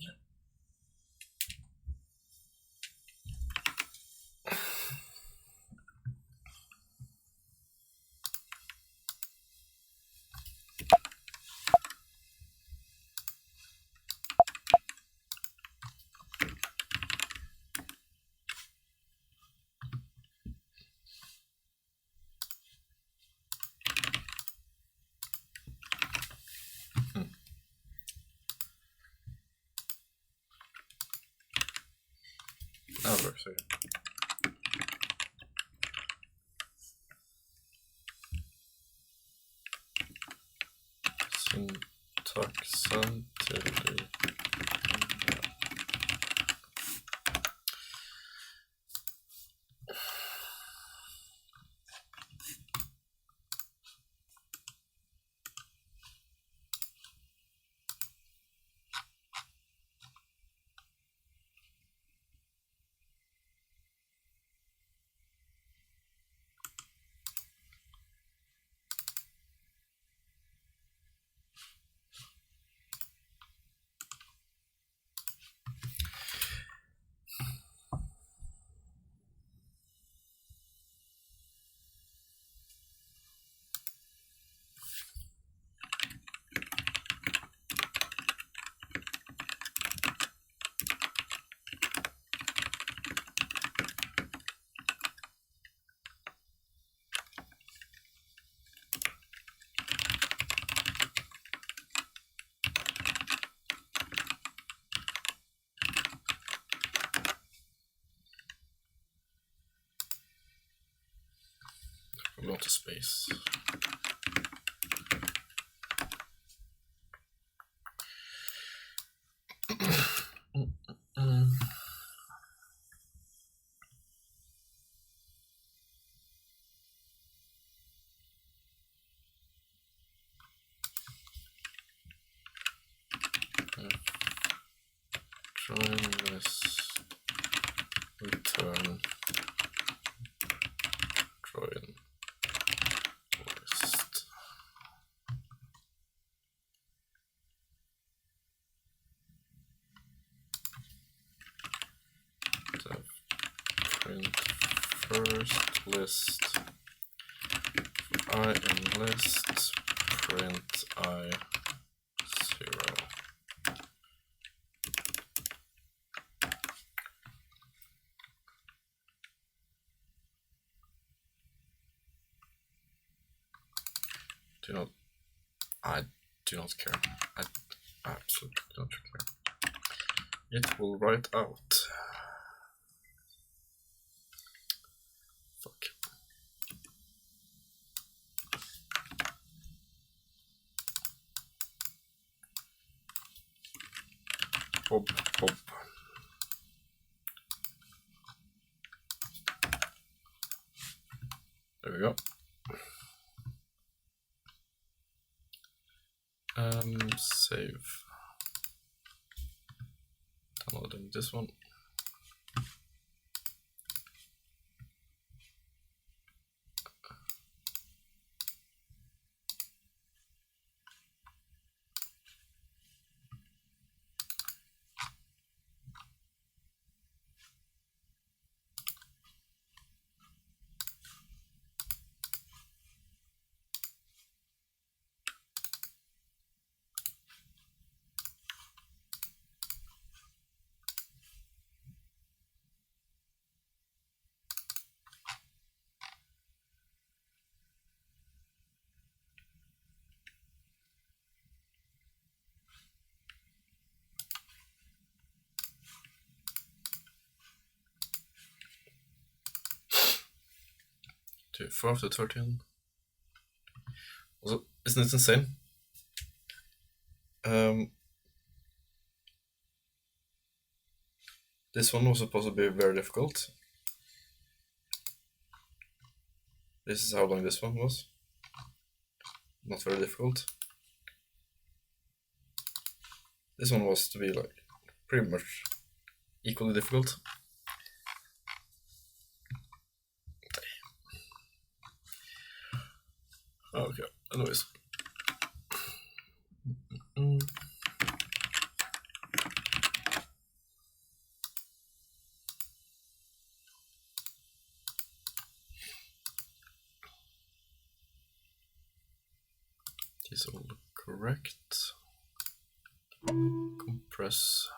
Speaker 1: syntax here. Syntax until not a space. Join list, return, join list. Def print first list, I in list, print I 0. I do not care. I absolutely don't care. It will write out. Fuck. Bob. There we go. Save. Downloading this one. To 4 after 13. Also, isn't it insane? This one was supposed to be very difficult. This is how long this one was. Not very difficult. This one was to be like pretty much equally difficult. Okay, anyways. These all look correct. Compress.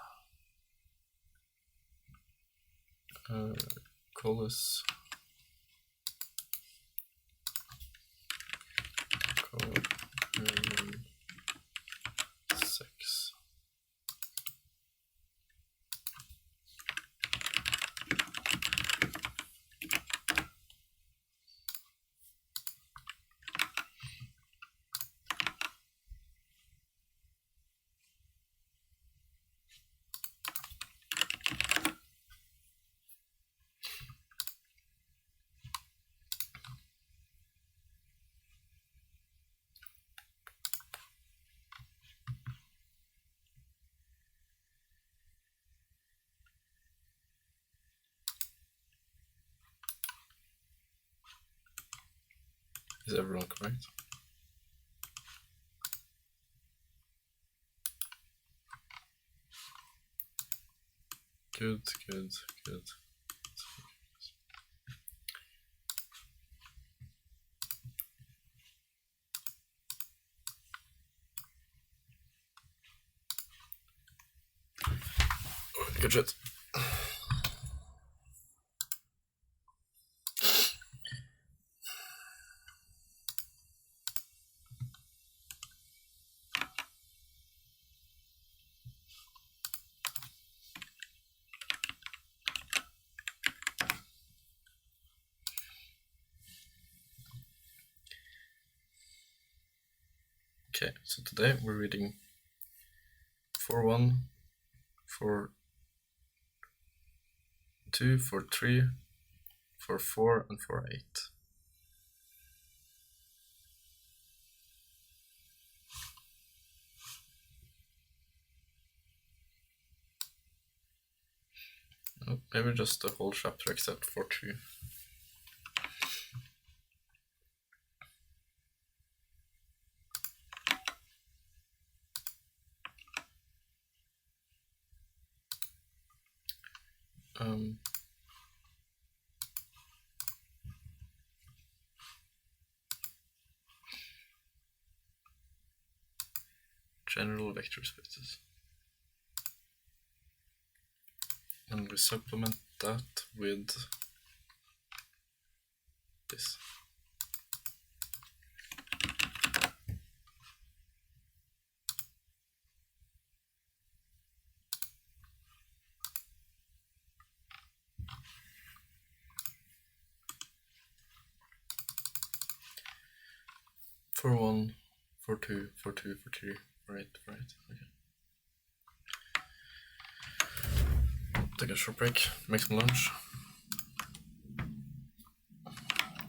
Speaker 1: Call this. Code 6. Is everyone correct? Good, good, good. Good shit. Okay, so today we're reading 4-1, 4-2, 4-3, 4-4, and 4-8. Oh, maybe just the whole chapter except 4-2. General vector spaces. And we supplement that with this. For 1, for 2, for 2, for 3, for 8, for 8. Okay. Take a short break, make some lunch.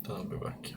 Speaker 1: Then I'll be back.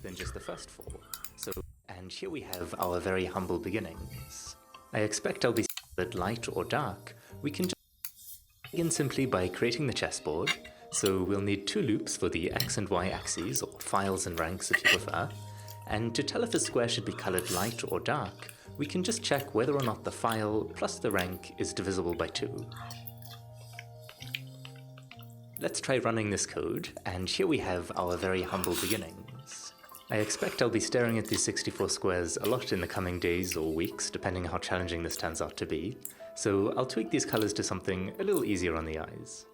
Speaker 3: than just the first 4. So, and here we have our very humble beginnings. I expect I'll be at light or dark. We can just begin simply by creating the chessboard. So we'll need 2 loops for the X and Y axes, or files and ranks if you prefer. And to tell if a square should be colored light or dark, we can just check whether or not the file plus the rank is divisible by 2. Let's try running this code, and here we have our very humble beginnings. I expect I'll be staring at these 64 squares a lot in the coming days or weeks, depending how challenging this turns out to be, so I'll tweak these colors to something a little easier on the eyes.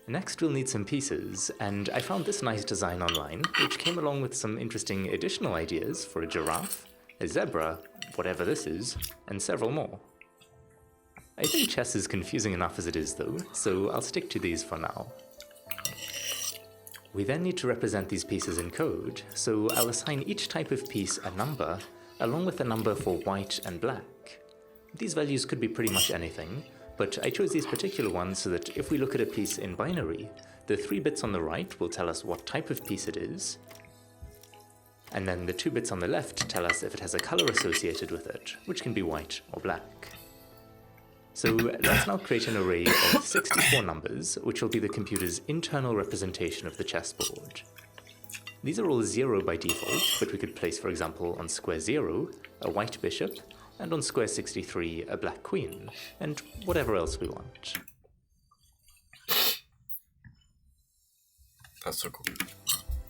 Speaker 3: Next we'll need some pieces, and I found this nice design online, which came along with some interesting additional ideas for a giraffe, a zebra, whatever this is, and several more. I think chess is confusing enough as it is though, so I'll stick to these for now. We then need to represent these pieces in code, so I'll assign each type of piece a number, along with a number for white and black. These values could be pretty much anything, but I chose these particular ones so that if we look at a piece in binary, the 3 bits on the right will tell us what type of piece it is, and then the 2 bits on the left tell us if it has a color associated with it, which can be white or black. So let's now create an array of 64 numbers, which will be the computer's internal representation of the chessboard. These are all 0 by default, but we could place, for example, on square 0, a white bishop, and on square 63, a black queen, and whatever else we want.
Speaker 1: That's so cool.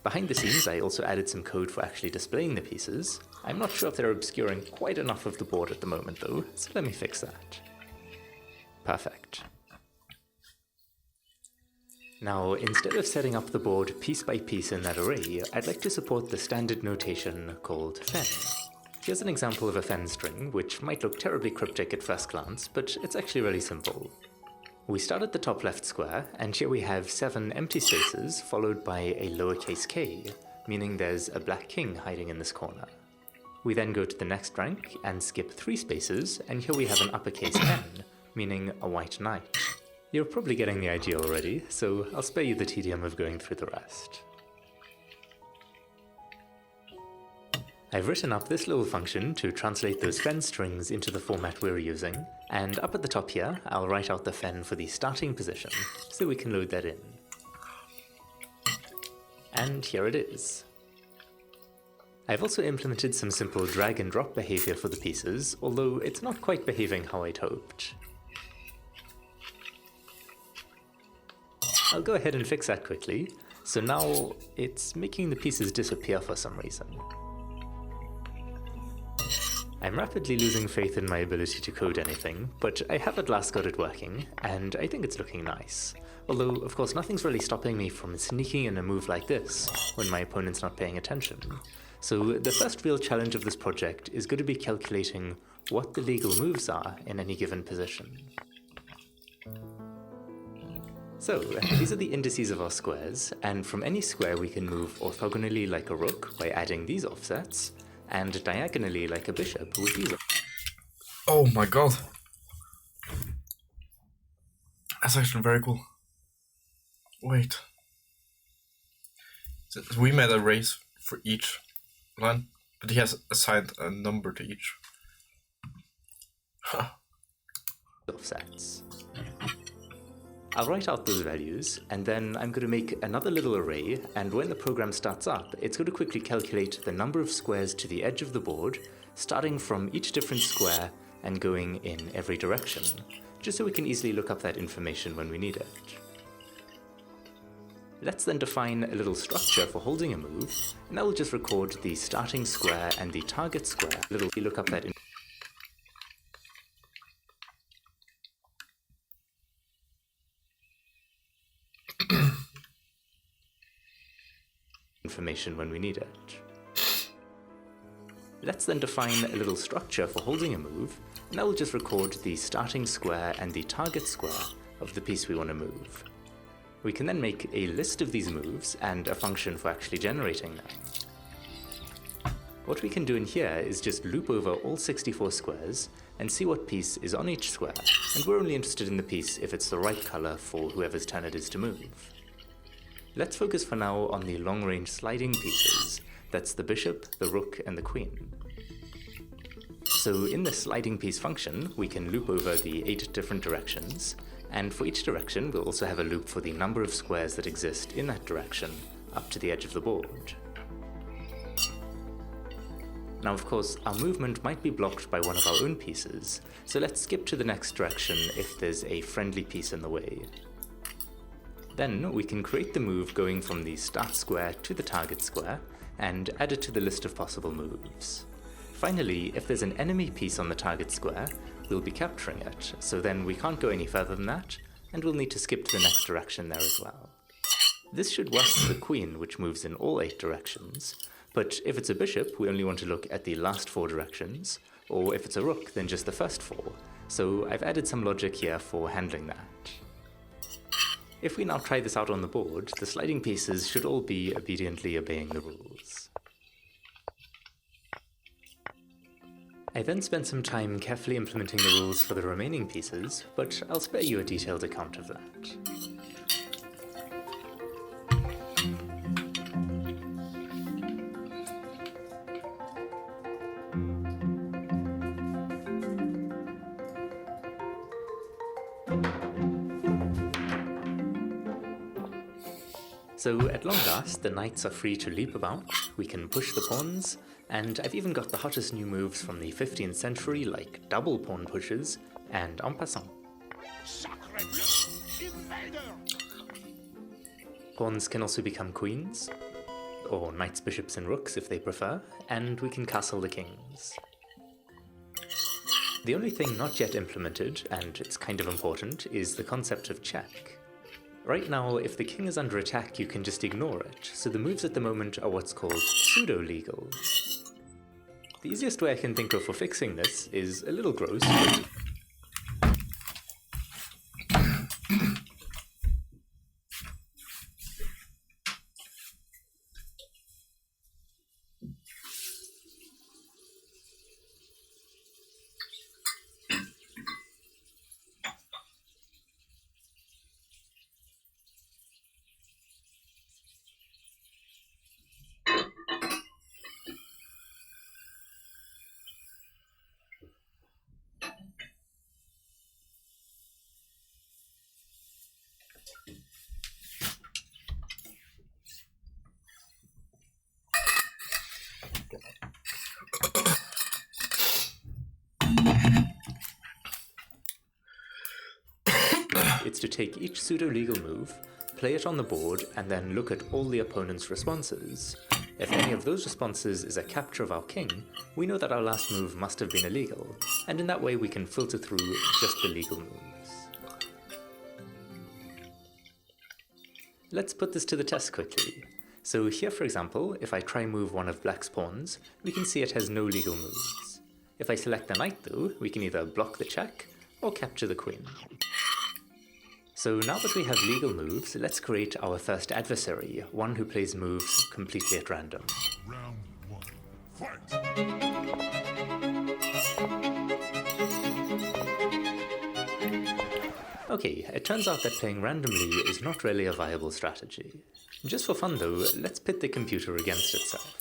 Speaker 3: Behind the scenes, I also added some code for actually displaying the pieces. I'm not sure if they're obscuring quite enough of the board at the moment though, so let me fix that. Perfect. Now, instead of setting up the board piece by piece in that array, I'd like to support the standard notation called fen. Here's an example of a fen string, which might look terribly cryptic at first glance, but it's actually really simple. We start at the top left square, and here we have 7 empty spaces followed by a lowercase k, meaning there's a black king hiding in this corner. We then go to the next rank and skip 3 spaces, and here we have an uppercase n, meaning a white knight. You're probably getting the idea already, so I'll spare you the tedium of going through the rest. I've written up this little function to translate those fen strings into the format we're using, and up at the top here, I'll write out the fen for the starting position, so we can load that in. And here it is. I've also implemented some simple drag and drop behavior for the pieces, although it's not quite behaving how I'd hoped. I'll go ahead and fix that quickly, so now it's making the pieces disappear for some reason. I'm rapidly losing faith in my ability to code anything, but I have at last got it working, and I think it's looking nice. Although, of course, nothing's really stopping me from sneaking in a move like this when my opponent's not paying attention. So the first real challenge of this project is going to be calculating what the legal moves are in any given position. So, these are the indices of our squares, and from any square we can move orthogonally like a rook by adding these offsets, and diagonally like a bishop with these offsets.
Speaker 1: Oh my god. That's actually very cool. Wait. So we made a race for each line, but he has assigned a number to each. Huh.
Speaker 3: Offsets. I'll write out those values, and then I'm going to make another little array, and when the program starts up, it's going to quickly calculate the number of squares to the edge of the board, starting from each different square and going in every direction, just so we can easily look up that information when we need it. Let's then define a little structure for holding a move, and that will just record the starting square and the target square. Look up that information when we need it. Let's then define a little structure for holding a move, and that will just record the starting square and the target square of the piece we want to move. We can then make a list of these moves and a function for actually generating them. What we can do in here is just loop over all 64 squares and see what piece is on each square, and we're only interested in the piece if it's the right color for whoever's turn it is to move. Let's focus for now on the long-range sliding pieces. That's the bishop, the rook, and the queen. So in the sliding piece function, we can loop over the 8 different directions, and for each direction we'll also have a loop for the number of squares that exist in that direction up to the edge of the board. Now of course, our movement might be blocked by one of our own pieces, so let's skip to the next direction if there's a friendly piece in the way. Then we can create the move going from the start square to the target square, and add it to the list of possible moves. Finally, if there's an enemy piece on the target square, we'll be capturing it, so then we can't go any further than that, and we'll need to skip to the next direction there as well. This should work for the queen, which moves in all 8 directions, but if it's a bishop, we only want to look at the last 4 directions, or if it's a rook, then just the first 4, so I've added some logic here for handling that. If we now try this out on the board, the sliding pieces should all be obediently obeying the rules. I then spent some time carefully implementing the rules for the remaining pieces, but I'll spare you a detailed account of that. So at long last, the knights are free to leap about, we can push the pawns, and I've even got the hottest new moves from the 15th century like double pawn pushes and en passant. Pawns can also become queens, or knights, bishops and rooks if they prefer, and we can castle the kings. The only thing not yet implemented, and it's kind of important, is the concept of check. Right now, if the king is under attack, you can just ignore it, so the moves at the moment are what's called pseudo-legal. The easiest way I can think of for fixing this is a little gross, but it's to take each pseudo-legal move, play it on the board, and then look at all the opponent's responses. If any of those responses is a capture of our king, we know that our last move must have been illegal, and in that way we can filter through just the legal moves. Let's put this to the test quickly. So here, for example, if I try move one of black's pawns, we can see it has no legal moves. If I select the knight though, we can either block the check or capture the queen. So now that we have legal moves, let's create our first adversary, one who plays moves completely at random.
Speaker 4: Round 1, fight!
Speaker 3: Okay, it turns out that playing randomly is not really a viable strategy. Just for fun though, let's pit the computer against itself.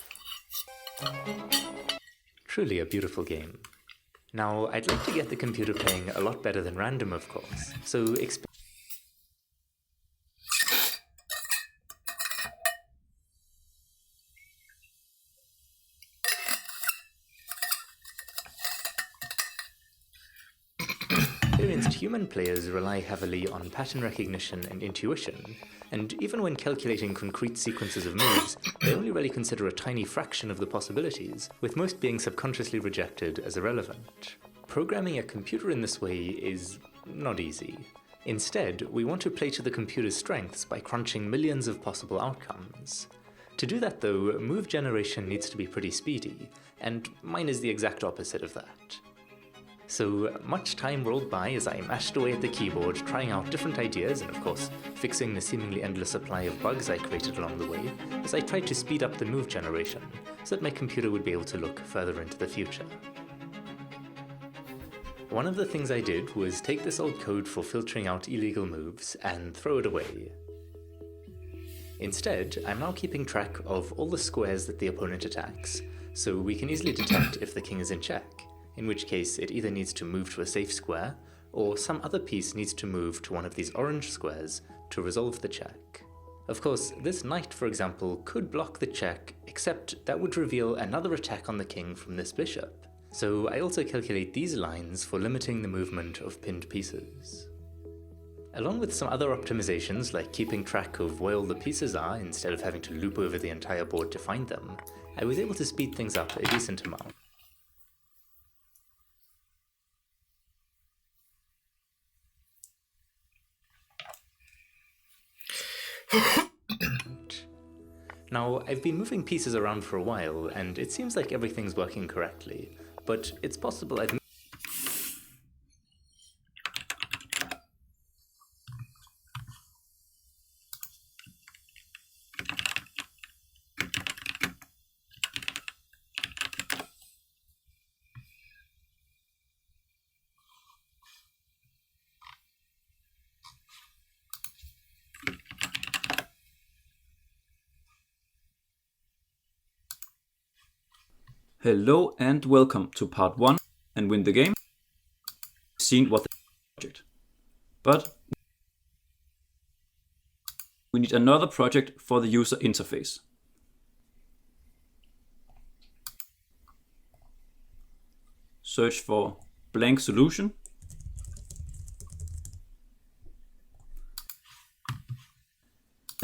Speaker 3: Truly a beautiful game. Now, I'd like to get the computer playing a lot better than random, of course, so experienced human players rely heavily on pattern recognition and intuition, and even when calculating concrete sequences of moves, they only really consider a tiny fraction of the possibilities, with most being subconsciously rejected as irrelevant. Programming a computer in this way is not easy. Instead, we want to play to the computer's strengths by crunching millions of possible outcomes. To do that though, move generation needs to be pretty speedy, and mine is the exact opposite of that. So much time rolled by as I mashed away at the keyboard, trying out different ideas and of course fixing the seemingly endless supply of bugs I created along the way, as I tried to speed up the move generation so that my computer would be able to look further into the future. One of the things I did was take this old code for filtering out illegal moves and throw it away. Instead, I'm now keeping track of all the squares that the opponent attacks, so we can easily detect if the king is in check, in which case it either needs to move to a safe square, or some other piece needs to move to one of these orange squares to resolve the check. Of course, this knight, for example, could block the check, except that would reveal another attack on the king from this bishop. So I also calculate these lines for limiting the movement of pinned pieces. Along with some other optimizations like keeping track of where all the pieces are instead of having to loop over the entire board to find them, I was able to speed things up a decent amount. Now, I've been moving pieces around for a while, and it seems like everything's working correctly, but it's possible I've
Speaker 5: Hello and welcome to part 1 and win the game. Seen what the project. But we need another project for the user interface. Search for blank solution.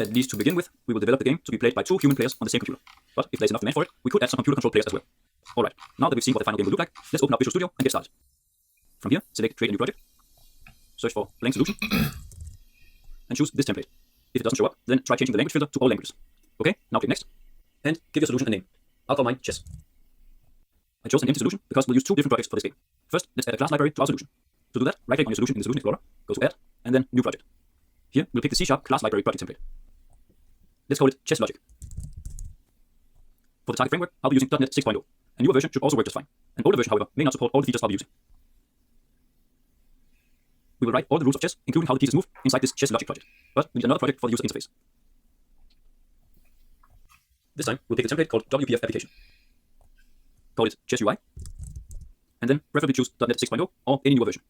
Speaker 5: At least to begin with, we will develop the game to be played by 2 human players on the same computer. But if there's enough demand for it, we could add some computer control players as well. Alright, now that we've seen what the final game will look like, let's open up Visual Studio and get started. From here, select Create a new project, search for Blank Solution, and choose this template. If it doesn't show up, then try changing the language filter to all languages. Okay, now click Next, and give your solution a name. I'll call mine Chess. I chose an empty solution because we'll use 2 different projects for this game. First, let's add a class library to our solution. To do that, right-click on your solution in the Solution Explorer, go to Add, and then New Project. Here, we'll pick the C# class library project template. Let's call it Chess Logic. For the target framework, I'll be using .NET 6.0. A newer version should also work just fine. An older version, however, may not support all the features I'll be using. We will write all the rules of chess, including how the pieces move, inside this Chess Logic project. But we need another project for the user interface. This time, we'll pick a template called WPF Application. Call it Chess UI, and then preferably choose .NET 6.0 or any newer version.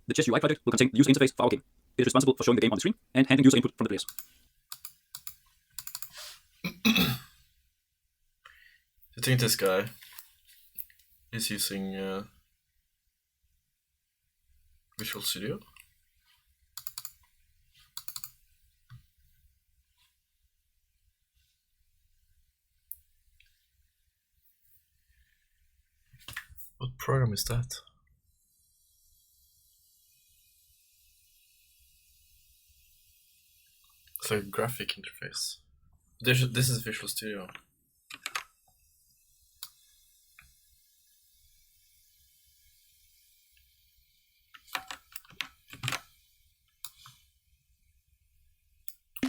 Speaker 5: The Chess UI project will contain the user interface for our game. It is responsible for showing the game on the screen and handling user input from the players.
Speaker 1: I think this guy is using Visual Studio. What program is that? It's like a graphic interface. This is Visual Studio.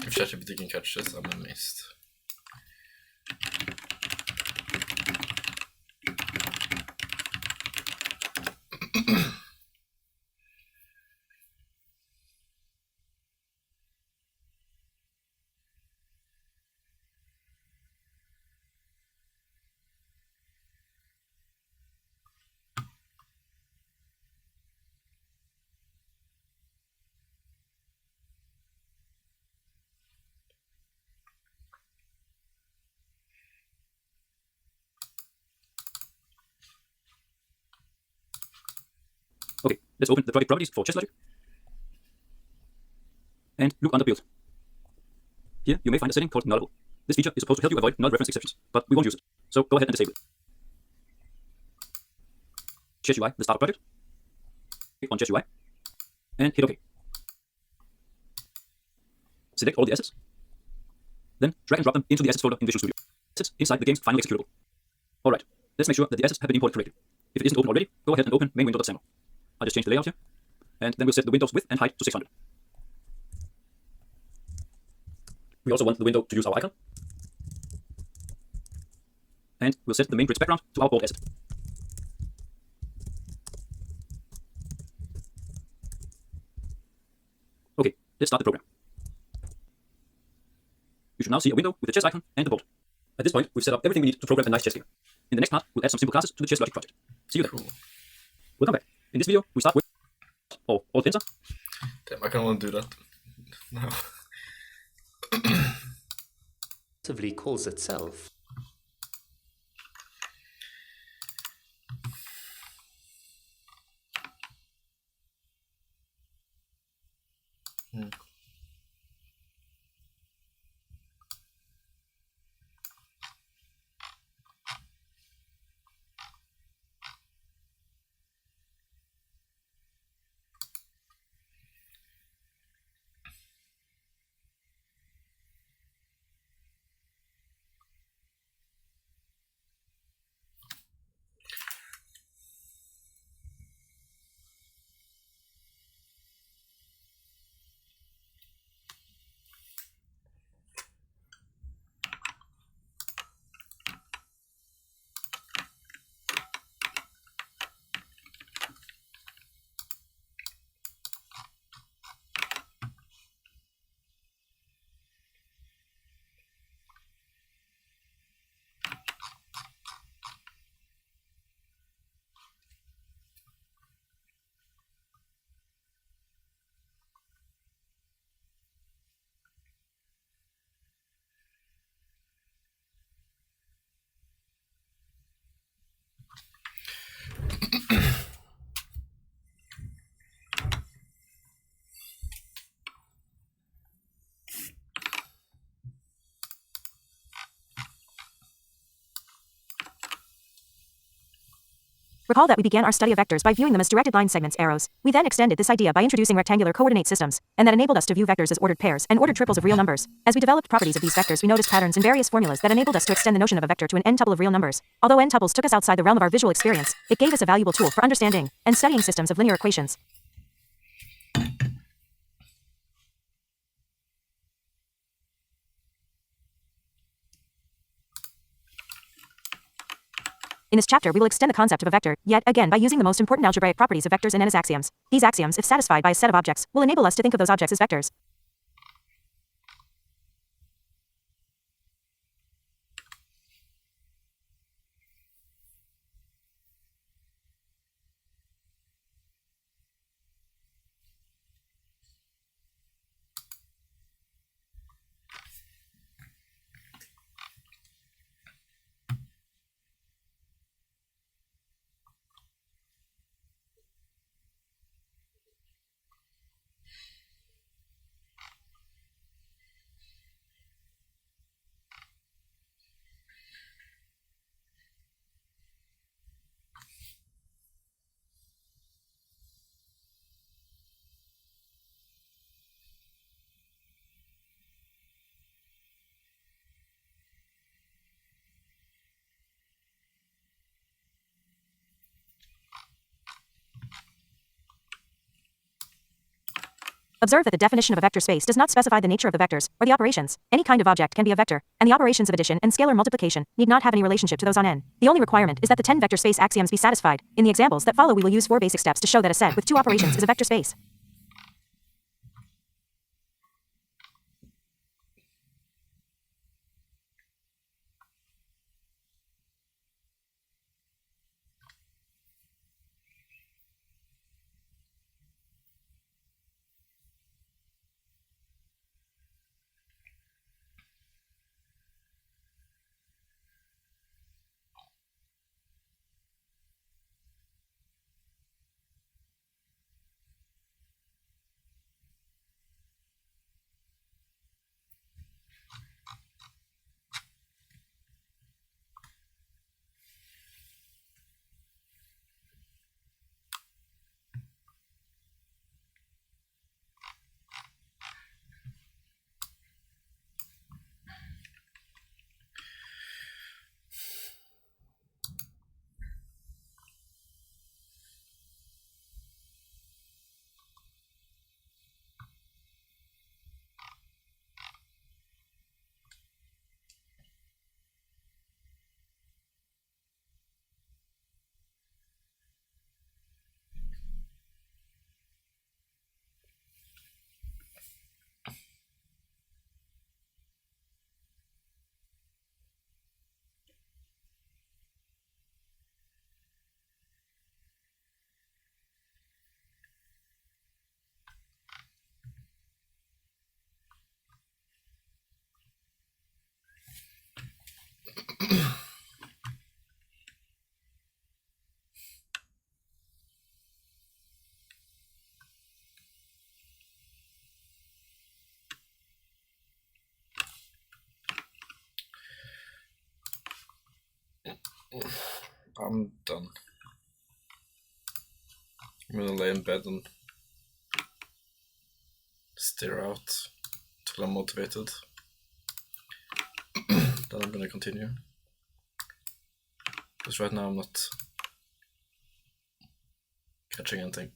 Speaker 1: If ChatGPT can catch this, I'm amazed.
Speaker 5: Okay, let's open the project properties for Chess Logic. And look under Build. Here, you may find a setting called Nullable. This feature is supposed to help you avoid null reference exceptions, but we won't use it. So go ahead and disable it. Chess UI, the starter project. Click on Chess UI, and hit OK. Select all the assets. Then drag and drop them into the assets folder in Visual Studio. Assets inside the game's final executable. Alright, let's make sure that the assets have been imported correctly. If it isn't open already, go ahead and open main window.sample. I'll just change the layout here, and then we'll set the window's width and height to 600. We also want the window to use our icon. And we'll set the main grid's background to our board asset. Okay, let's start the program. You should now see a window with the chess icon and the bolt. At this point, we've set up everything we need to program a nice chess game. In the next part, we'll add some simple classes to the chess logic project. See you then.
Speaker 1: Cool.
Speaker 5: Welcome back. In this video, we start with alt enter.
Speaker 1: Damn, I kind of want to do that now.
Speaker 3: Effectively calls itself.
Speaker 6: Recall that we began our study of vectors by viewing them as directed line segments, arrows. We then extended this idea by introducing rectangular coordinate systems, and that enabled us to view vectors as ordered pairs and ordered triples of real numbers. As we developed properties of these vectors, we noticed patterns in various formulas that enabled us to extend the notion of a vector to an n-tuple of real numbers. Although n-tuples took us outside the realm of our visual experience, it gave us a valuable tool for understanding and studying systems of linear equations. In this chapter, we will extend the concept of a vector, yet again by using the most important algebraic properties of vectors and n as axioms. These axioms, if satisfied by a set of objects, will enable us to think of those objects as vectors. Observe that the definition of a vector space does not specify the nature of the vectors, or the operations. Any kind of object can be a vector, and the operations of addition and scalar multiplication need not have any relationship to those on n. The only requirement is that the 10 vector space axioms be satisfied. In the examples that follow, we will use 4 basic steps to show that a set with 2 operations is a vector space.
Speaker 1: I'm done. I'm gonna lay in bed and stare out till I'm motivated. Then I'm gonna continue. Because right now I'm not catching anything.